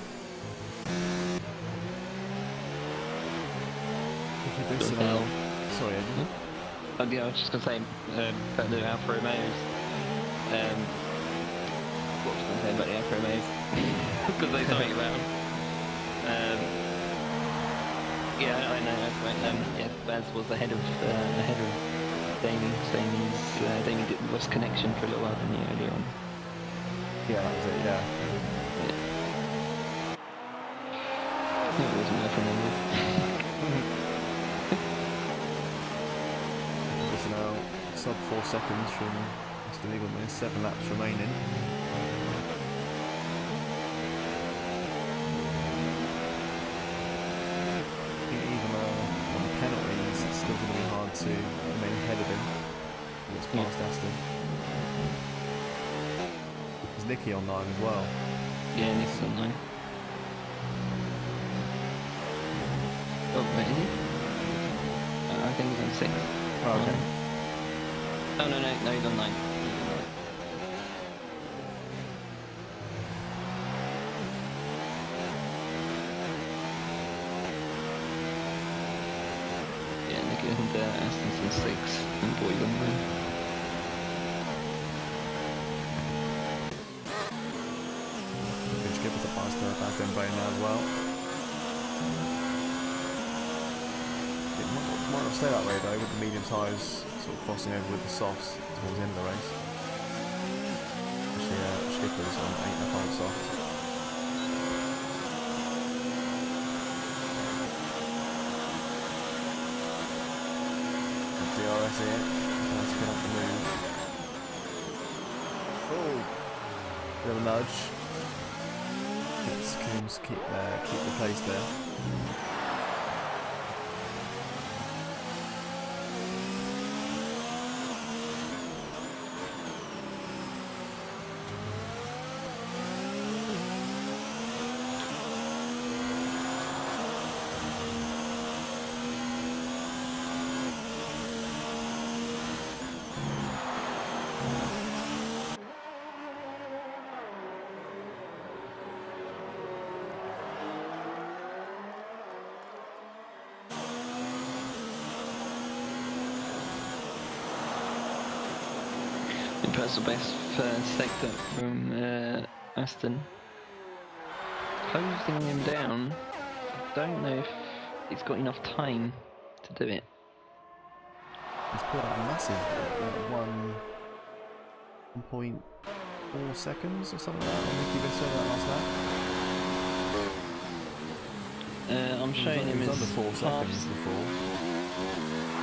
Sorry, Adrian. I was just going to say about the Alfa Romeos. What was I going to say about the Alfa Romeos? Because they talking about them. I know. That's right. Baz was ahead of Damie. Damie lost connection for a little while, didn't he, earlier on? Yeah, that was it. Yeah. No, it wasn't worth remembering. It's now sub 4 seconds from Mr. Eagle with 7 laps remaining. I think even on the penalties, it's still going to be hard to remain ahead of him. It's past Aston. There's Nicky on 9 as well. Yeah, Nicky's on 9. Oh, wait, is he? I think he's on 6. Oh, okay. No, he's on 9. Yeah, Nicky and Aston's on 6, and Boyd's on 9. Good skip with the faster back end brain now as well. Might not stay that way though, with the medium tyres sort of crossing over with the softs towards the end of the race. Actually, Skipper's on 8.5 soft. DRS here, nice to get off the move. Oh, bit of a nudge. Let's Coombs keep the pace there. Personal best first sector from Aston. Closing him down. I don't know if he's got enough time to do it. He's pulled out a massive 1.4 seconds or something like that on Nicky Visser that last lap. I'm showing him as under 4 seconds before.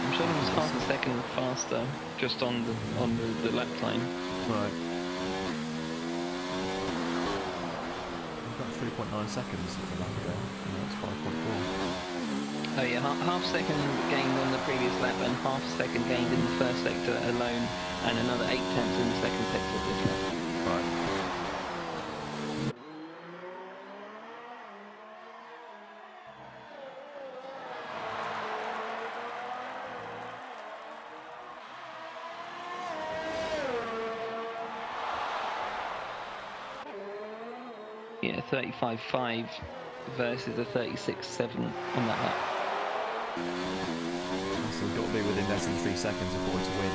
I'm showing him as half a second faster, just on the lap time. Right. We've got 3.9 seconds at the lap ago. That's 5.4. Oh yeah, half second gained on the previous lap and half second gained in the first sector alone, and another 8 tenths in the second sector this lap. Right. Yeah, 35.5 versus a 36.7 on that lap. So we've got to be within less than 3 seconds before it's a win.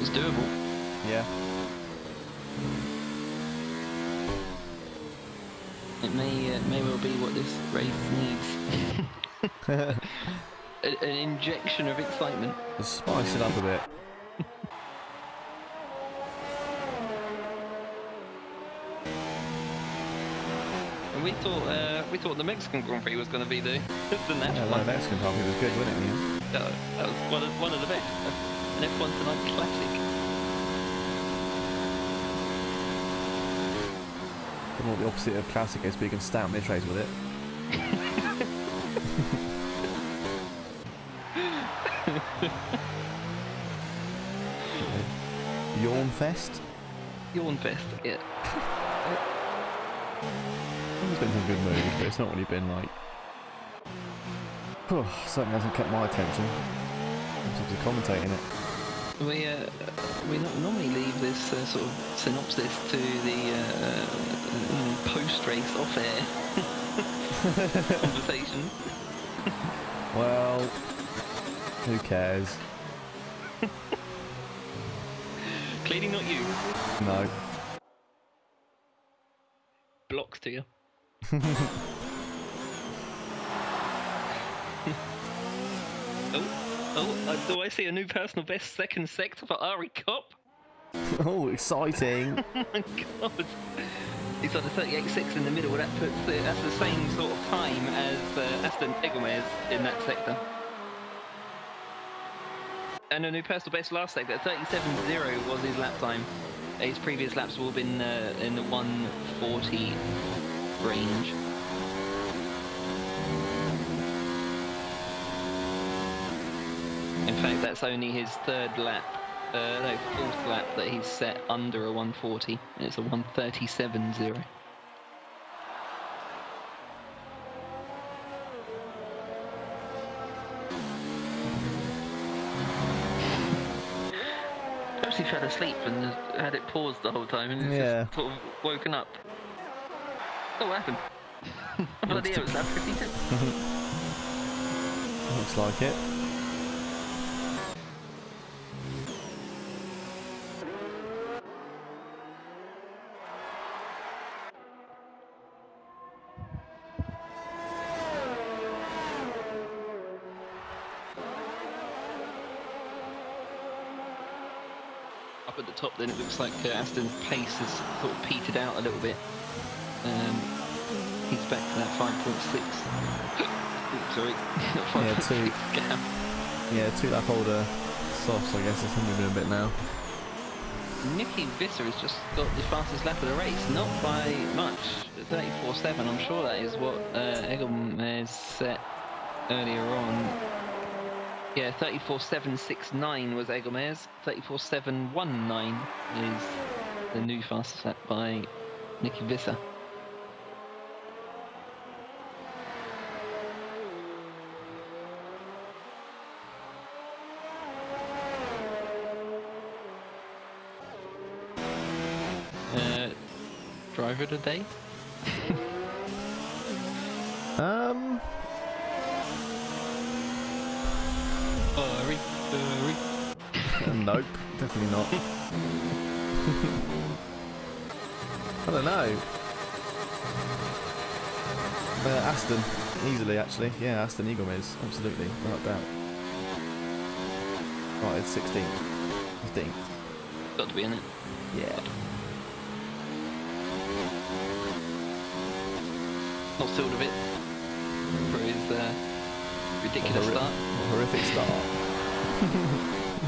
It's doable. Yeah. It may well be what this race needs. An injection of excitement. Just spice it up a bit. And we thought the Mexican Grand Prix was going to be the natural Yeah, one. the Mexican Grand Prix was good, wasn't it? Yeah. That was one of the best. An F1 Tonight classic. I don't know what the opposite of classic is, but you can stamp this race with it. Yawn Fest? Yawn Fest, yeah. There's been some good movies, but it's not really been like... certainly hasn't kept my attention. I'm simply commentating it. We normally leave this sort of synopsis to the post-race off-air conversation. Well, who cares? Clearly not you. No. Blocks to you. Do I see a new personal best second sector for Ari Kopp? Oh, exciting! Oh my god! He's on a 38.6 in the middle. That's the same sort of time as Aston Eggomez in that sector. And a new personal best last sector. 37.0 was his lap time. His previous laps will have been in the 140 range. In fact, that's only his fourth lap that he's set under a 140. It's a 137.0. Perhaps he fell asleep and had it paused the whole time and he's just sort of woken up. Oh, what happened? Bloody hell, it's lap 52. Looks like it. Up at the top then it looks like Aston's pace has sort of petered out a little bit. He's back to that 5.6. Sorry, not 5.6 gap. Yeah, 2 lap older softs, I guess. It's moving a bit now. Nicky Visser has just got the fastest lap of the race, not by much. 34.7. I'm sure that is what Eggomez set earlier on. Yeah, 34.769 was Eggomez. 34.719 is the new fastest lap by Nicky Visser. Driver of the day? Nope, definitely not. I don't know. Aston, easily actually. Yeah, Aston Eagomez, absolutely, without doubt. Right, it's 16th. 15th. Got to be in it. Yeah. Not thrilled of it for his ridiculous start. Horrific start.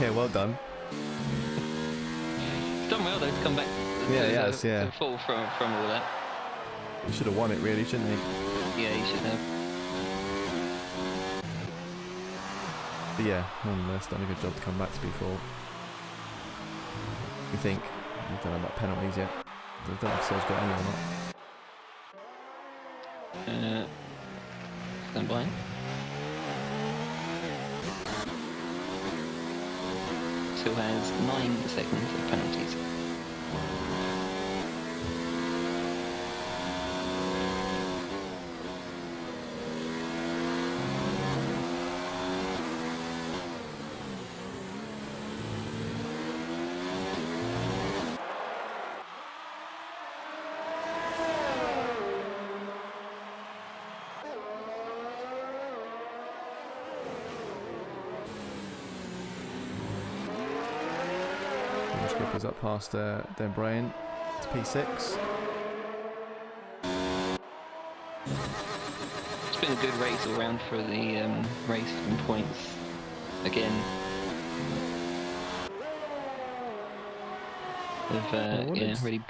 Yeah, well done. He's done well though to come back to fall from all that. He should have won it really, shouldn't he? Yeah, he should have. But yeah, nonetheless, done a good job to come back to P4. You think? We don't know about penalties yet. I don't know if Sil's got any or not. Stand by. Still has 9 seconds of penalties. skippers up past Brian. It's P6. It's been a good race all round for the race and points again. They've really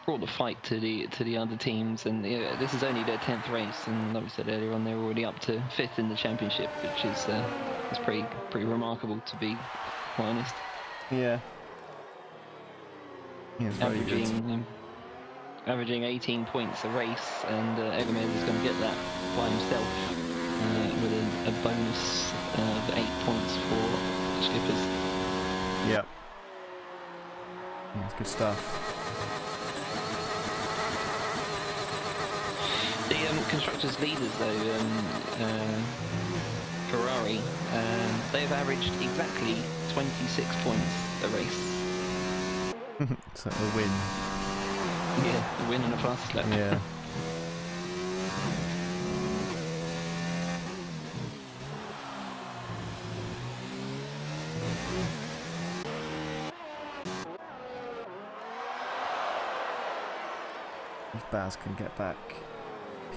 brought the fight to the other teams, and this is only their 10th race, and like we said earlier on, they're already up to 5th in the championship, which is pretty remarkable, to be quite honest. Yeah. Yeah, it's very good. Averaging 18 points a race, and Hermanos is going to get that by himself with a bonus of 8 points for the skippers. Yep. Yeah, it's good stuff. The constructors' leaders, though, Ferrari, they've averaged exactly 26 points a race. So a win. Yeah, a win and a fast lap. Yeah. If Baz can get back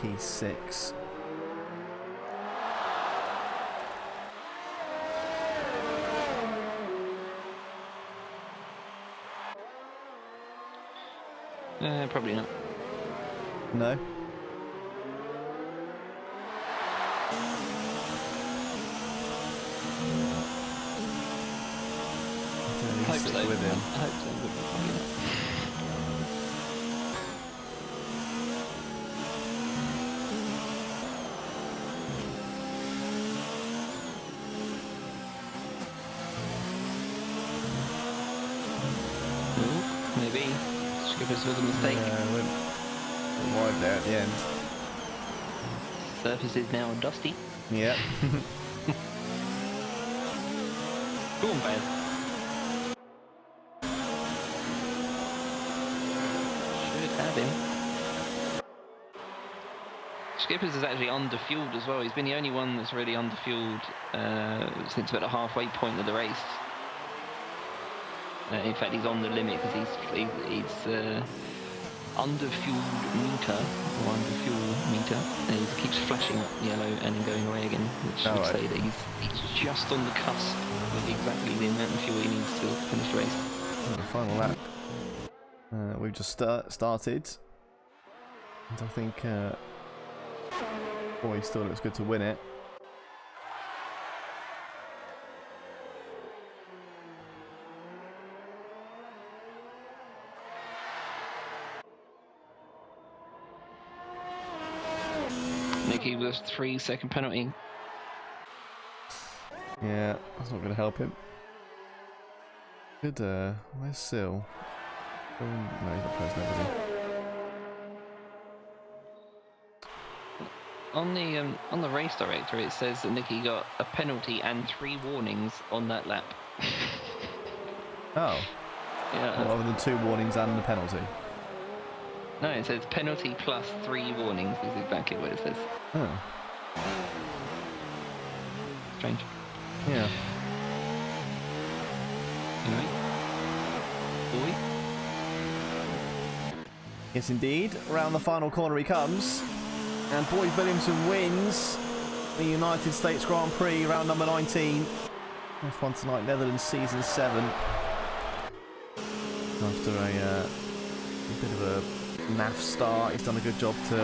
P6. Probably not. No. Hope so. With him. I hope so, but probably not. Maybe. Skippers with a mistake. Yeah, went wide there at the end. Surface is now dusty. Yep. Go on, Baz. Should have him. Skippers is actually underfueled as well. He's been the only one that's really underfueled since about the halfway point of the race. In fact, he's on the limit because he's underfueled meter, or underfuel meter, and he keeps flashing up yellow and then going away again, which would say that he's just on the cusp of exactly the amount of fuel he needs to finish the race. The final lap. We've just started, and I think he still looks good to win it. Nicky with a 3-second penalty. Yeah, that's not going to help him. Good, where's Sil? Oh, no, he's not close now, is he? On the race director, it says that Nicky got a penalty and 3 warnings on that lap. Oh. Yeah. Well, other than 2 warnings and the penalty. No, it says penalty plus 3 warnings is exactly what it says. Oh. Strange. Yeah. Anyway. Boy. Yes, indeed. Round the final corner he comes. And Boyd Williamson wins the United States Grand Prix, round number 19. F1 Tonight, Netherlands, Season 7. After a bit of a naff start, he's done a good job to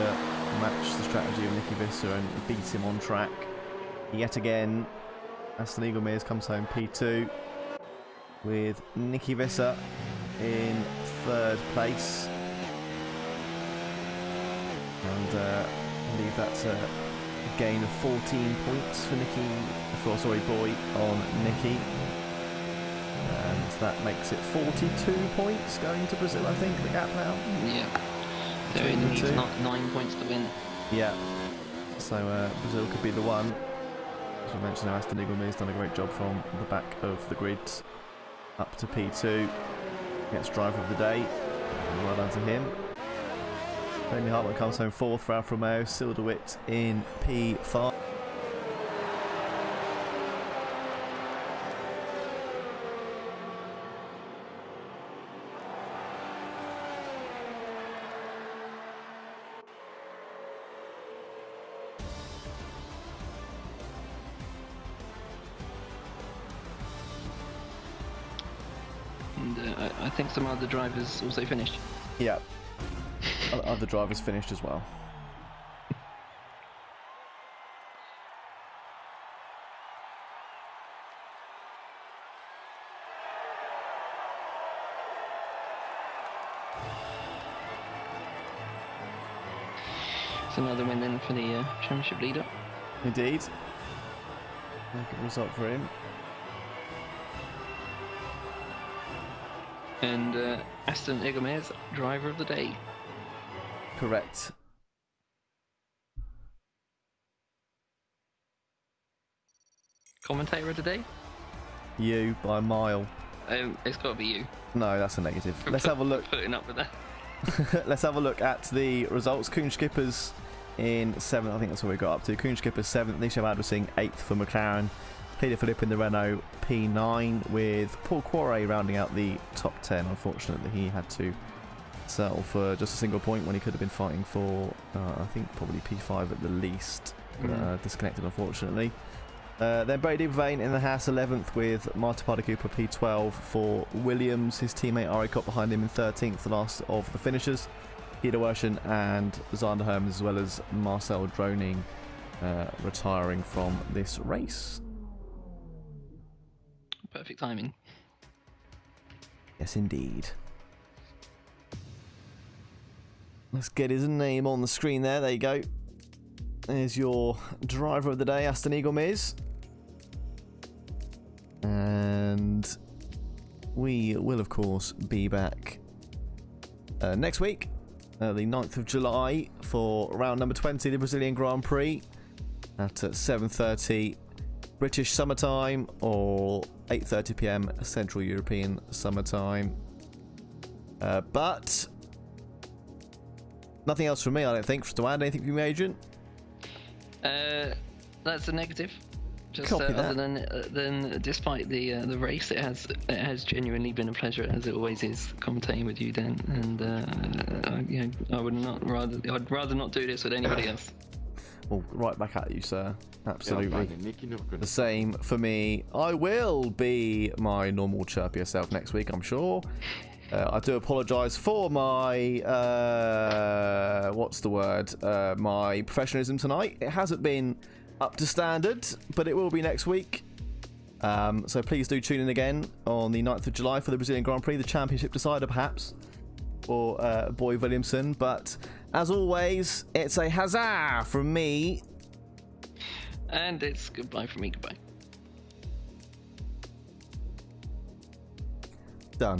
match the strategy of Nicky Visser and beat him on track. Yet again, Aston Eaglemears comes home P2 with Nicky Visser in 3rd place. And I believe that's a gain of 14 points for Boy on Nicky. And that makes it 42 points going to Brazil, I think, the gap now. Yeah. So he needs 9 points to win. Yeah. So Brazil could be the one. As we mentioned, Aston Eaglemears done a great job from the back of the grid up to P2. Gets driver of the day. And well done to him. Damien Hartman comes home 4th for Alfa Romeo. Sil de Wit in P5. I think some other drivers also finished. Yeah. Other drivers finished as well. It's another win then for the championship leader. Indeed. Good result for him. And Aston Igomez, driver of the day. Correct. Commentator of the day? You by a mile. It's got to be you. No, that's a negative. Let's have a look. Putting up with that. Let's have a look at the results. Kuhn Skippers in 7th. I think that's what we got up to. Kuhn Skippers 7th. Nisha Madrusing 8th for McLaren. Peter Philippe in the Renault P9, with Paul Quarre rounding out the top 10. Unfortunately, he had to settle for just a single point when he could have been fighting for, I think, probably P5 at the least. Disconnected, unfortunately. Then Brady Vane in the Haas 11th, with Marta Parda Cooper P12 for Williams. His teammate Ari Kopp behind him in 13th, the last of the finishers. Guido Werschen and Zander Herms, as well as Marcel Droning, retiring from this race. Perfect timing. Yes, indeed. Let's get his name on the screen there. There you go. There's your driver of the day, Aston Eagle Miz. And we will, of course, be back next week, the 9th of July, for round number 20, the Brazilian Grand Prix, at 7:30 British summertime or 8:30 PM Central European summertime. But nothing else from me, I don't think, to add. Anything from you, Agent? That's a negative. Just Copy other than despite the race, it has genuinely been a pleasure, as it always is, commentating with you, Dan. And I'd rather not do this with anybody else. Well, right back at you, sir. Absolutely. The same for me. I will be my normal chirpier self next week, I'm sure. I do apologise for my my professionalism tonight. It hasn't been up to standard, but it will be next week. So please do tune in again on the 9th of July for the Brazilian Grand Prix, the championship decider perhaps, for Boy Williamson. But as always, it's a Hazzah from me. And it's goodbye from me, goodbye.